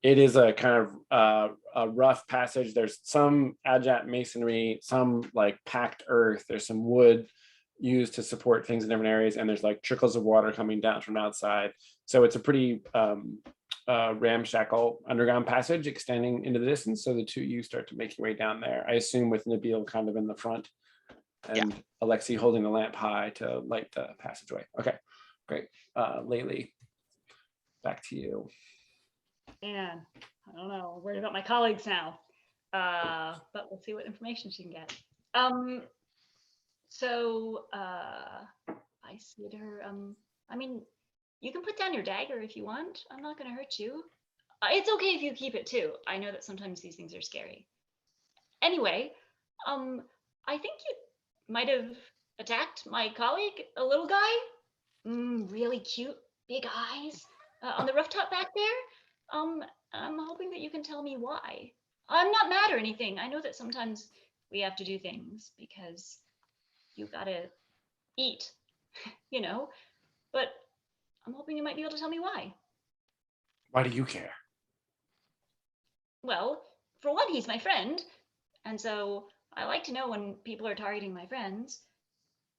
it is a kind of a rough passage. There's some Adjat masonry, some like packed earth, there's some wood used to support things in different areas, and there's like trickles of water coming down from outside. So it's a pretty ramshackle underground passage extending into the distance. So the two of you start to make your way down there. I assume with Nabil kind of in the front and Alexei holding the lamp high to light the passageway. Okay, great. Laylee, back to you. And I don't know, I'm worried about my colleagues now. But we'll see what information she can get. So I see her. I mean, you can put down your dagger if you want. I'm not going to hurt you. It's okay if you keep it too. I know that sometimes these things are scary. Anyway, I think you might have attacked my colleague, a little guy. Really cute, big eyes on the rooftop back there. I'm hoping that you can tell me why. I'm not mad or anything. I know that sometimes we have to do things because you gotta eat, you know, but I'm hoping you might be able to tell me why. Why do you care? Well, for one, he's my friend, and so I like to know when people are targeting my friends.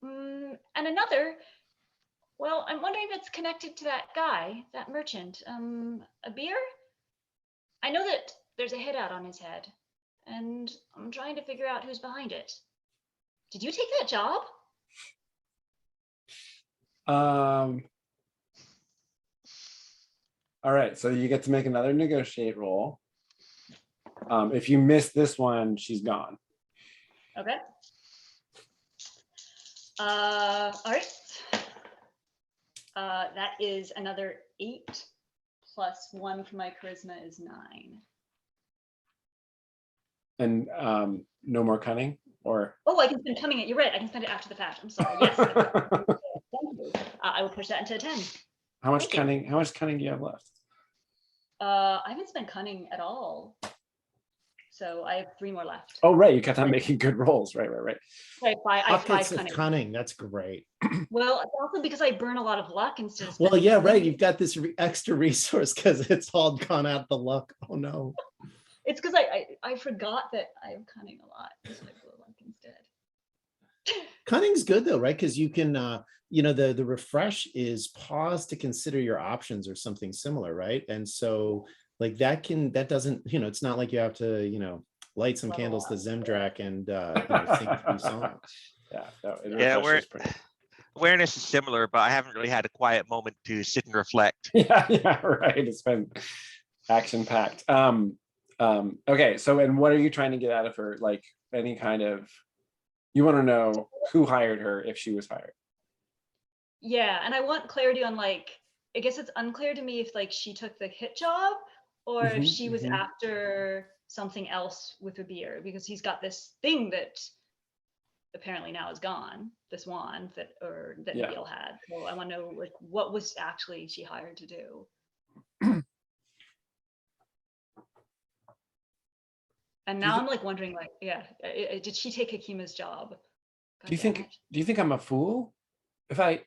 And another, well, I'm wondering if it's connected to that guy, that merchant, Abir? I know that there's a hit out on his head, and I'm trying to figure out who's behind it. Did you take that job? All right, so you get to make another negotiate roll. If you miss this one, she's gone. Okay. All right. That is another 8 plus 1 for my charisma is 9. And no more cunning, or? Oh, I can spend cunning it. You're right. I can spend it after the fact. I'm sorry. Yes. Thank you. I will push that into a 10. How much Thank you. cunning? How much cunning do you have left? I haven't spent cunning at all. So I have 3 more left. Oh, right. You kept on making good rolls. Right. I have 5 Pockets of cunning. cunning. That's great. Well, it's also because I burn a lot of luck instead of Well, spending yeah, cunning. right. You've got this extra resource because it's all gone out the luck. Oh no. It's because I forgot that I have cunning a lot. So I blew luck instead. Cunning's good though, right? Because you can, the refresh is pause to consider your options or something similar, right? And so like that doesn't, it's not like you have to, light some Level candles to up. Zemdrak and sing 3 songs. Yeah. No, it Yeah, refreshes pretty. Awareness is similar, but I haven't really had a quiet moment to sit and reflect. Yeah, right. It's been action packed. Okay, so and what are you trying to get out of her? Like any kind of, you want to know who hired her if she was hired. Yeah, and I want clarity on I guess it's unclear to me if she took the hit job or if she was after something else with Abir, because he's got this thing that apparently now is gone, this wand that Nabil had. So I want to know what was actually she hired to do. And Do you now thi- I'm like wondering, like, yeah, did she take Hakima's job? Do you God damn think it. do you think I'm a fool? If I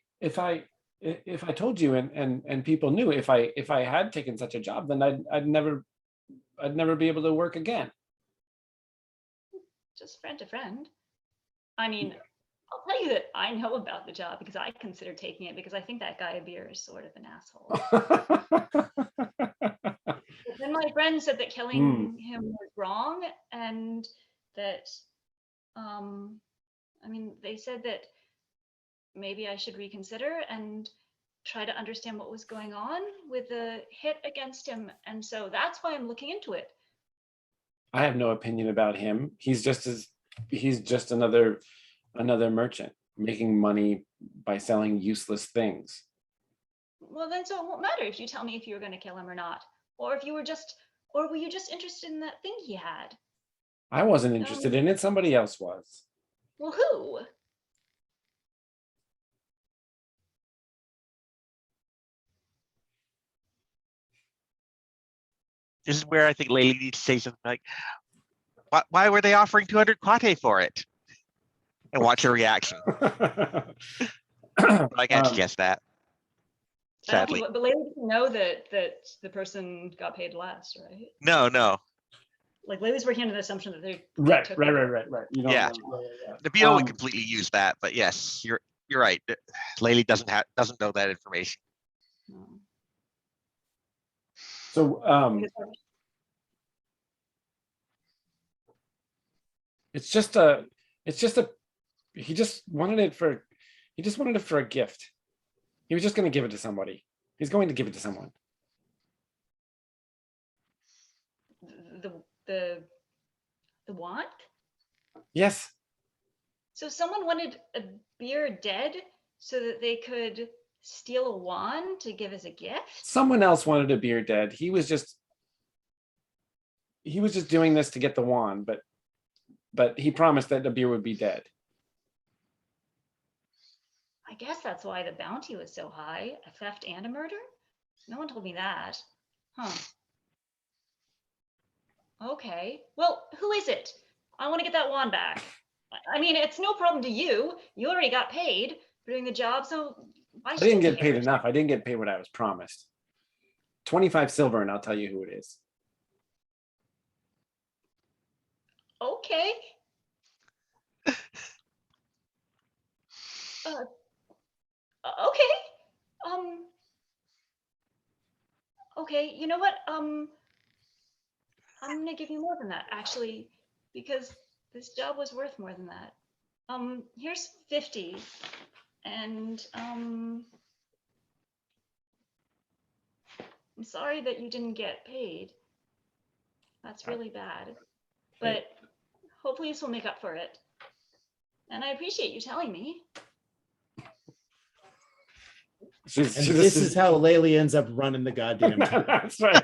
told you and people knew if I had taken such a job, then I'd never be able to work again. Just friend to friend. I mean, I'll tell you that I know about the job because I considered taking it because I think that guy Beer is sort of an asshole. But then my friend said that killing him was wrong and that, I mean, they said that maybe I should reconsider and try to understand what was going on with the hit against him. And so that's why I'm looking into it. I have no opinion about him. He's just another merchant making money by selling useless things. Well, then so it won't matter if you tell me if you were going to kill him or not, or if you were just, or were you just interested in that thing he had? I wasn't interested in it. Somebody else was. Well, who? This is where I think Laylee needs to say something like, why were they offering 200 kwate for it? And watch her reaction. But I can't guess that. I don't Sadly. think, but Layla didn't know that the person got paid less, right? No. Like Layla's working under the assumption that they Right. took You don't Yeah. know. Yeah. The BO would completely use that, but yes, you're right. Laylee doesn't know that information. No. So it's just a he just wanted it for a gift. He was just going to give it to somebody. He's going to give it to someone. The want? Yes. So someone wanted a beer dead so that they could steal a wand to give as a gift? Someone else wanted a beer dead. He was just doing this to get the wand, but he promised that the beer would be dead. I guess that's why the bounty was so high. A theft and a murder? No one told me that. Huh. Okay. Well, who is it? I want to get that wand back. I mean, it's no problem to you. You already got paid for doing the job, so why I should didn't you get paid care? enough. I didn't get paid what I was promised. 25 silver, and I'll tell you who it is. Okay. Okay. Okay, you know what? I'm gonna give you more than that, actually, because this job was worth more than that. Here's 50, and I'm sorry that you didn't get paid. That's really bad, but hopefully this will make up for it. And I appreciate you telling me. This is how Laylee ends up running the goddamn town. That's right.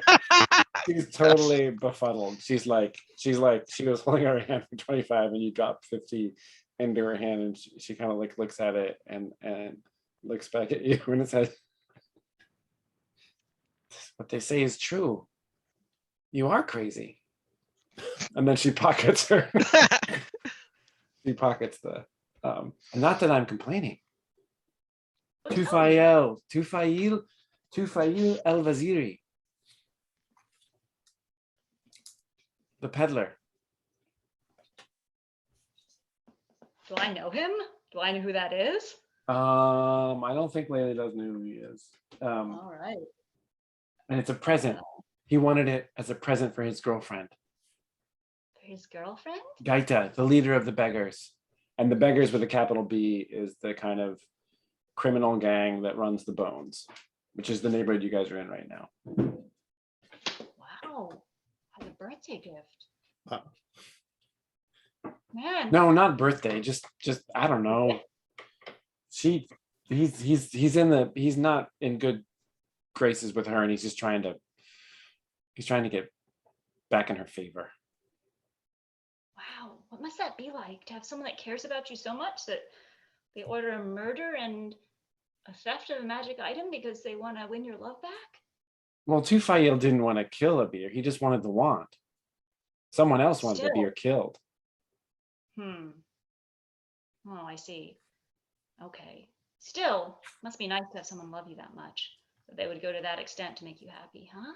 She's totally befuddled. She was holding her hand for 25 and you drop 50 into her hand, and she kind of like looks at it and looks back at you and says, "What they say is true. You are crazy." And then she pockets her. She pockets the not that I'm complaining. Tufail El Waziri. The peddler. Do I know him? Do I know who that is? I don't think Layla does know who he is. All right. And it's a present. He wanted it as a present for his girlfriend. For his girlfriend? Gaita, the leader of the beggars. And the beggars with a capital B is the kind of criminal gang that runs the Bones, which is the neighborhood you guys are in right now. Wow. As a birthday gift. Wow. Man. No, not birthday. Just I don't know. He's not in good graces with her, and he's trying to get back in her favor. Wow. What must that be like to have someone that cares about you so much that they order a murder and a theft of a magic item because they want to win your love back? Well, Tufail didn't want to kill Abir. He just wanted the wand. Someone else wanted the Still. beer killed. Hmm. Oh, I see. Okay. Still, must be nice to have someone love you that much. That they would go to that extent to make you happy, huh?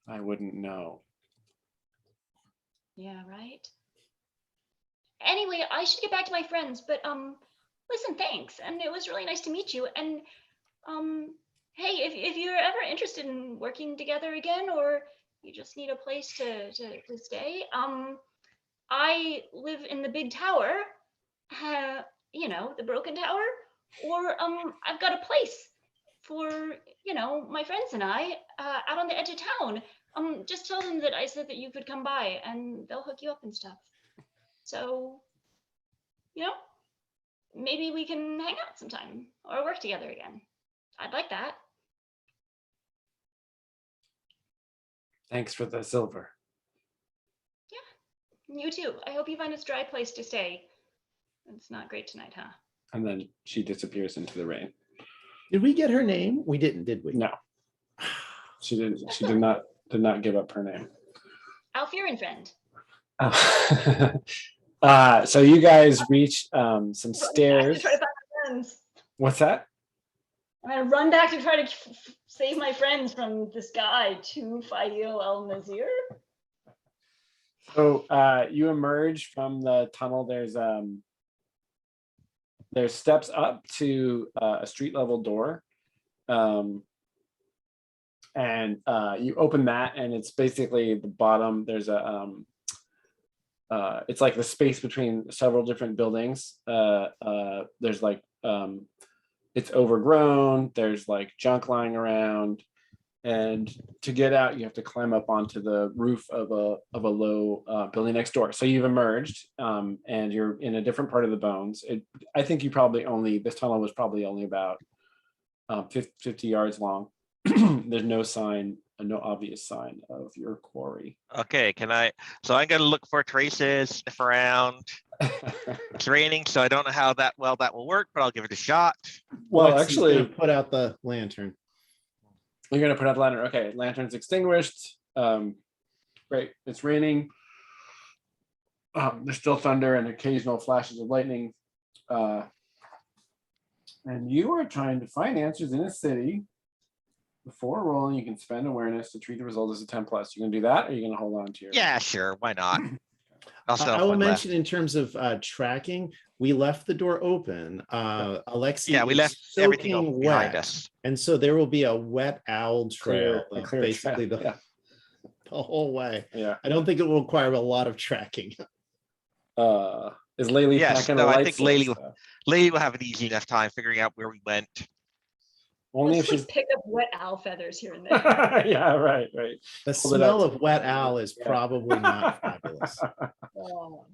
I wouldn't know. Yeah, right. Anyway, I should get back to my friends, but listen, thanks. And it was really nice to meet you. And hey, if you're ever interested in working together again, or you just need a place to stay, I live in the big tower, you know, the broken tower, or I've got a place for, you know, my friends and I out on the edge of town. Just tell them that I said that you could come by and they'll hook you up and stuff. So, you know, maybe we can hang out sometime or work together again. I'd like that. Thanks for the silver. You too. I hope you find a dry place to stay. It's not great tonight, huh? And then she disappears into the rain. Did we get her name? We didn't, did we? No, she didn't. She did not give up her name. Alfier friend. So you guys reach some Run back stairs. to try to find my friends. What's that? I'm gonna run back to try to save my friends from this guy, Tufail El Nazir. So you emerge from the tunnel. There's steps up to a street level door. And you open that, and it's basically the bottom. There's a it's like the space between several different buildings. There's like it's overgrown. There's like junk lying around, and to get out, you have to climb up onto the roof of a low building next door. So you've emerged, and you're in a different part of the bones. I think you probably this tunnel was probably only about 50 yards long. There's no obvious sign of your quarry. Okay, so I'm gonna look for traces if around. It's raining, so I don't know how that will work, but I'll give it a shot. Well, Lexi's gonna actually, put out the lantern. you're gonna put out the lantern. Okay, lantern's extinguished. Great. It's raining. There's still thunder and occasional flashes of lightning. And you are trying to find answers in a city. Before rolling, you can spend awareness to treat the result as a 10+. You gonna do that, or are you gonna hold on to your? Yeah, sure, why not? Also, I will mention in terms of tracking, we left the door open. Alexi, yeah, we is left everything soaking open behind wet, us. and so there will be a wet owl trail, A clear basically trail, the whole way. yeah. I don't think it will require a lot of tracking. Is Laylee Yes, packing no, a I light think source, Laylee- though? Lady will have an easy enough time figuring out where we went. Only if Let's she's. just pick up wet owl feathers here and there. Yeah, right. The Hold it smell up. of wet owl is Yeah. probably not fabulous. Oh.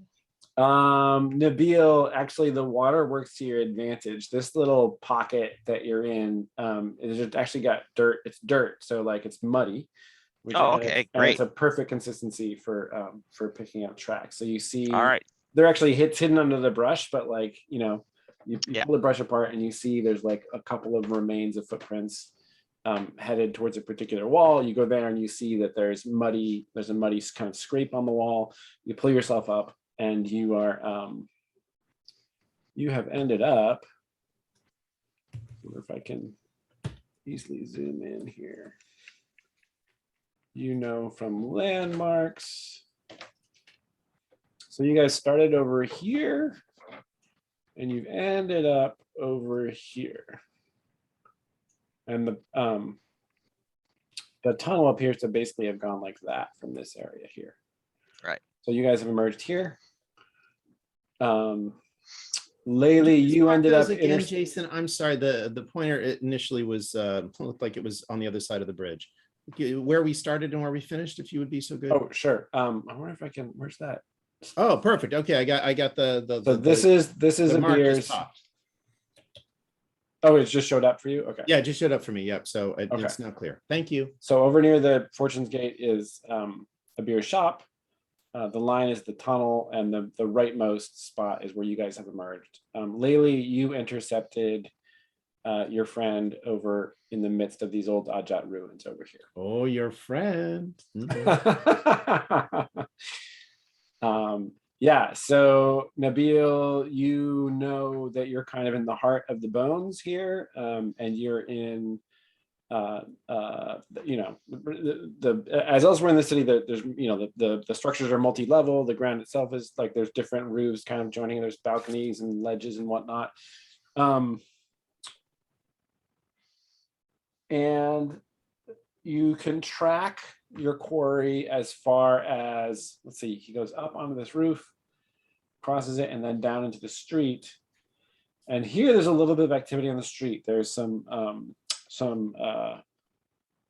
Nabil, actually the water works to your advantage. This little pocket that you're in, it's actually got dirt. It's dirt, so like it's muddy. Oh, and okay, it's great. a perfect consistency for picking up tracks. So you see, All right, they're actually hidden under the brush, but like, you know, you Yeah. pull the brush apart and you see there's like a couple of remains of footprints headed towards a particular wall. You go there and you see that there's a muddy kind of scrape on the wall. You pull yourself up, and you are you have ended up. I wonder if I can easily zoom in here. You know, from landmarks. So you guys started over here, and you've ended up over here. And the tunnel appears to basically have gone like that from this area here. Right. So you guys have emerged here. Laylee, you ended up again, Jason. I'm sorry. The pointer initially was looked like it was on the other side of the bridge. Where we started and where we finished, if you would be so good. Oh, sure. I wonder if I can. Where's that? Oh, perfect. Okay, I got the. So this is the a mark is beer's. popped. Oh, it just showed up for you. Okay. Yeah, it just showed up for me. Yep. So Okay. it's now clear. Thank you. So over near the Fortune's Gate is a beer shop. The line is the tunnel, and the rightmost spot is where you guys have emerged. Laylee, you intercepted your friend over in the midst of these old Ajat ruins over here. Oh, your friend. Mhm. Yeah, so Nabil, you know that you're kind of in the heart of the bones here, and you're in as elsewhere in the city, there's the structures are multi-level. The ground itself is like there's different roofs kind of joining. There's balconies and ledges and whatnot. And you can track your quarry as far as, let's see, he goes up onto this roof, crosses it, and then down into the street. And here there's a little bit of activity on the street. There's some kind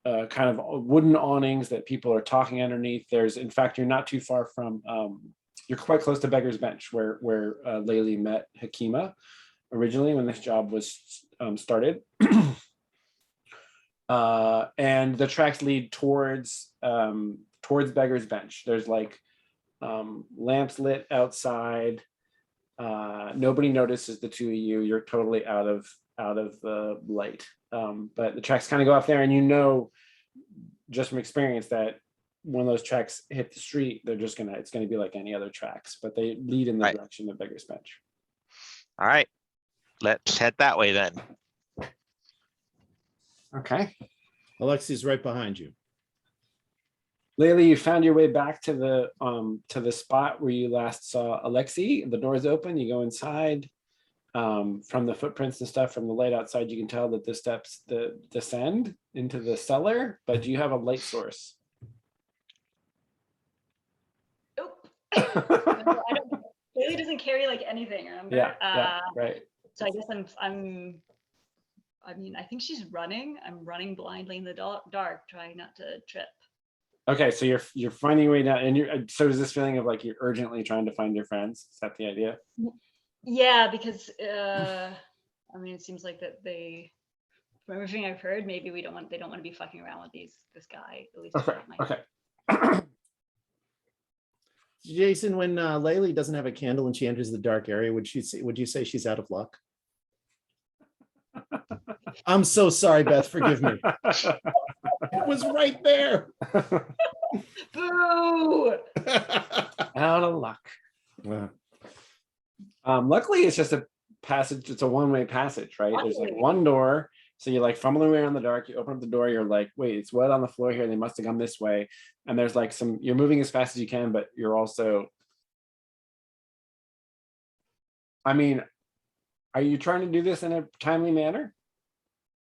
of wooden awnings that people are talking underneath. There's, in fact, you're not too far from, you're quite close to Beggar's Bench, where Layli met Hakima originally when this job was started. And the tracks lead towards Beggar's Bench. There's like lamps lit outside. Nobody notices the two of you. You're totally out of the light. But the tracks kind of go off there, and you know just from experience that when those tracks hit the street, it's gonna be like any other tracks, but they lead in the direction of Beggar's Bench. All right, let's head that way then. Okay. Alexi's right behind you. Layli, you found your way back to the spot where you last saw Alexi. The door's open, you go inside. From the footprints and stuff from the light outside, you can tell that the steps descend into the cellar, but do you have a light source? Nope. No, I don't. Layli doesn't carry like anything, remember? Yeah, right. So I guess I mean, I think she's running. I'm running blindly in the dark, trying not to trip. Okay, so you're finding your way down, and so is this feeling of like you're urgently trying to find your friends? Is that the idea? Yeah, because I mean, it seems like that from everything I've heard, maybe they don't want to be fucking around with this guy. At least Okay. Jason, when Layli doesn't have a candle and she enters the dark area, would you say she's out of luck? I'm so sorry, Beth. Forgive me. It was right there. Boo! Out of luck. Yeah. Luckily, it's just a passage. It's a one-way passage, right? There's like one door. So you're like fumbling around in the dark. You open up the door. You're like, wait, it's wet on the floor here. They must have gone this way. And there's like you're moving as fast as you can, but you're also, I mean, are you trying to do this in a timely manner?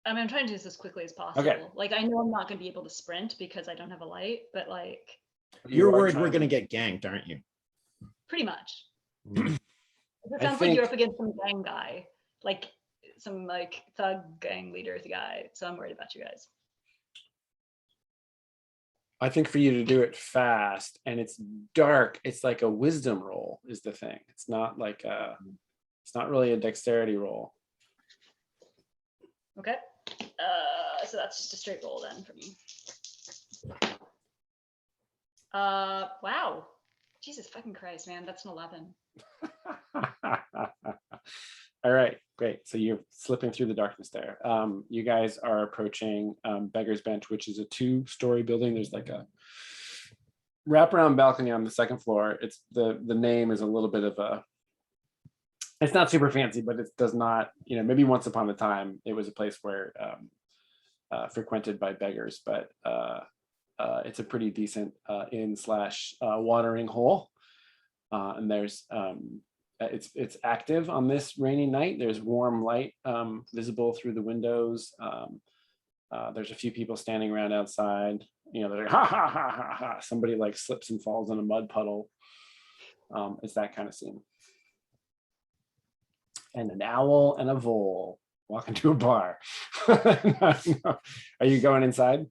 I mean, I'm trying to do this as quickly as possible. Okay. Like, I know I'm not going to be able to sprint because I don't have a light, but like. You're worried we're going to get ganked, aren't you? Pretty much. It sounds like you're up against some gang guy, like some like thug gang leader guy. So I'm worried about you guys. I think for you to do it fast and it's dark, it's like a wisdom roll is the thing. It's not really a dexterity roll. Okay. So that's just a straight roll then for me. Wow. Jesus fucking Christ, man. That's an 11. All right, great. So you're slipping through the darkness there. You guys are approaching Beggar's Bench, which is a 2-story building. There's like a wraparound balcony on the second floor. It's the name is a little bit of a, it's not super fancy, but it does not, maybe once upon a time it was a place where frequented by beggars, but it's a pretty decent inn/watering hole. And there's it's active on this rainy night. There's warm light visible through the windows. There's a few people standing around outside. They're like, ha ha ha ha ha. Somebody like slips and falls in a mud puddle. It's that kind of scene. And an owl and a vole walk into a bar. No. Are you going inside?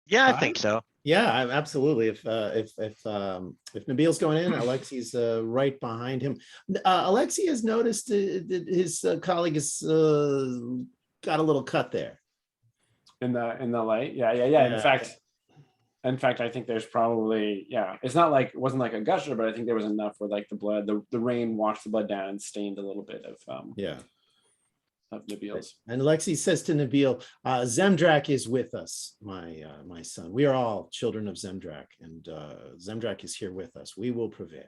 Yeah, I think so. Yeah, absolutely. If Nabil's going in, Alexi's right behind him. Alexi has noticed that his colleague has got a little cut there in the light. Yeah. In fact, I think there's probably, it's not like, it wasn't like a gusher, but I think there was enough where like the blood, the rain washed the blood down and stained a little bit of Nabil's. And Alexei says to Nabil, Zemdrak is with us, my son. We are all children of Zemdrak, and Zemdrak is here with us. We will prevail.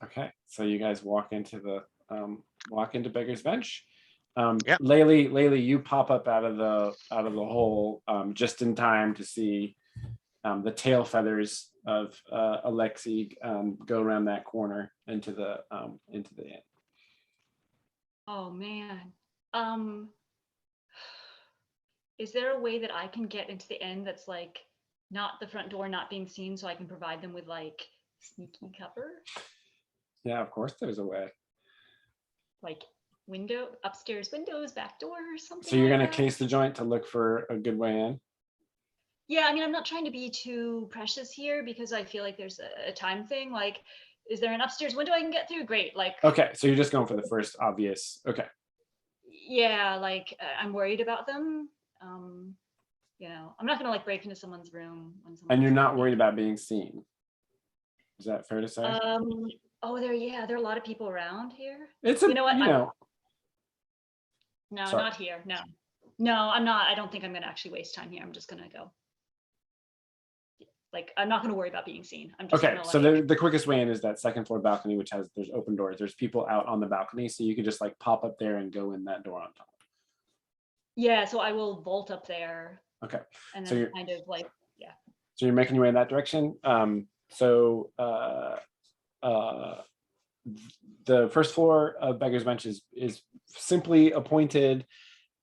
Okay, so you guys walk into Beggar's Bench. Yep. Laylee, you pop up out of the hole just in time to see the tail feathers of Alexei go around that corner into the inn. Oh man. Is there a way that I can get into the inn that's like not the front door not being seen, so I can provide them with like sneaky cover? Yeah, of course there's a way. Like upstairs windows, back doors, something. So you're like gonna that? case the joint to look for a good way in? Yeah, I mean, I'm not trying to be too precious here because I feel like there's a time thing. Like, is there an upstairs window I can get through? Great. Like, Okay, so you're just going for the first obvious. Okay. yeah, like I'm worried about them. I'm not gonna like break into someone's room when someone's And you're not worried about being seen. Is that fair to say? Oh, there are a lot of people around here. It's a, you know what? know, No, sorry. not here. No, I'm not. I don't think I'm gonna actually waste time here. I'm just gonna go. Like, I'm not gonna worry about being seen. I'm just okay. gonna, So like, the quickest way in is that second floor balcony, which there's open doors. There's people out on the balcony, so you could just like pop up there and go in that door on top. yeah. So I will vault up there. Okay. And So then you're- kind of like, yeah. So you're making your way in that direction. The first floor of Beggar's Bench is simply appointed.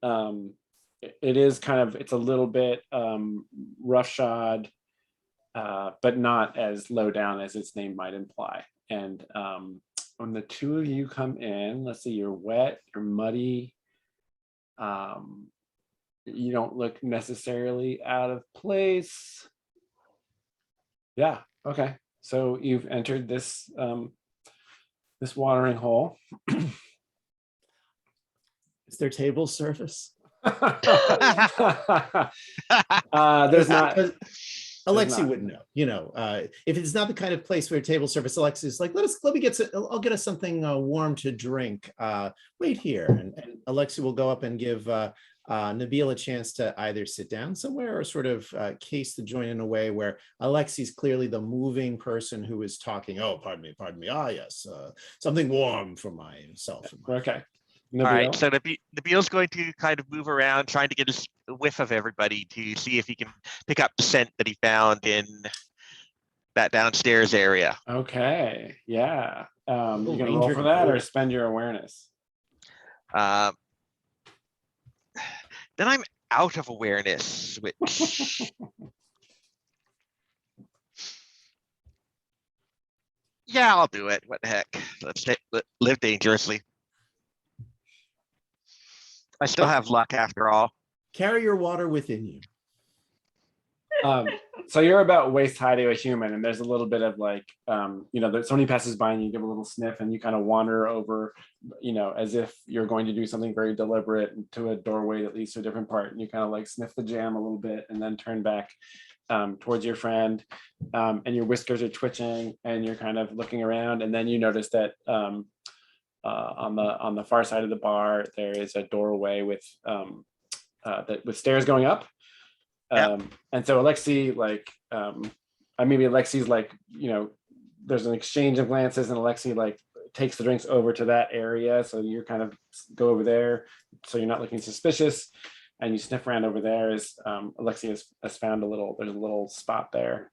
It is kind of, it's a little bit roughshod, but not as low down as its name might imply. And when the two of you come in, let's see, you're wet, you're muddy. You don't look necessarily out of place. Yeah, okay. So you've entered this this watering hole. Is there table service? There's not. Because Alexei not. wouldn't know. If it's not the kind of place where table service, Alexei's like, let me get I'll get us something warm to drink. Wait here, and Alexei will go up and give Nabil a chance to either sit down somewhere or sort of case the joint in a way where Alexei's clearly the moving person who is talking. Oh, pardon me. Ah, yes, something warm for myself. Okay. All right, so Nabil's going to kind of move around, trying to get a whiff of everybody to see if he can pick up the scent that he found in that downstairs area. Okay. Yeah. You gonna roll Ranger for that or Cole. spend your awareness? Then I'm out of awareness, which yeah, I'll do it. What the heck? Let's live dangerously. I still have luck after all. Carry your water within you. So you're about waist high to a human, and there's a little bit of like, somebody passes by and you give a little sniff and you kind of wander over, as if you're going to do something very deliberate to a doorway that leads to a different part. And you kind of like sniff the jam a little bit and then turn back towards your friend, and your whiskers are twitching and you're kind of looking around. And then you notice that on the far side of the bar, there is a doorway with stairs going up. Yep. And so Alexei, maybe Alexei's there's an exchange of glances, and Alexei takes the drinks over to that area. So you're kind of go over there, so you're not looking suspicious, and you sniff around over there as Alexei has found there's a little spot there.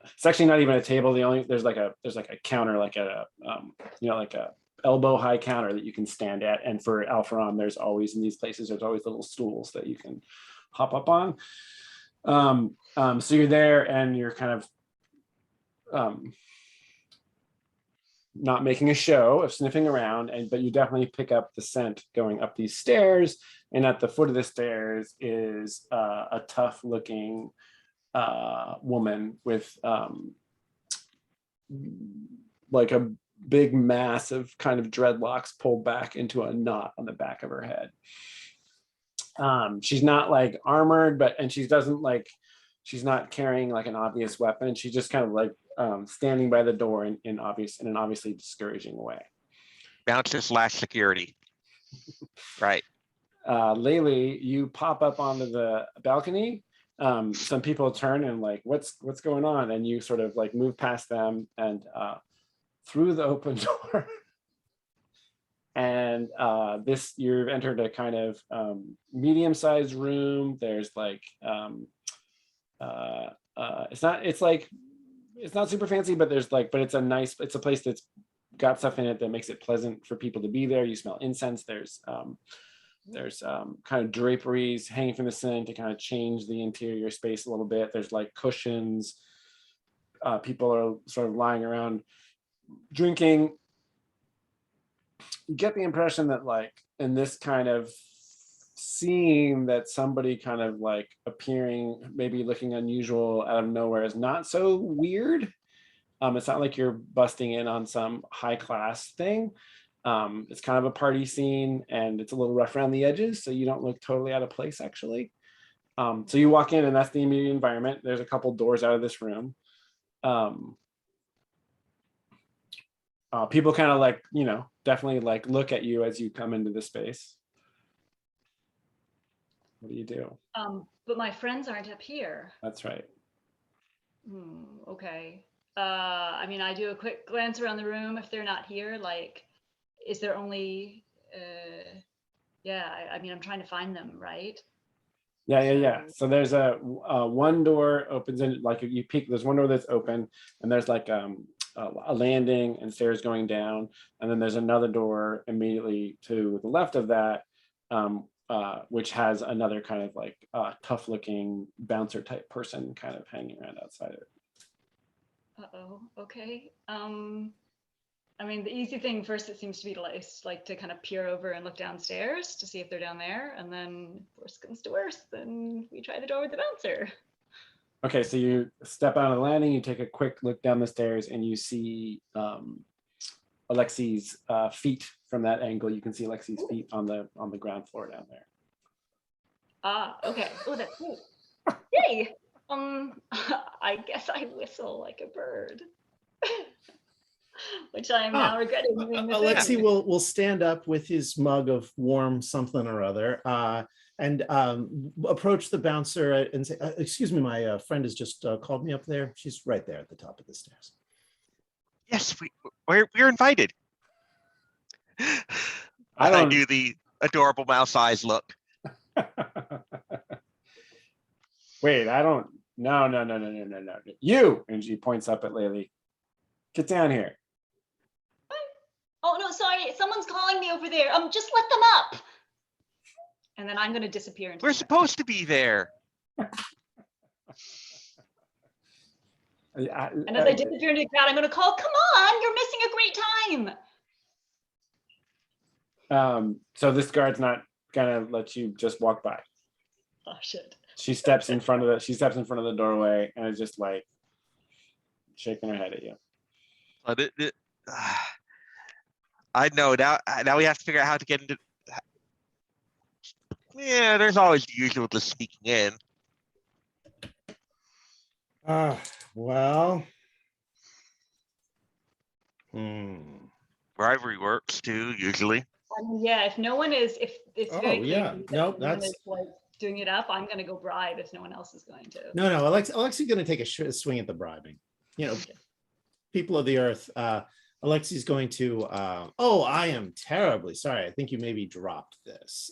It's actually not even a table. There's like a counter, like a elbow high counter that you can stand at. And for Alpharon, there's always, in these places, there's always little stools that you can hop up on. So you're there and you're kind of not making a show of sniffing around, but you definitely pick up the scent going up these stairs. And at the foot of the stairs is a tough looking woman with like a big mass of kind of dreadlocks pulled back into a knot on the back of her head. She's not like armored, and she's not carrying like an obvious weapon. She's just kind of like standing by the door in an obviously discouraging way. Bouncer / security. Right. Laylee, you pop up onto the balcony. Some people turn and like, what's going on? And you sort of like move past them and through the open door. And this, you've entered a kind of medium-sized room. There's like, it's not super fancy, but there's like, but it's a place that's got stuff in it that makes it pleasant for people to be there. You smell incense. There's kind of draperies hanging from the ceiling to kind of change the interior space a little bit. There's like cushions. People are sort of lying around drinking. You get the impression that like in this kind of scene that somebody kind of like appearing, maybe looking unusual out of nowhere is not so weird. It's not like you're busting in on some high class thing. It's kind of a party scene and it's a little rough around the edges, so you don't look totally out of place actually. So you walk in and that's the immediate environment. There's a couple doors out of this room. People kind of like, you know, definitely like look at you as you come into the space. What do you do? But my friends aren't up here. That's right. Okay. I mean, I do a quick glance around the room. If they're not here, like, is there only, I mean, I'm trying to find them, right? Yeah. So there's a one door opens in, like you peek, there's one door that's open and there's like a landing and stairs going down. And then there's another door immediately to the left of that, which has another kind of like tough looking bouncer type person kind of hanging around outside of it. Uh-oh, okay. I mean, the easy thing first, it seems to be like to kind of peer over and look downstairs to see if they're down there. And then if worse comes to worse, then we try the door with the bouncer. Okay, so you step out of the landing, you take a quick look down the stairs and you see Alexi's feet from that angle. You can see Alexi's feet on the ground floor down there. Ah, okay. Oh, that's cool. Yay! I guess I whistle like a bird. Which I am now regretting. Alexei will stand up with his mug of warm something or other and approach the bouncer and say, excuse me, my friend has just called me up there. She's right there at the top of the stairs. Yes, we're invited. I do the adorable mouse eyes look. Wait, I don't. No. You, and she points up at Laylee. Get down here. Oh no, sorry, someone's calling me over there. Just let them up. And then I'm going to disappear into. We're supposed to be there. And as I disappear into the crowd, I'm going to call. Come on, you're missing a great time. So this guard's not gonna let you just walk by. Oh shit. She steps in front of the doorway and is just like shaking her head at you. But I know now we have to figure out how to get into. Yeah, there's always the usual just sneaking in. Well. Bribery works too, usually. Yeah, if no one is, if it's very clear yeah, that nope, no one that's is, like doing it up, I'm gonna go bribe if no one else is going to. no. Alexi's going to take a swing at the bribing. You know, people of the earth. Alexi's going to. Oh, I am terribly sorry. I think you maybe dropped this.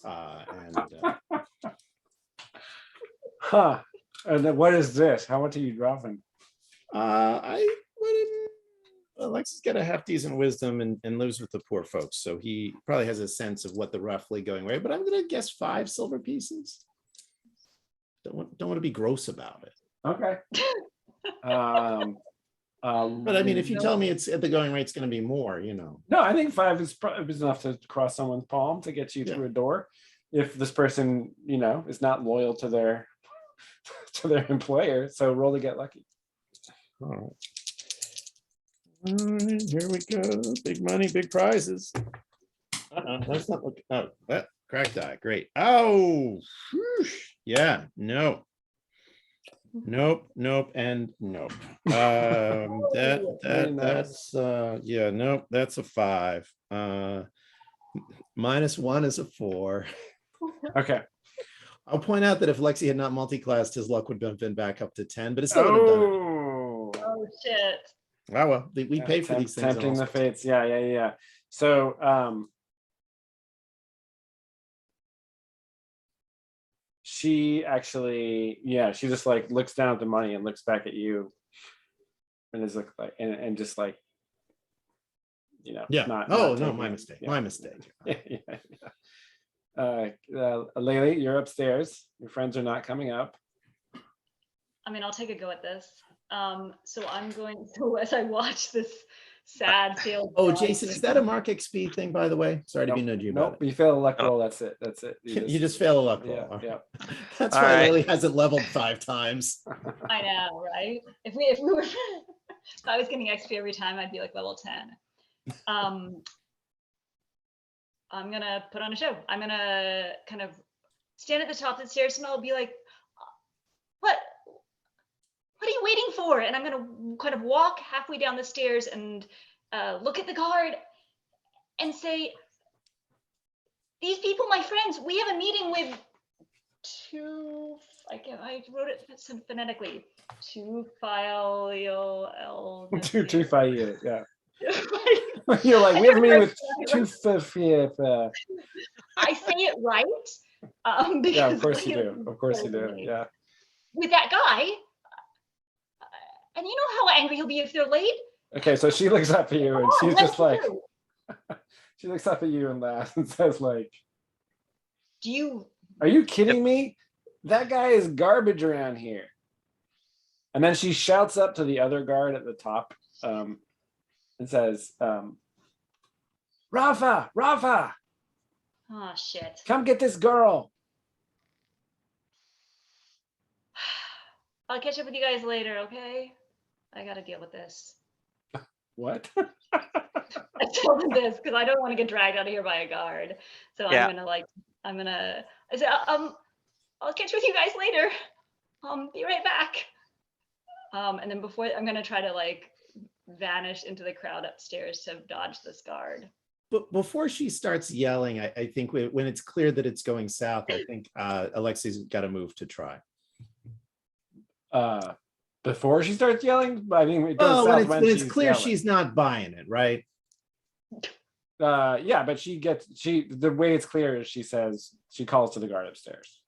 Huh? And then what is this? How much are you dropping? Alexi's got a half decent wisdom and lives with the poor folks, so he probably has a sense of what the roughly going rate. But I'm going to guess 5 silver pieces. Don't want to be gross about it. Okay. But I mean, if you tell me it's at the going rate, it's going to be more, you know. No, I think 5 is enough to cross someone's palm to get you through a door. If this person, you know, is not loyal to their employer, so roll to get lucky. All right. Here we go. Big money, big prizes. Let's not look. Oh, that crack die. Great. Oh, whoosh. Yeah. No. Nope. And nope. That's yeah. Nope. That's a 5. -1 is a 4. Okay. I'll point out that if Lexi had not multi-classed, his luck would have been back up to 10, but it still would have done it. Oh. Oh shit. Oh, well, we Yeah, pay for these things. in Tempting all the sorts. fates. Yeah, yeah, yeah. So she actually, yeah, she just like looks down at the money and looks back at you and is like and just like, you know, Yeah. not Oh, not no, taking my it. mistake. Yeah. My mistake. Yeah, yeah, yeah. Laylee, you're upstairs. Your friends are not coming up. I mean, I'll take a go at this. So I'm going. So as I watch this sad field. Oh, Jason, is that a Mark XP thing, by the way? Sorry to be Nope, nudgy about nope. You fail a luck Oh. roll. That's it. That's it. You just fail a luck Yeah, roll. yeah. That's All why right. Lily hasn't leveled 5 times. I know, right? If we were, if I was getting XP every time, I'd be like level 10. I'm gonna put on a show. I'm gonna kind of stand at the top of the stairs and I'll be like, what are you waiting for? And I'm gonna kind of walk halfway down the stairs and look at the guard and say, these people, my friends, we have a meeting with I wrote it phonetically. Two file Two five years. Yeah. You're like, we have a meeting with two fifth. I say it right. Because Yeah, of course you do. Of course you do. Yeah. With that guy, and you know how angry he'll be if they're late. Okay, so she looks up at you and Come on, she's let's just like, do. she looks up at you and laughs and says like, Do you? are you kidding me? That guy is garbage around here. And then she shouts up to the other guard at the top and says, Rafa, Oh shit. come get this girl. I'll catch up with you guys later, okay? I gotta deal with this. What? I told him this because I don't want to get dragged out of here by a guard. So Yeah. I said, I'll catch with you guys later. Be right back. And then before I'm gonna try to like vanish into the crowd upstairs to dodge this guard. But before she starts yelling, I think when it's clear that it's going south, I think Alexi's got to move to try. Before she starts yelling, I mean, it goes Oh, south when it's she's clear yelling. she's not buying it, right? Yeah, but the way it's clear is she calls to the guard upstairs.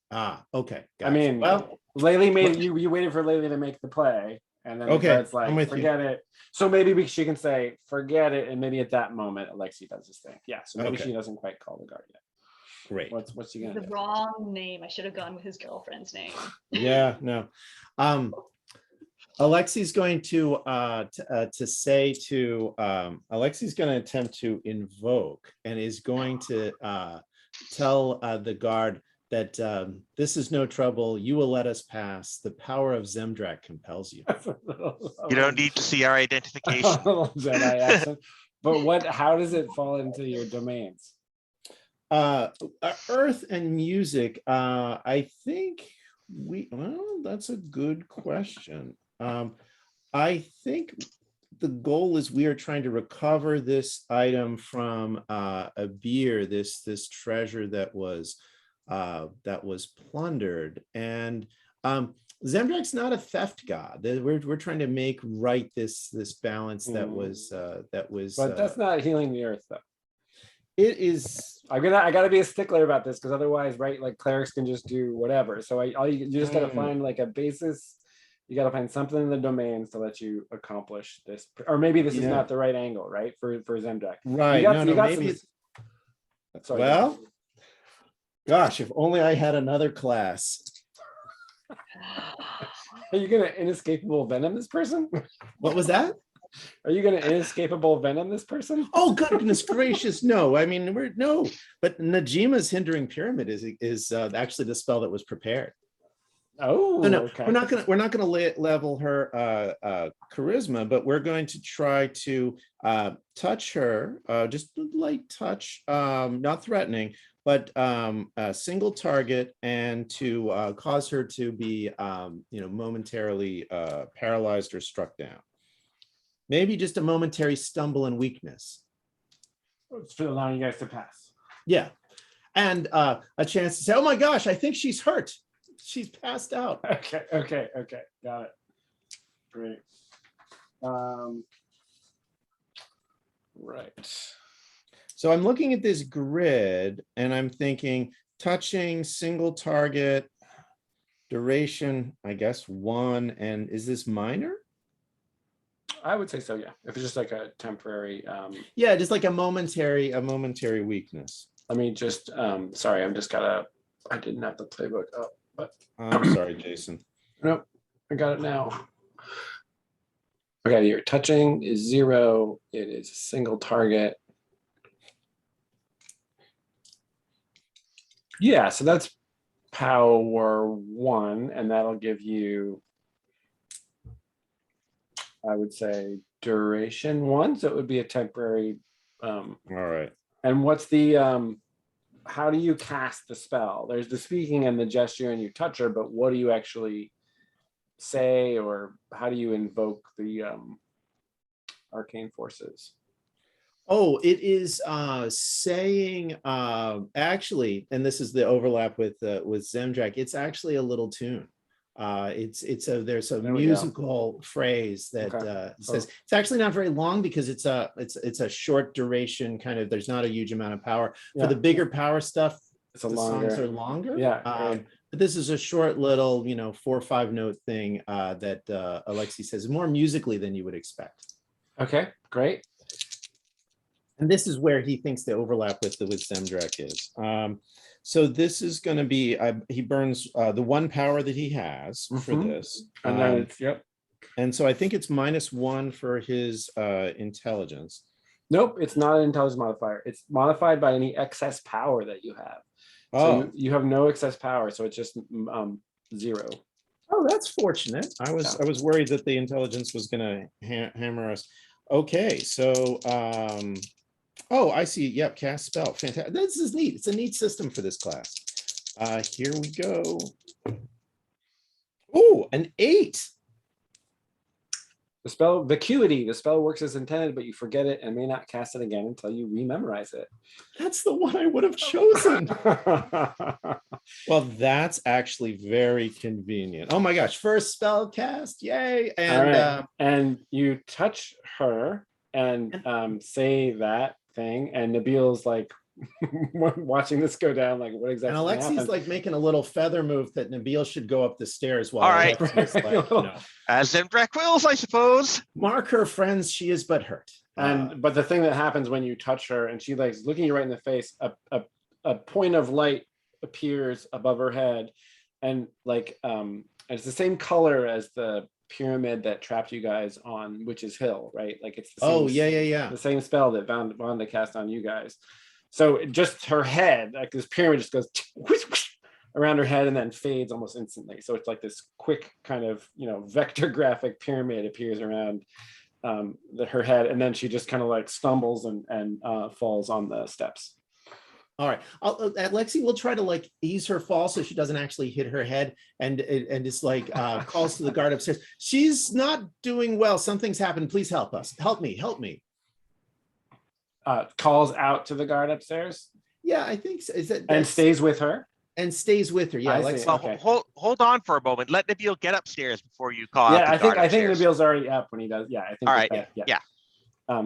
Ah, okay. I gotcha. mean, well, Laylee made you waited for Laylee to make the play, and then Okay, it's like, I'm with you. forget it. So maybe she can say, forget it, and maybe at that moment, Alexi does this thing. Yeah, so maybe Okay. she doesn't quite call the guard yet. great. What's she gonna The do? wrong name. I should have gone with his girlfriend's name. Yeah, no. Alexi's going to say to Alexi's going to attempt to invoke and is going to tell the guard that this is no trouble. You will let us pass. The power of Zemdrak compels you. You don't need to see our identification. Little Jedi accent. But how does it fall into your domains? Earth and music. I think that's a good question. I think the goal is we are trying to recover this item from a beer, this treasure that was plundered, and Zemdrak's not a theft god. We're trying to make right this balance that was But that's not healing the earth, though. It is. I gotta be a stickler about this because otherwise, right? Like clerics can just do whatever. So you just gotta find like a basis. You gotta find something in the domains to let you accomplish this, or maybe this is not the right angle, right? For Zemdrak. Right. Maybe. Sorry. Well, gosh, if only I had another class. Are you gonna inescapable venom this person? What was that? Are you gonna inescapable venom this person? Oh goodness gracious, no! I mean, but Najima's hindering pyramid is actually the spell that was prepared. Oh, no, okay. we're not gonna level her charisma, but we're going to try to touch her, just a light touch, not threatening, but a single target, and to cause her to be momentarily paralyzed or struck down. Maybe just a momentary stumble and weakness. for allowing you guys to pass. Yeah. And a chance to say, oh my gosh, I think she's hurt. She's passed out. Okay. Got it. Great. Right. So I'm looking at this grid and I'm thinking touching, single target, duration, I guess 1. And is this minor? I would say so, yeah. If it's just like a temporary, Yeah, just like a momentary weakness. let me just, sorry, I didn't have the playbook up, but I'm sorry, Jason. nope, I got it now. Okay, your touching is 0. It is a single target. Yeah, so that's power 1, and that'll give you, I would say, duration 1. So it would be a temporary. All right. And what's the how do you cast the spell? There's the speaking and the gesture and you touch her, but what do you actually say, or how do you invoke the arcane forces? Oh, it is saying actually, and this is the overlap with Zemdrack. It's actually a little tune. There's a There we go. musical phrase that Okay. says it's actually not very long because it's a short duration kind of. There's not a huge amount of power. Yeah. For the bigger power stuff, It's a the longer. songs are longer. Yeah, But this is a short little 4 or 5 note thing that Alexi says more musically than you would expect. Okay, great. And this is where he thinks the overlap with Zemdrack is. So this is going to be, he burns the 1 power that he has for Mhm. this. And then it's, yep. And so I think it's -1 for his intelligence. Nope, it's not an intelligence modifier. It's modified by any excess power that you have. So Oh, you have no excess power, so it's just 0. oh, that's fortunate. I was worried that the intelligence was going to hammer us. Okay, so oh, I see. Yep, cast spell. Fantastic. This is neat. It's a neat system for this class. Here we go. Oh, an 8. The spell, vacuity, the spell works as intended, but you forget it and may not cast it again until you rememorize it. That's the one I would have chosen. Well, that's actually very convenient. Oh my gosh, first spell cast, yay. And All right. And you touch her and say that thing, and Nabil's like watching this go down, like what and exactly Alexi's happened? like making a little feather move that Nabil should go up the stairs while All right. Alexi's like, As Zemdrack wills, I suppose. mark her friends, she is but hurt. And but the thing that happens when you touch her and she like is looking you right in the face, a point of light appears above her head, and like and it's the same color as the pyramid that trapped you guys on Witch's Hill, right? Like it's the same, Oh yeah. the same spell that Vonda cast on you guys. So just her head, like this pyramid just goes around her head and then fades almost instantly. So it's like this quick kind of vector graphic pyramid appears around her head, and then she just kind of like stumbles and falls on the steps. All right, Lexi will try to like ease her fall so she doesn't actually hit her head, and just like calls to the guard upstairs. She's not doing well. Something's happened. Please help us. Help me. Calls out to the guard upstairs. Yeah, I think so. And stays with her. And stays with her. Yeah, I Lexi. see. Well, Okay. hold on for a moment. Let Nabil get upstairs before you call out Yeah, the I think guard upstairs. Nabil's already up when he does. Yeah, I think. All right. Yeah.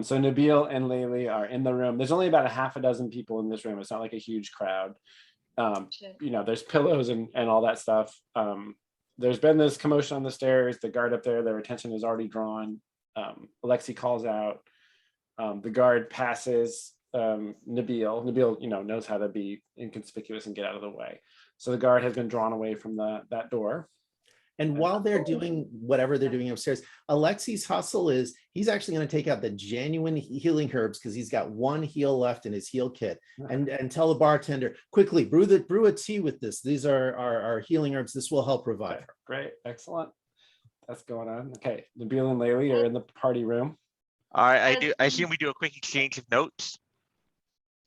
So Nabil and Laylee are in the room. There's only about a half a dozen people in this room. It's not like a huge crowd. There's pillows and all that stuff. There's been this commotion on the stairs. The guard up there, their attention is already drawn. Alexi calls out. The guard passes Nabil. Nabil, knows how to be inconspicuous and get out of the way. So the guard has been drawn away from that door. And while they're doing whatever they're doing upstairs, Alexi's hustle is he's actually going to take out the genuine healing herbs because he's got 1 heal left in his heal kit, and tell the bartender quickly brew a tea with this. These are our healing herbs. This will help revive her. Great, excellent. That's going on. Okay, Nabil and Laylee are in the party room. All right, I assume we do a quick exchange of notes.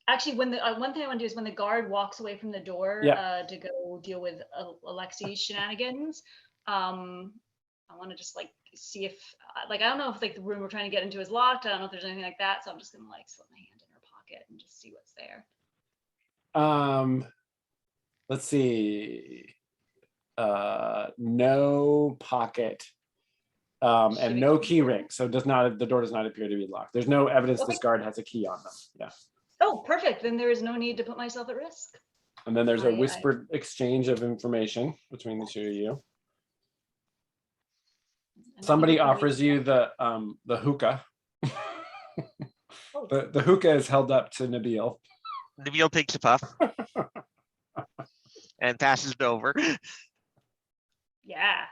Actually, when the one thing I want to do is when the guard walks away from the door to go deal with Alexi's shenanigans, I want to just like see if I don't know if like the room we're trying to get into is locked. I don't know if there's anything like that, so I'm just gonna like slip my hand in her pocket and just see what's there. Let's see. No pocket. And no key ring. So the door does not appear to be locked. There's no evidence this guard has a key on them. Yeah. Oh, perfect. Then there is no need to put myself at risk. And then there's a I- whispered exchange of information between the two of you. And Somebody then we can offers you the hookah. Oh. The hookah is held up to Nabil. Nabil takes a puff and passes it over. Yeah.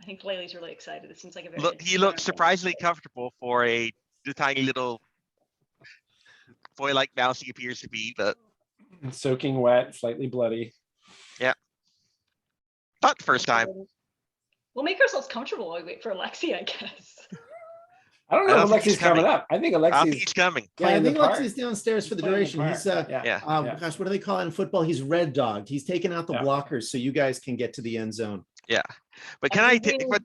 I think Laylee's really excited. It seems like a very Look, he interesting looks environment. surprisingly comfortable for the tiny little boy-like mouse he appears to be, but Soaking wet, slightly bloody. not the first time. We'll make ourselves comfortable while we wait for Alexi, I guess. I don't I know don't if think he's Alexi's coming coming. up. I think I don't think Alexi's he's coming. Yeah, I playing the think part. Lexi's downstairs for the playing the duration. part. He's Yeah. Yeah. gosh, what do they call it in football? He's red dogged. He's taken out the Yeah. blockers so you guys can get to the end zone. Yeah, but I can I? think we- But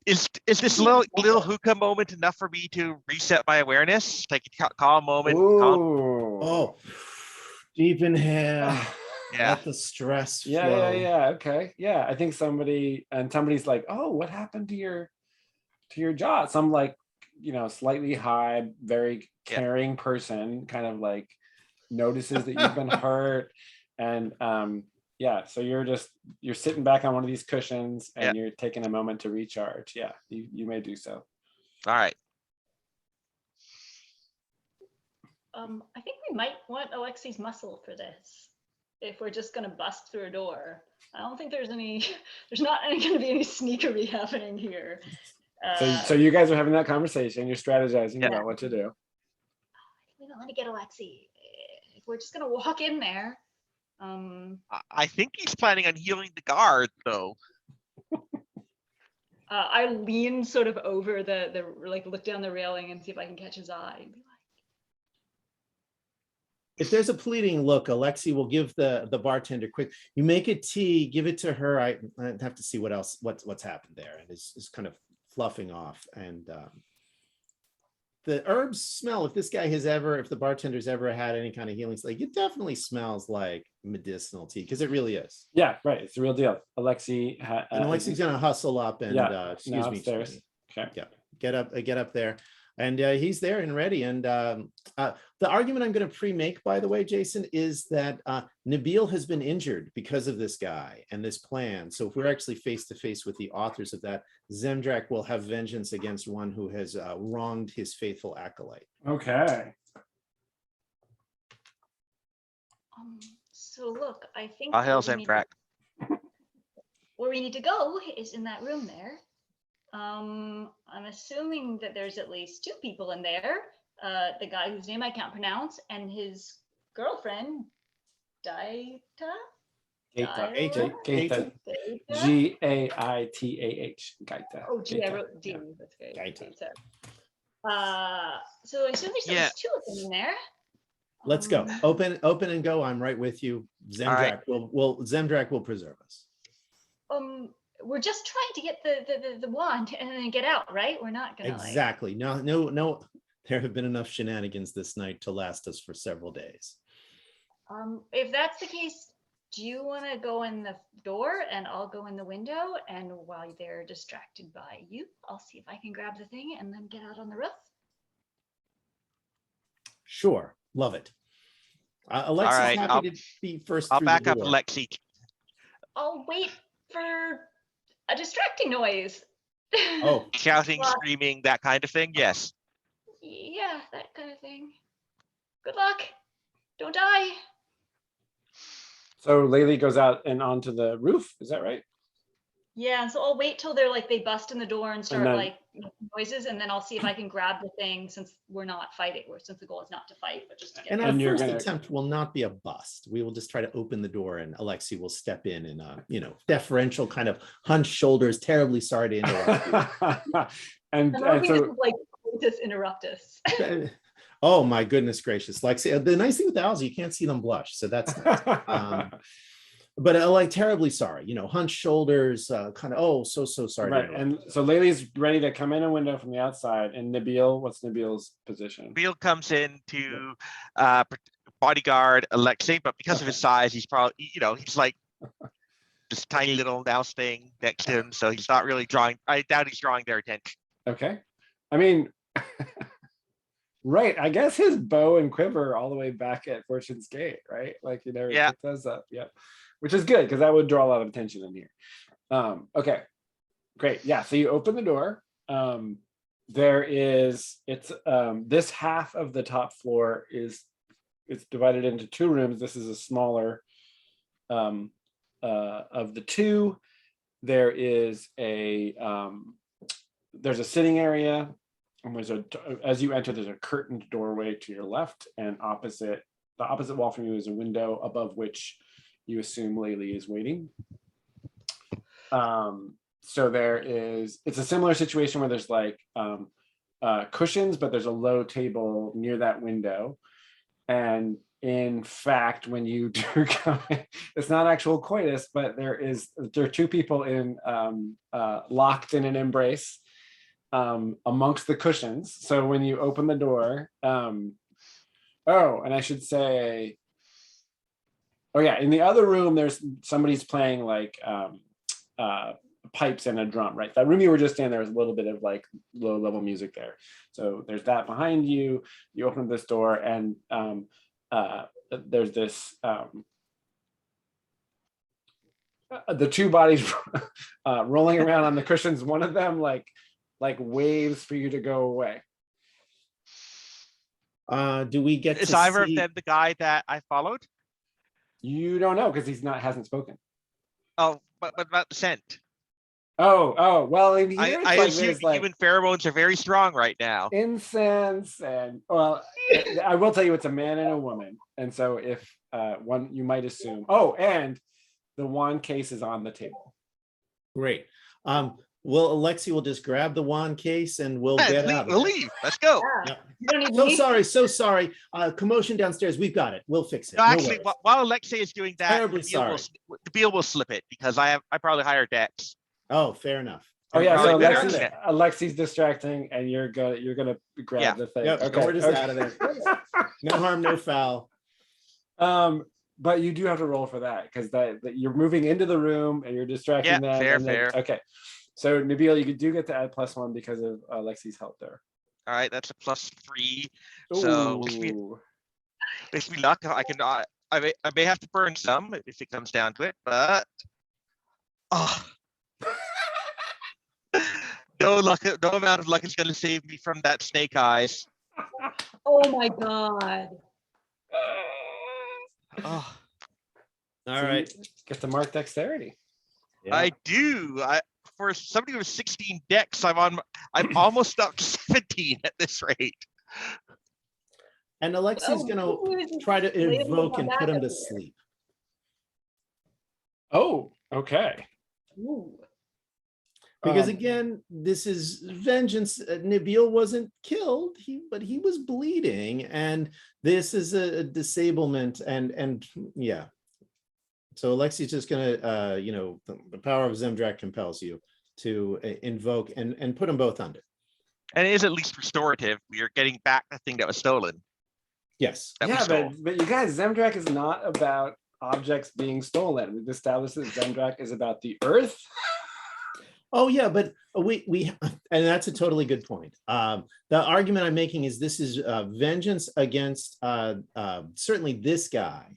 is this little hookah moment enough for me to reset my awareness? Like a calm moment. Calm, Ooh. Oh, deep inhale. yeah. Let the stress Yeah, flow. yeah. Okay. Yeah. I think somebody's like, oh, what happened to your jaw? Some like, slightly high, very Yeah. caring person kind of like notices that you've been hurt. And yeah, so you're sitting back on one of these cushions and you're taking a moment to recharge. Yeah, you may do so. All right. I think we might want Alexi's muscle for this. If we're just gonna bust through a door, I don't think there's not gonna be any sneakery happening here. So you guys are having that conversation, you're strategizing Yeah. about what to do. we don't want to get Alexi. If we're just gonna walk in there, I think he's planning on healing the guard, though. I lean sort of over the like look down the railing and see if I can catch his eye. And be like, If there's a pleading look, Alexi will give the bartender quick. You make a tea, give it to her. I have to see what's happened there, and it's kind of fluffing off. And the herbs smell. If the bartender's ever had any kind of healings, like it definitely smells like medicinal tea because it really is. Yeah, right. It's the real deal. Alexi. And Alexi's gonna hustle up and excuse now me, upstairs. Okay. Yeah, get up there, and he's there and ready. And the argument I'm going to pre-make, by the way, Jason, is that Nabil has been injured because of this guy and this plan. So if we're actually face to face with the authors of that, Zemdrak will have vengeance against one who has wronged his faithful acolyte. Okay. so look, I think All hail what we need Zemdrak. where we need to go is in that room there. I'm assuming that there's at least 2 people in there. The guy whose name I can't pronounce and his girlfriend, Daita? Gaita. Daita? Gaitah. Gaita. Oh, gee, I Gaita, wrote D. yeah. That's great. Gaita. So I assume there's at Yeah. least 2 of them in there. Let's go. Open and go. I'm right with you. right. Zemdrak will preserve us. We're just trying to get the wand and then get out, right? We're not gonna Exactly. No. There have been enough shenanigans this night to last us for several days. If that's the case, do you want to go in the door and I'll go in the window? And while they're distracted by you, I'll see if I can grab the thing and then get out on the roof. Sure, love it. Alexa's right, happy to be first. I'll through back the up door. Lexi. I'll wait for a distracting noise. Oh, Shouting, Well- screaming, that kind of thing. Yes. Yeah, that kind of thing. Good luck. Don't die. So Laylee goes out and onto the roof. Is that right? Yeah, and so I'll wait till they bust in the door and start then- like making noises, and then I'll see if I can grab the thing since we're not fighting, or since the goal is not to fight, but just to get and out. our And you're first gonna- attempt will not be a bust. We will just try to open the door, and Alexi will step in a deferential kind of hunched shoulders. Terribly sorry to interrupt you. and I'm hoping so this is like Quintus Interruptus. Oh my goodness gracious, Lexi. The nice thing with owls, you can't see them blush, so that's nice. but like terribly sorry, hunched shoulders, kind of, oh, so sorry. to Right. interrupt. And so Laylee's ready to come in a window from the outside. And Nabil, what's Nabil's position? Beal comes in to bodyguard Alexei, but because of his size, he's probably, he's like this tiny little mouse thing next to him, so he's not really drawing. I doubt he's drawing their attention. Okay. I mean, right. I guess his bow and quiver are all the way back at Fortune's Gate, right? Like you never Yeah. picked those up. Yep. Which is good because that would draw a lot of attention in here. Okay. Great. Yeah. So you open the door. This half of the top floor it's divided into two rooms. This is a smaller of the two. There is there's a sitting area, and as you enter, there's a curtained doorway to your left, and the opposite wall from you is a window above which you assume Laylee is waiting. So it's a similar situation where there's like cushions, but there's a low table near that window. And in fact, when you do come in, it's not actual coitus, but there are two people locked in an embrace amongst the cushions. So when you open the door, and I should say, in the other room, there's somebody's playing like pipes and a drum, right? That room you were just in, there's a little bit of like low level music there. So there's that behind you. You open this door, and there's this the two bodies rolling around on the cushions. One of them like waves for you to go away. Do we get Is to either see? of them the guy that I followed? You don't know because hasn't spoken. Oh, but about the scent. Oh, well, in here I it's like assume there's like human pheromones are very strong right now. incense, and I will tell you it's a man and a woman, and so if one you might assume. Oh, and the wand case is on the table. Great. Alexi will just grab the wand case and we'll get out. We'll leave. Let's go. Yeah. Yep. You don't need So sorry. Commotion downstairs. We've got it. We'll fix it. No, No actually, worries. while Alexei is doing that, Terribly Nabil will slip it because I probably higher decks. Oh, fair enough. Oh yeah, so Probably better. Alexi's distracting, and you're gonna grab the thing. Yep. Okay, We're just out of there. No harm, no foul. But you do have to roll for that because that you're moving into the room and you're distracting Yeah, them. fair, and then- fair. Okay, so Nabil, you do get to add +1 because of Alexi's help there. All right, that's a +3. So Ooh. wish me luck. I may have to burn some if it comes down to it, but no luck. No amount of luck is going to save me from that snake eyes. Oh my God. Oh, All So right. you get to mark dexterity. Yeah. I do. For somebody with 16 decks, I'm almost up to 17 at this rate. And Alexi's gonna try to invoke and put him to sleep. Oh, okay. Ooh. Because Um, again, this is vengeance. Nabil wasn't killed, but he was bleeding, and this is a disablement, and yeah. So Alexi's just gonna, the power of Zemdrak compels you to invoke and put them both under. And it is at least restorative. We are getting back the thing that was stolen. Yes. That we Yeah, stole. but you guys, Zemdrak is not about objects being stolen. We've established that Zemdrak is about the earth. Oh yeah, but we and that's a totally good point. The argument I'm making is this is vengeance against certainly this guy.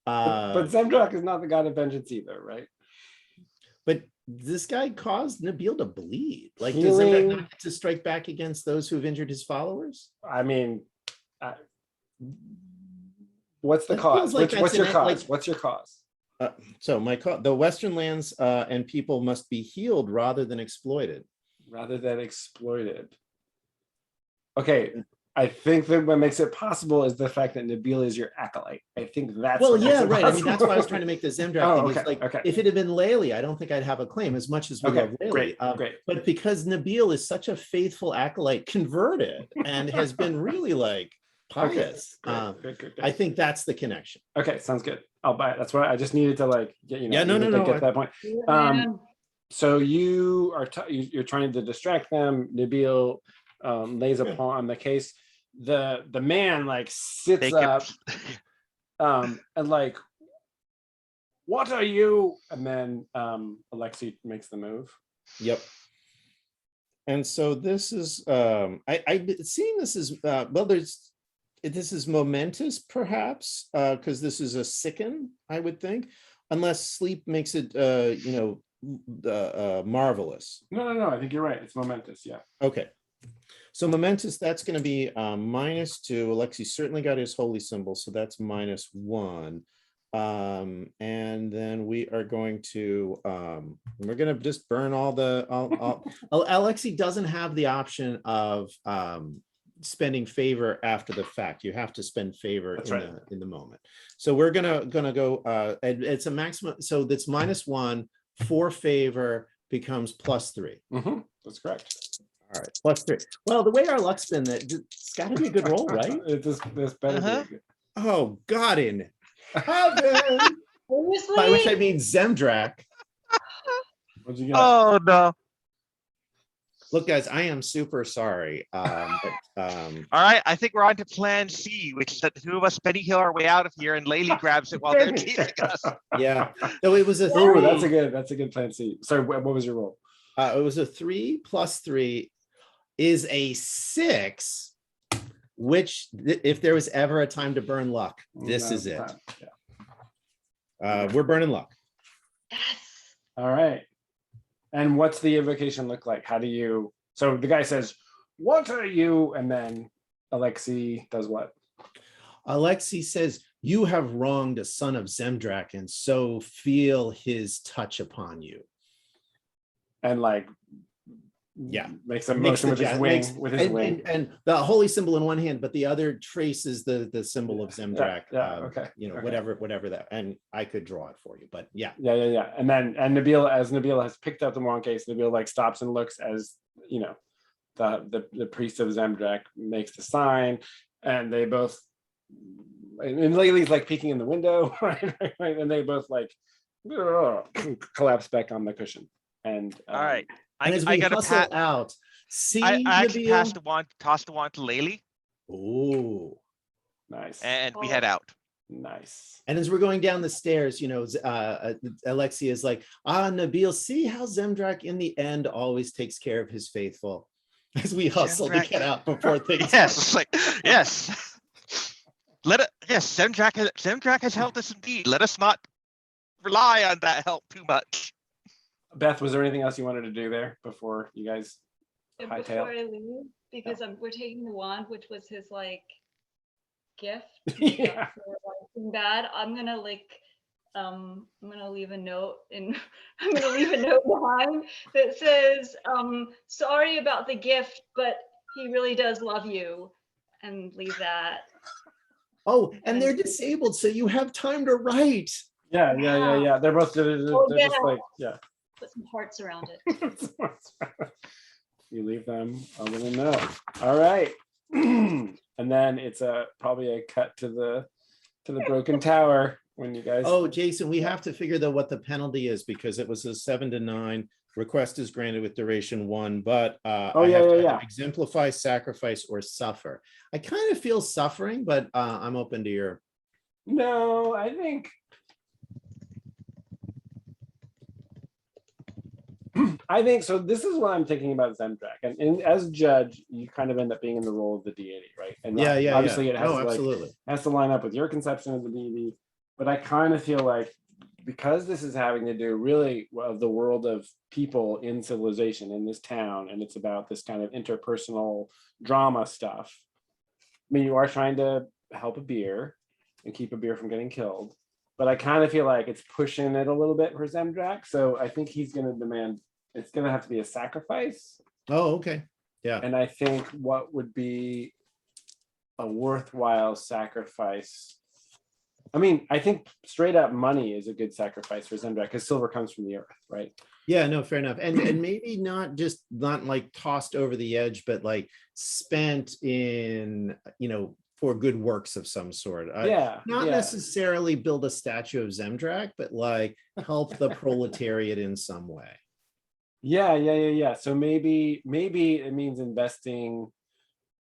But Zemdrak is not the god of vengeance either, right? But this guy caused Nabil to bleed. Like, does Healing. Zemdrak not get to strike back against those who've injured his followers? I mean, what's the That cause? feels like What's that's your an- cause? like- What's your cause? So the Western lands and people must be healed rather than exploited. Rather than exploited. Okay, I think that what makes it possible is the fact that Nabil is your acolyte. I think that's Well, what makes yeah, it right. I mean, that's why I was possible. trying to make the Zemdrak Oh, thing. okay, It's like, okay. if it had been Layli, I don't think I'd have a claim as much as we love Okay, Layli. great, great. But because Nabil is such a faithful acolyte converted and has been really like pious. Good. I think that's the connection. Okay, sounds good. I'll buy it. That's why I just needed to like get Yeah, no, needed no, to no, get to that point. Man. So you are you're trying to distract them. Nabil lays a paw on the case. The man like sits Make up it. and like, what are you? And then Alexei makes the move. Yep. And so this is I've been seeing this as well, this is momentous perhaps, because this is a sicken, I would think, unless sleep makes it marvelous. No. I think you're right. It's momentous. Yeah. Okay. So momentous, that's going to be -2. Alexei certainly got his holy symbol, so that's -1. And then we are going to we're going to just burn all the Alexei doesn't have the option of spending favor after the fact. You have to spend favor in the moment. So we're gonna go it's a maximum, so that's -1 for favor becomes +3. That's correct. All right, +3. Well, the way our luck's been, that it's got to be a good roll, right? This better be good. Oh, God in heaven. Seriously? By which I mean Zemdrak. What'd you get? Oh no. Look, guys, I am super sorry. All right, I think we're on to plan C, which is that the two of us Benny Hill our way out of here and Laylee grabs it while they're teasing us. Yeah. So it was a Oh, 3. that's a good plan C. Sorry, what was your roll? It was a 3 + 3 is a 6, which if there was ever a time to burn luck, this is it. Yeah. We're burning luck. Yes. All right. And what's the invocation look like? How do you? So the guy says, "What are you?" And then Alexei does what? Alexei says, "You have wronged a son of Zemdrak, and so feel his touch upon you." And like, yeah, makes a motion with his wing, and the holy symbol in one hand, but the other traces the symbol of Zemdrak. Okay. Whatever that, and I could draw it for you, but yeah. And then Nabil has picked up the wrong case, Nabil like stops and looks as the priest of Zemdrak makes the sign, and they both, and Laylee's like peeking in the window, right? And they both like collapse back on the cushion. And all right. And as we hustle out, I actually toss the wand to Laylee. Oh, nice. And we head out. Nice. And as we're going down the stairs, Alexei is like, Nabil, see how Zemdrak in the end always takes care of his faithful. As we hustle to get out before things. Yes, yes. Zemdrak has helped us indeed. Let us not rely on that help too much. Beth, was there anything else you wanted to do there before you guys hightail? Before I leave, because we're taking the wand, which was his like gift. Yeah. For bad. I'm gonna leave a note I'm gonna leave a note behind that says, sorry about the gift, but he really does love you, and leave that. Oh, and they're disabled, so you have time to write. Yeah. They're both just like, yeah. Put some hearts around it. You leave them a little note. All right. And then it's probably a cut to the broken tower when you guys. Oh, Jason, we have to figure though what the penalty is, because it was a 7 to 9. Request is granted with duration 1, but I have to either exemplify, sacrifice, or suffer. I kind of feel suffering, but I'm open to your. No, I think. So. This is what I'm thinking about Zemdrak, and as judge, you kind of end up being in the role of the deity, right? And obviously it has has to line up with your conception of the deity. But I kind of feel like, because this is having to do really of the world of people in civilization in this town, and it's about this kind of interpersonal drama stuff. I mean, you are trying to help a beer and keep a beer from getting killed, but I kind of feel like it's pushing it a little bit for Zemdrak. So I think he's going to demand, it's going to have to be a sacrifice. Oh, okay. Yeah. And I think what would be a worthwhile sacrifice. I mean, I think straight up money is a good sacrifice for Zemdrak, because silver comes from the earth, right? Yeah, no, fair enough. And maybe not like tossed over the edge, but like spent in, for good works of some sort. Yeah, Not yeah. necessarily build a statue of Zemdrak, but like help the proletariat in some way. Yeah. So maybe it means investing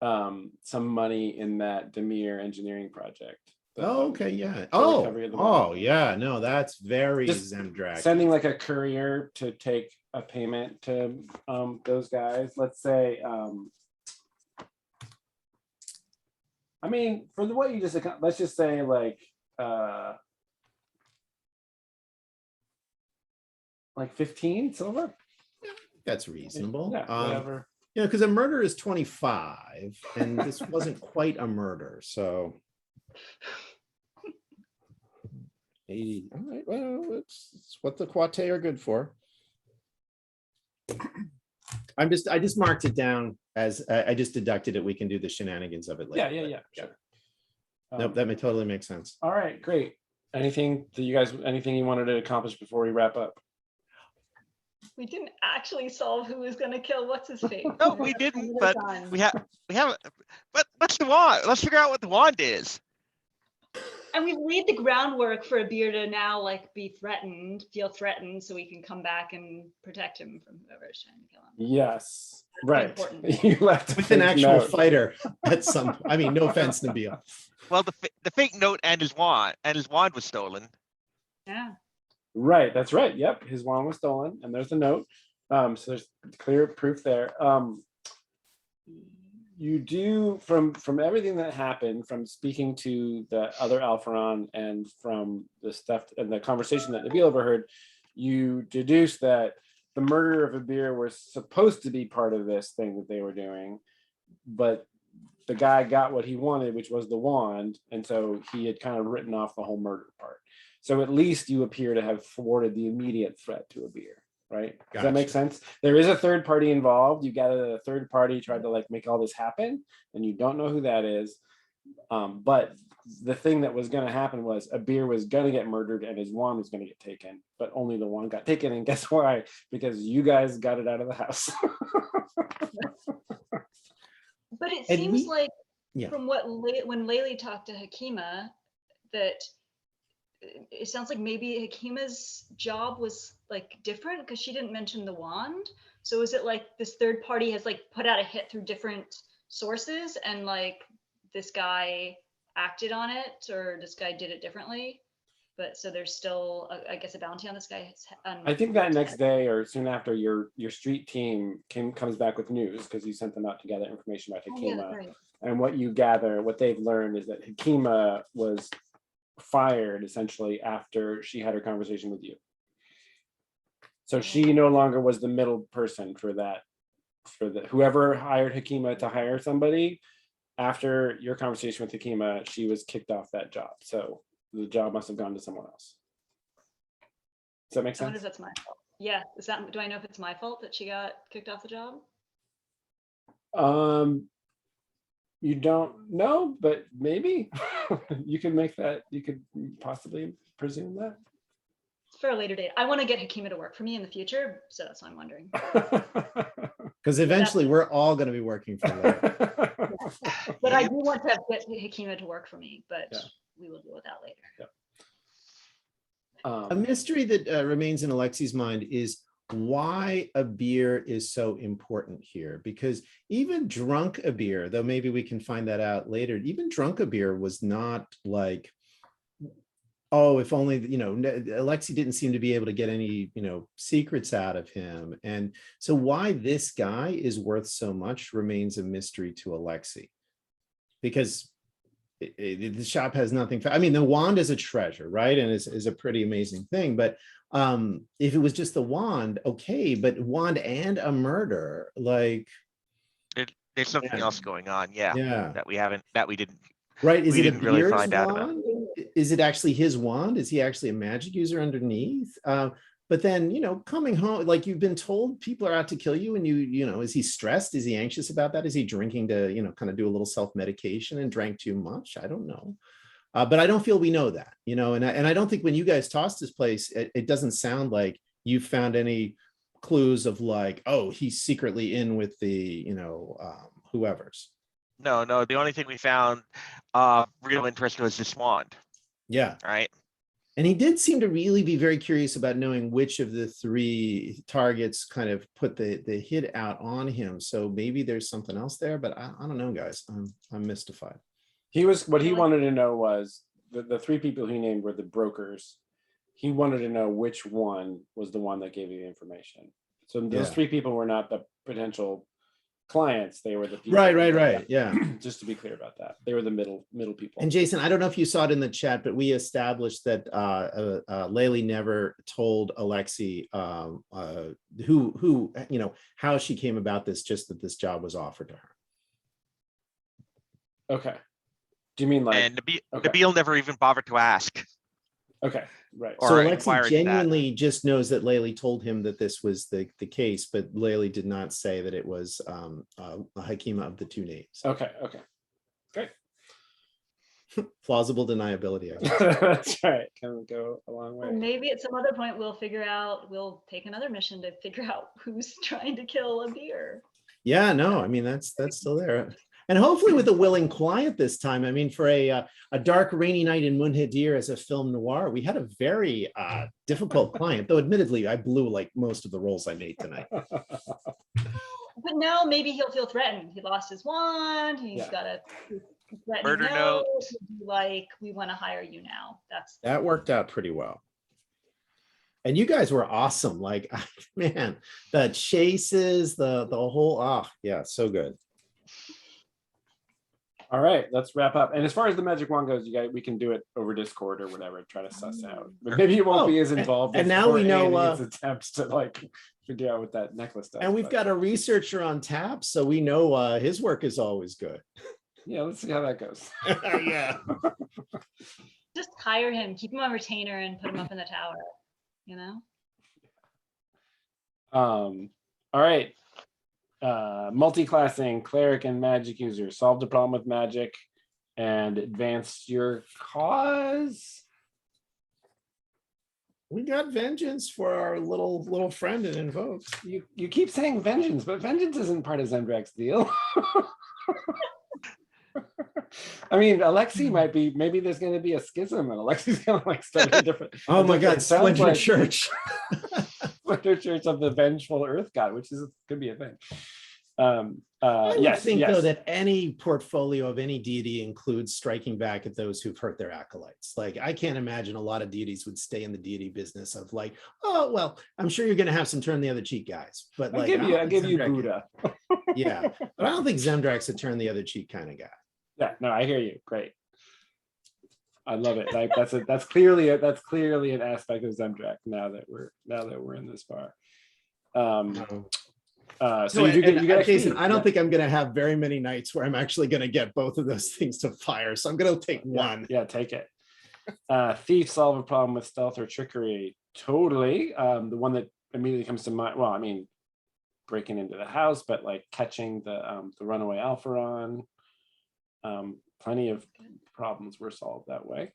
some money in that Demir engineering project. Oh, okay, yeah. for recovery of the wand. Yeah, no, that's very Just Zemdrak. Sending like a courier to take a payment to those guys. Let's say I mean, for what you just, let's just say like 15 silver. That's reasonable. Yeah, whatever. You know, because a murder is 25, and this wasn't quite a murder, so 80. All right, well, it's what the Quate are good for. I just marked it down as I just deducted it. We can do the shenanigans of it later. Yeah. Sure. Nope, that may totally make sense. All right, great. Anything you wanted to accomplish before we wrap up? We didn't actually solve who was going to kill what's his face. No, we didn't, but we have, but what's the wand? Let's figure out what the wand is. And we've laid the groundwork for Abir to now like feel threatened, so we can come back and protect him from whoever's trying to kill him. Yes, right. important. You left a With an fake actual note. fighter at some point. I mean, no offense, Nabil. Well, the fake note and his wand was stolen. Yeah. Right, that's right. Yep, his wand was stolen, and there's the note. So there's clear proof there. You do from everything that happened, from speaking to the other Alpharon and from the stuff and the conversation that Nabil overheard, you deduce that the murder of Abir was supposed to be part of this thing that they were doing, but the guy got what he wanted, which was the wand, and so he had kind of written off the whole murder part. So at least you appear to have thwarted the immediate threat to Abir, right? Does that make sense? There is a third party involved. You gather that a third party tried to like make all this happen, and you don't know who that is. But the thing that was going to happen was Abir was going to get murdered and his wand was going to get taken, but only the wand got taken. And guess why? Because you guys got it out of the house. But it And seems we- like yeah. from when Layli talked to Hakima, that it sounds like maybe Hakima's job was like different because she didn't mention the wand. So is it like this third party has like put out a hit through different sources and like this guy acted on it, or this guy did it differently? But so there's still, I guess, a bounty on this guy. I think that next day or soon after, your street team comes back with news because you sent them out to gather information about Oh, yeah, Hakima. right. And what you gather, what they've learned is that Hakima was fired essentially after she had her conversation with you. So she no longer was the middle person for whoever hired Hakima to hire somebody. After your conversation with Hakima, she was kicked off that job. So the job must have gone to someone else. Does that make I wonder sense? if that's my fault. Yeah. Do I know if it's my fault that she got kicked off the job? You don't know, but maybe you could make that. You could possibly presume that. It's for a later date. I want to get Hakima to work for me in the future, so that's why I'm wondering. Because eventually we're all going to be working for that. But I do want to get Hakima to work for me, but Yeah. we will deal with that later. A mystery that remains in Alexi's mind is why Abir is so important here, because even drunk Abir, though maybe we can find that out later, even drunk Abir was not like, oh, if only, Alexi didn't seem to be able to get any, secrets out of him. And so why this guy is worth so much remains a mystery to Alexi, because the shop has nothing. I mean, the wand is a treasure, right? And is a pretty amazing thing. But if it was just the wand, okay, but wand and a murder, like, There's something else going on, yeah, that we didn't. right? Is we it didn't really Abir's find out about. wand? Is it actually his wand? Is he actually a magic user underneath? But then, coming home, like you've been told people are out to kill you, and is he stressed? Is he anxious about that? Is he drinking to, kind of do a little self-medication and drank too much? I don't know. But I don't feel we know that, and I don't think when you guys tossed this place, it doesn't sound like you found any clues of like, oh, he's secretly in with the, whoever's. No, the only thing we found real interest was this wand, Yeah. right? And he did seem to really be very curious about knowing which of the three targets kind of put the hit out on him. So maybe there's something else there, but I don't know, guys. I'm mystified. What he Really? wanted to know was the three people he named were the brokers. He wanted to know which one was the one that gave you the information. So those Yeah. three people were not the potential clients. They were the people. Right. Yeah. Just to be clear about that, they were the middle people. And Jason, I don't know if you saw it in the chat, but we established that Layli never told Alexei who how she came about this, just that this job was offered to her. Okay. Do you mean like? And okay. Nabil never even bothered to ask. Okay, right. Or So inquire Alexei into that. genuinely just knows that Layli told him that this was the case, but Layli did not say that it was Hakima of the two names. Okay. Great. Plausible deniability, I guess. That's right. Can go a long way. Maybe at some other point we'll take another mission to figure out who's trying to kill a beer. Yeah, no, I mean, that's still there. And hopefully with a willing client this time. I mean, for a dark, rainy night in Munhadir as a film noir, we had a very difficult client, though admittedly, I blew like most of the roles I made tonight. But now maybe he'll feel threatened. He lost his wand. He's Yeah. got a threatening Murder note. note. He'll be like, we want to hire you now. That worked out pretty well. And you guys were awesome. Like, man, the chases, the whole, yeah, so good. All right, let's wrap up. And as far as the magic wand goes, we can do it over Discord or whatever, try to suss out. But maybe it won't be as involved. and as now we poor know, Andy's attempts to like figure out what that necklace does. And we've got a researcher on tap, so we know his work is always good. Yeah, let's see how that goes. Yeah. Just hire him, keep him on retainer, and put him up in the tower. You know. All right. Multi-classing cleric and magic user, solved a problem with magic and advanced your cause. We got vengeance for our little friend in Invoke. You keep saying vengeance, but vengeance isn't part of Zemdrak's deal. I mean, Alexei might be, maybe there's going to be a schism and Alexei's going to like start a different. Oh my God, it sounds Splinter like Church. Splinter Church of the Vengeful Earth God, which could be a thing. I Yes, think yes. though that any portfolio of any deity includes striking back at those who've hurt their acolytes. Like, I can't imagine a lot of deities would stay in the deity business of like, oh well, I'm sure you're going to have some turn the other cheek guys, but I'll like, give you Zemdrak- Buddha. Yeah, but I don't think Zemdrak's a turn the other cheek kind of guy. Yeah, no, I hear you. Great. I love it. Like that's clearly an aspect of Zemdrak now that we're in this bar. So you get Jason, I don't think I'm going to have very many nights where I'm actually going to get both of those things to fire. So I'm going to take one. Yeah, take it. Thief, solve a problem with stealth or trickery. Totally. The one that immediately comes to mind. Well, I mean, breaking into the house, but like catching the runaway Alpharon. Plenty of problems were solved that way.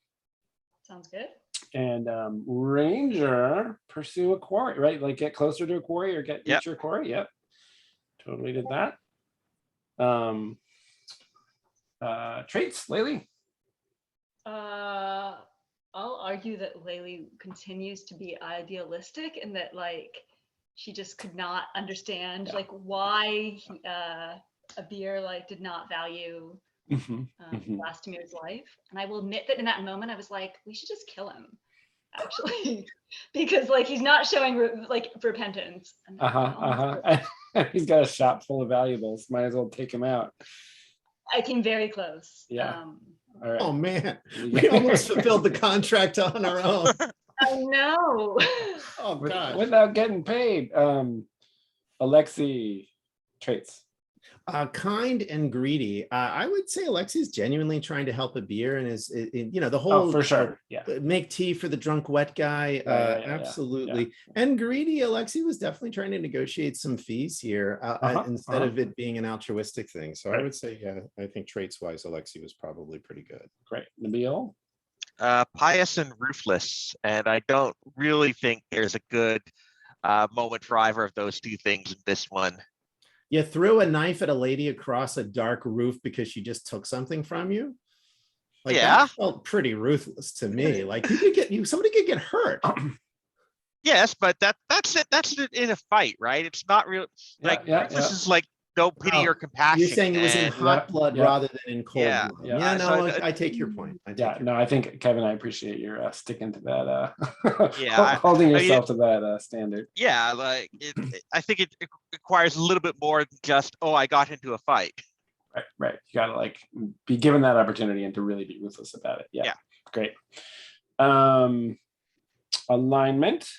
Sounds good. And Ranger, pursue a quarry, right? Like get closer to a quarry or reach your quarry. Yep. Totally did that. Traits, Layli. I'll argue that Layli continues to be idealistic and that like she just could not understand like why Abir like did not value Vlastimir's life. And I will admit that in that moment I was like, we should just kill him actually because like he's not showing repentance. He's got a shop full of valuables, might as well take him out. I came very close. Yeah. All right. Oh man, we almost fulfilled the contract on our own. I know. Oh God. Without getting paid. Alexei, traits. Kind and greedy. I would say Alexei's genuinely trying to help Abir and is the whole for sure. Yeah. Make tea for the drunk wet guy. Absolutely. And greedy, Alexei was definitely trying to negotiate some fees here instead of it being an altruistic thing. So I would say, yeah, I think traits wise, Alexei was probably pretty good. Great. Nabil. Pious and ruthless, and I don't really think there's a good moment for either of those two things in this one. You threw a knife at a lady across a dark roof because she just took something from you. Like Yeah. that felt pretty ruthless to me. Like you could get somebody could get hurt. Yes, but that's it. That's it in a fight, right? It's not real. Like ruthless is like no pity Oh, or compassion. You're saying it was in and- hot blood yeah. rather than in cold Yeah, blood. yeah. Yeah, So no, I- I take your point. Yeah, no, I think Kevin, I appreciate your sticking to that. Yeah, Holding I mean, yourself to that standard. Yeah, like I think it requires a little bit more than just, oh, I got into a fight. Right, right. You gotta like be given that opportunity and to really be ruthless about it. Yeah, Yeah. great. Alignment,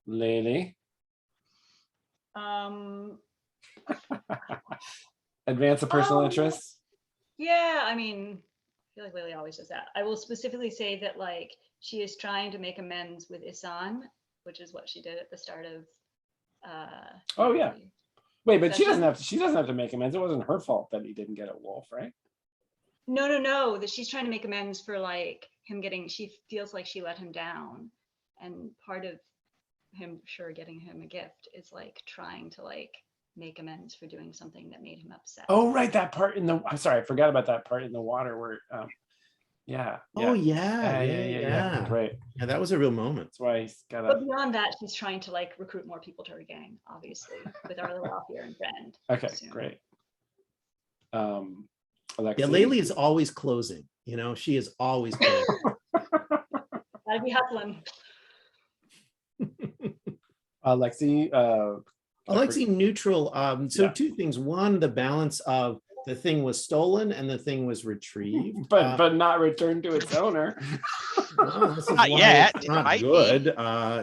Laylee. Advance of personal interests. Yeah, I mean, I feel like Lily always does that. I will specifically say that like she is trying to make amends with Isan, which is what she did at the start of Oh, yeah. Wait, but she Session. doesn't have to. She doesn't have to make amends. It wasn't her fault that he didn't get a wolf, right? No, that she's trying to make amends for like him getting, she feels like she let him down. And part of him getting him a gift is like trying to like make amends for doing something that made him upset. Oh, right. That part in the. I'm sorry, I forgot about that part in the water where. Yeah. Oh yeah. Right. Yeah, that was a real moment. That's why he's got But a. beyond that, she's trying to like recruit more people to her gang, obviously, with our little Alfier friend. Okay, soon. great. Yeah, Alexei? Laylee is always closing. You know, she is always closing. Gotta be hustling. Alexei, Alexei neutral. So Yeah. two things. One, the balance of the thing was stolen and the thing was retrieved. but not returned to its owner. Well, this is Not why yet, it's it not might be. good.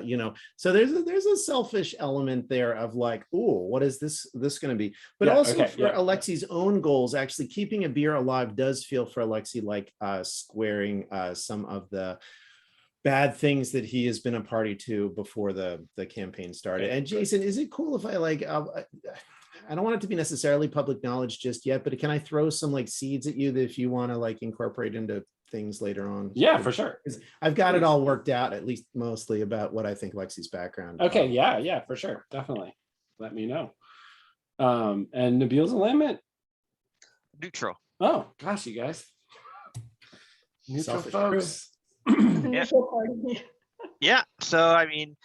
You know, so there's a selfish element there of like, oh, what is this going to be? But Yeah, also okay, for yeah. Alexei's own goals, actually keeping a beer alive does feel for Alexei like squaring some of the bad things that he has been a party to before the campaign started. Okay, And Jason, is it cool if I like? I don't want it to be necessarily public knowledge just yet, but can I throw some like seeds at you that if you want to like incorporate into things later on? Yeah, for sure. 'Cause I've got it all worked out, at least mostly about what I think Lexi's background. Okay, yeah, for sure. Definitely. Let me know. And Nabil's alignment. Neutral. Oh gosh, you guys. Neutral Selfish folks. Neutral party. Yeah. So I mean,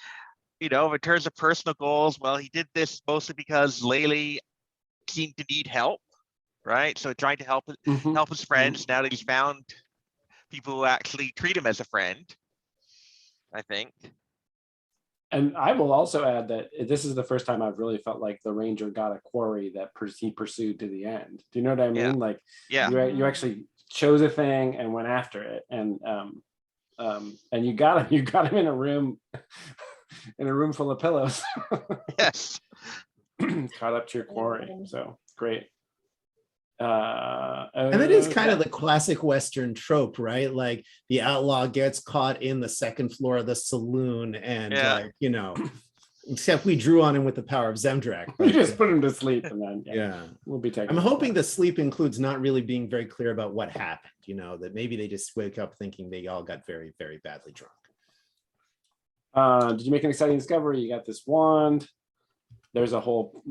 you know, in terms of personal goals, well, he did this mostly because Laylee seemed to need help, right? So trying to help Mhm. help his friends now that he's found people who actually treat him as a friend. I think. And I will also add that this is the first time I've really felt like the ranger got a quarry that he pursued to the end. Do you know what I mean? Yeah. Like Yeah. you actually chose a thing and went after it, and you got him in a room full of pillows. Yes. Caught up to your quarry. So great. And it is kind of the classic Western trope, right? Like the outlaw gets caught in the second floor of the saloon and Yeah. like, you know, except we drew on him with the power of Zemdrak. we but, just put him to sleep and then yeah. we'll be taking. I'm hoping the sleep includes not really being very clear about what happened, you know, that maybe they just wake up thinking they all got very, very badly drunk. Did you make an exciting discovery? You got this wand. There's a whole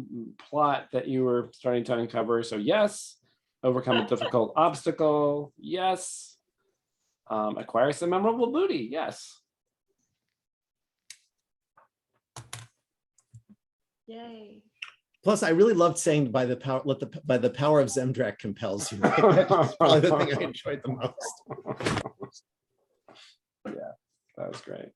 plot that you were starting to uncover. So yes, overcome a difficult obstacle. Yes. Acquire some memorable booty. Yes. Yay. Plus, I really loved saying by the power of Zemdrak compels you. Like, that's probably the thing I enjoyed the most. Yeah, that was great.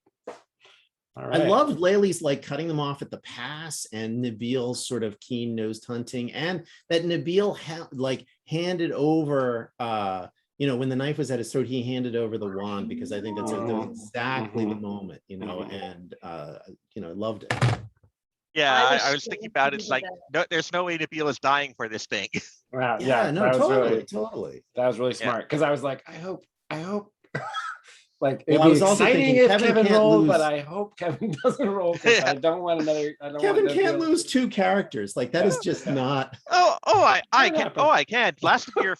All I right. loved Laylee's like cutting them off at the pass and Nabil's sort of keen nosed hunting, and that Nabil handed over you know, when the knife was at his throat, he handed over the wand, because I think that's exactly the moment, you know, and you know, I loved it. Yeah, I I was was thinking so about it. It's happy like with no, there's no way Nabil is dying for this thing. Wow. Yeah, no, that was really, totally. that was really Yeah. smart, because I was like, I hope like Well, it'd I be was also exciting thinking if Kevin Kevin can't rolled, lose. but I hope Kevin doesn't roll, because Yeah. I don't want another. I don't Kevin want can't Nabil- lose two characters. Like that is just not. I That can. happened. Oh, I can. Last year,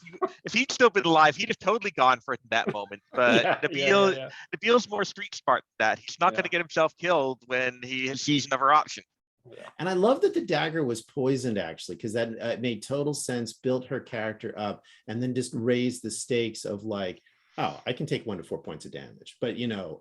if he'd still been alive, he'd have totally gone for it in that moment. But Nabil, Nabil's more street smart than that. He's not going to get himself killed when he sees another option. And I love that the dagger was poisoned actually, because that made total sense, built her character up, and then just raised the stakes of like, oh, I can take 1 to 4 points of damage, but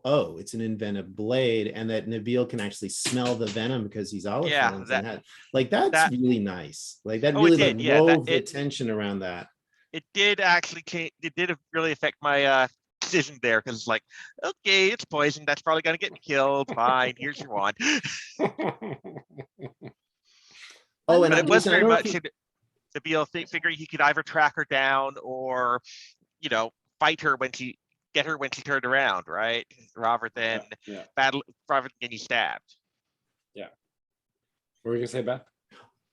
oh, it's an inventive blade, and that Nabil can actually smell the venom because he's Oliphant. that- And that's that- really nice. Like that Oh, it really did, like yeah, wove the tension around that. It did actually change. It did really affect my decision there because it's like, okay, it's poison. That's probably gonna get me killed. Fine, here's your wand. Oh, and But it was Jason, I very don't know if much you- Nabil figuring he could either track her down or, fight her get her when she turned around, right? Rather than Yeah. rather than getting stabbed. What were you gonna say, Beth?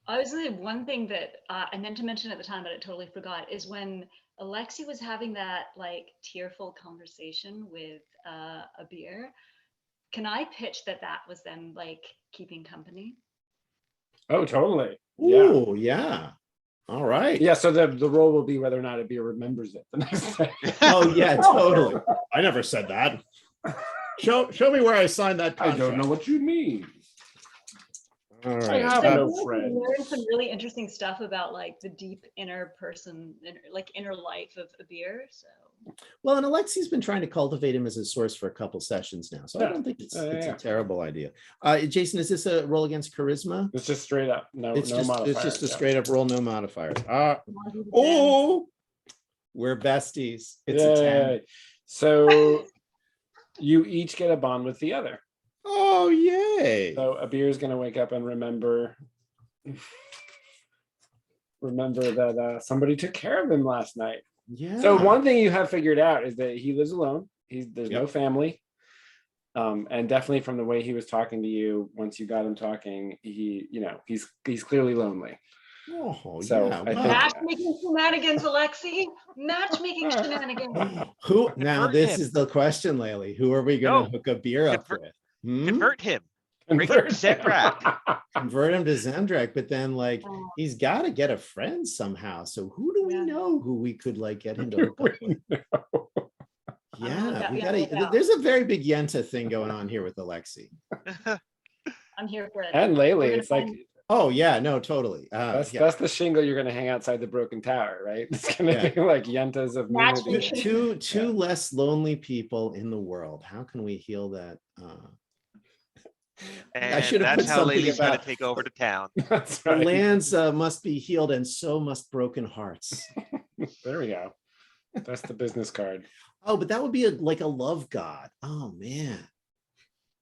I was saying one thing that I meant to mention at the time, but I totally forgot, is when Alexi was having that like tearful conversation with a beer. Can I pitch that was them like keeping company? Oh, totally. Yeah. Ooh, yeah. All right. Yeah. So the role will be whether or not a beer remembers it the next day. Oh yeah, totally. I never said that. Show me where I signed that I contract. don't know what you mean. All I right. have So no we friends. learned some really interesting stuff about like the deep inner person, like inner life of a beer. So Well, and Alexi's been trying to cultivate him as a source for a couple sessions now, so I Yeah. don't think it's Yeah. a terrible idea. Jason, is this a roll against charisma? It's just straight up. No, It's no just modifiers. a straight up roll, no modifiers. oh, Oh, we're besties. It's a 10. Yay. So you each get a bond with the other. Oh, yay. So a beer is going to wake up and remember that somebody took care of him last night. Yeah. So one thing you have figured out is that he lives alone. There's no Yep. family. And definitely from the way he was talking to you, once you got him talking, he's clearly lonely. Oh, So yeah. I wow. think- matchmaking shenanigans, Alexi. Matchmaking shenanigans. Who now? Convert This him. is the question, Laylee. Who are we going to No. hook a beer up Convert- with? Hmm? Convert him. Bring him to Zendrak. Convert him to Zendrak, but then like Oh. he's got to get a friend somehow. So who do we Yeah. know who we could like get him to hook up with? Yeah, we yeah, gotta. look out. There's a very big Yenta thing going on here with Alexi. I'm here for it. And We're Laylee, gonna it's like find- Oh yeah, no, totally. that's Yeah. the shingle you're going to hang outside the broken tower, right? It's going to Yeah. be like Yentas of Matchmaking. nudity. Two less lonely people in the world. How can we heal that? And should have that's put how something Laylee's gonna about- take over the town. That's The right. lands must be healed, and so must broken hearts. There we go. That's the business card. Oh, but that would be like a love god. Oh man.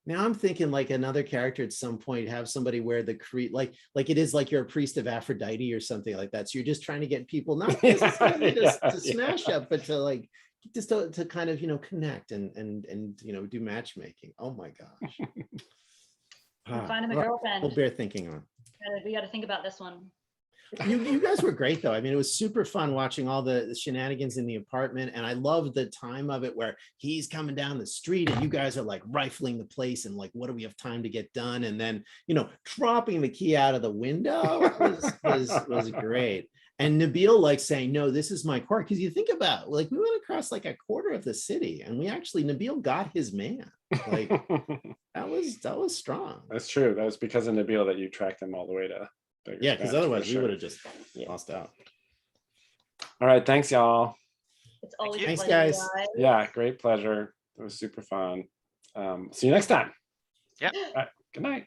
Now I'm thinking like another character at some point, have somebody wear the creed, like it is like you're a priest of Aphrodite or something like that. So you're just trying to get people not necessarily Yeah, to smash up, but to like just to kind of connect and do matchmaking. Oh my gosh. Find him a Well, girlfriend. we'll bear thinking on. We got to think about this one. You guys were great though. I mean, it was super fun watching all the shenanigans in the apartment, and I loved the time of it where he's coming down the street and you guys are like rifling the place and like, what do we have time to get done? And then dropping the key out of the window was great. And Nabil like saying, no, this is my court, because you think about like we went across like a quarter of the city, and Nabil got his man. Like that was strong. That's true. That was because of Nabil that you tracked him all the way to. Bigger Yeah, because Spanish, for otherwise we sure. would have just Yeah. lost out. All right. Thanks, y'all. It's always you. a Thanks, pleasure, guys. Yeah, great pleasure. It was super fun. See you next time. Yeah. All right, good night.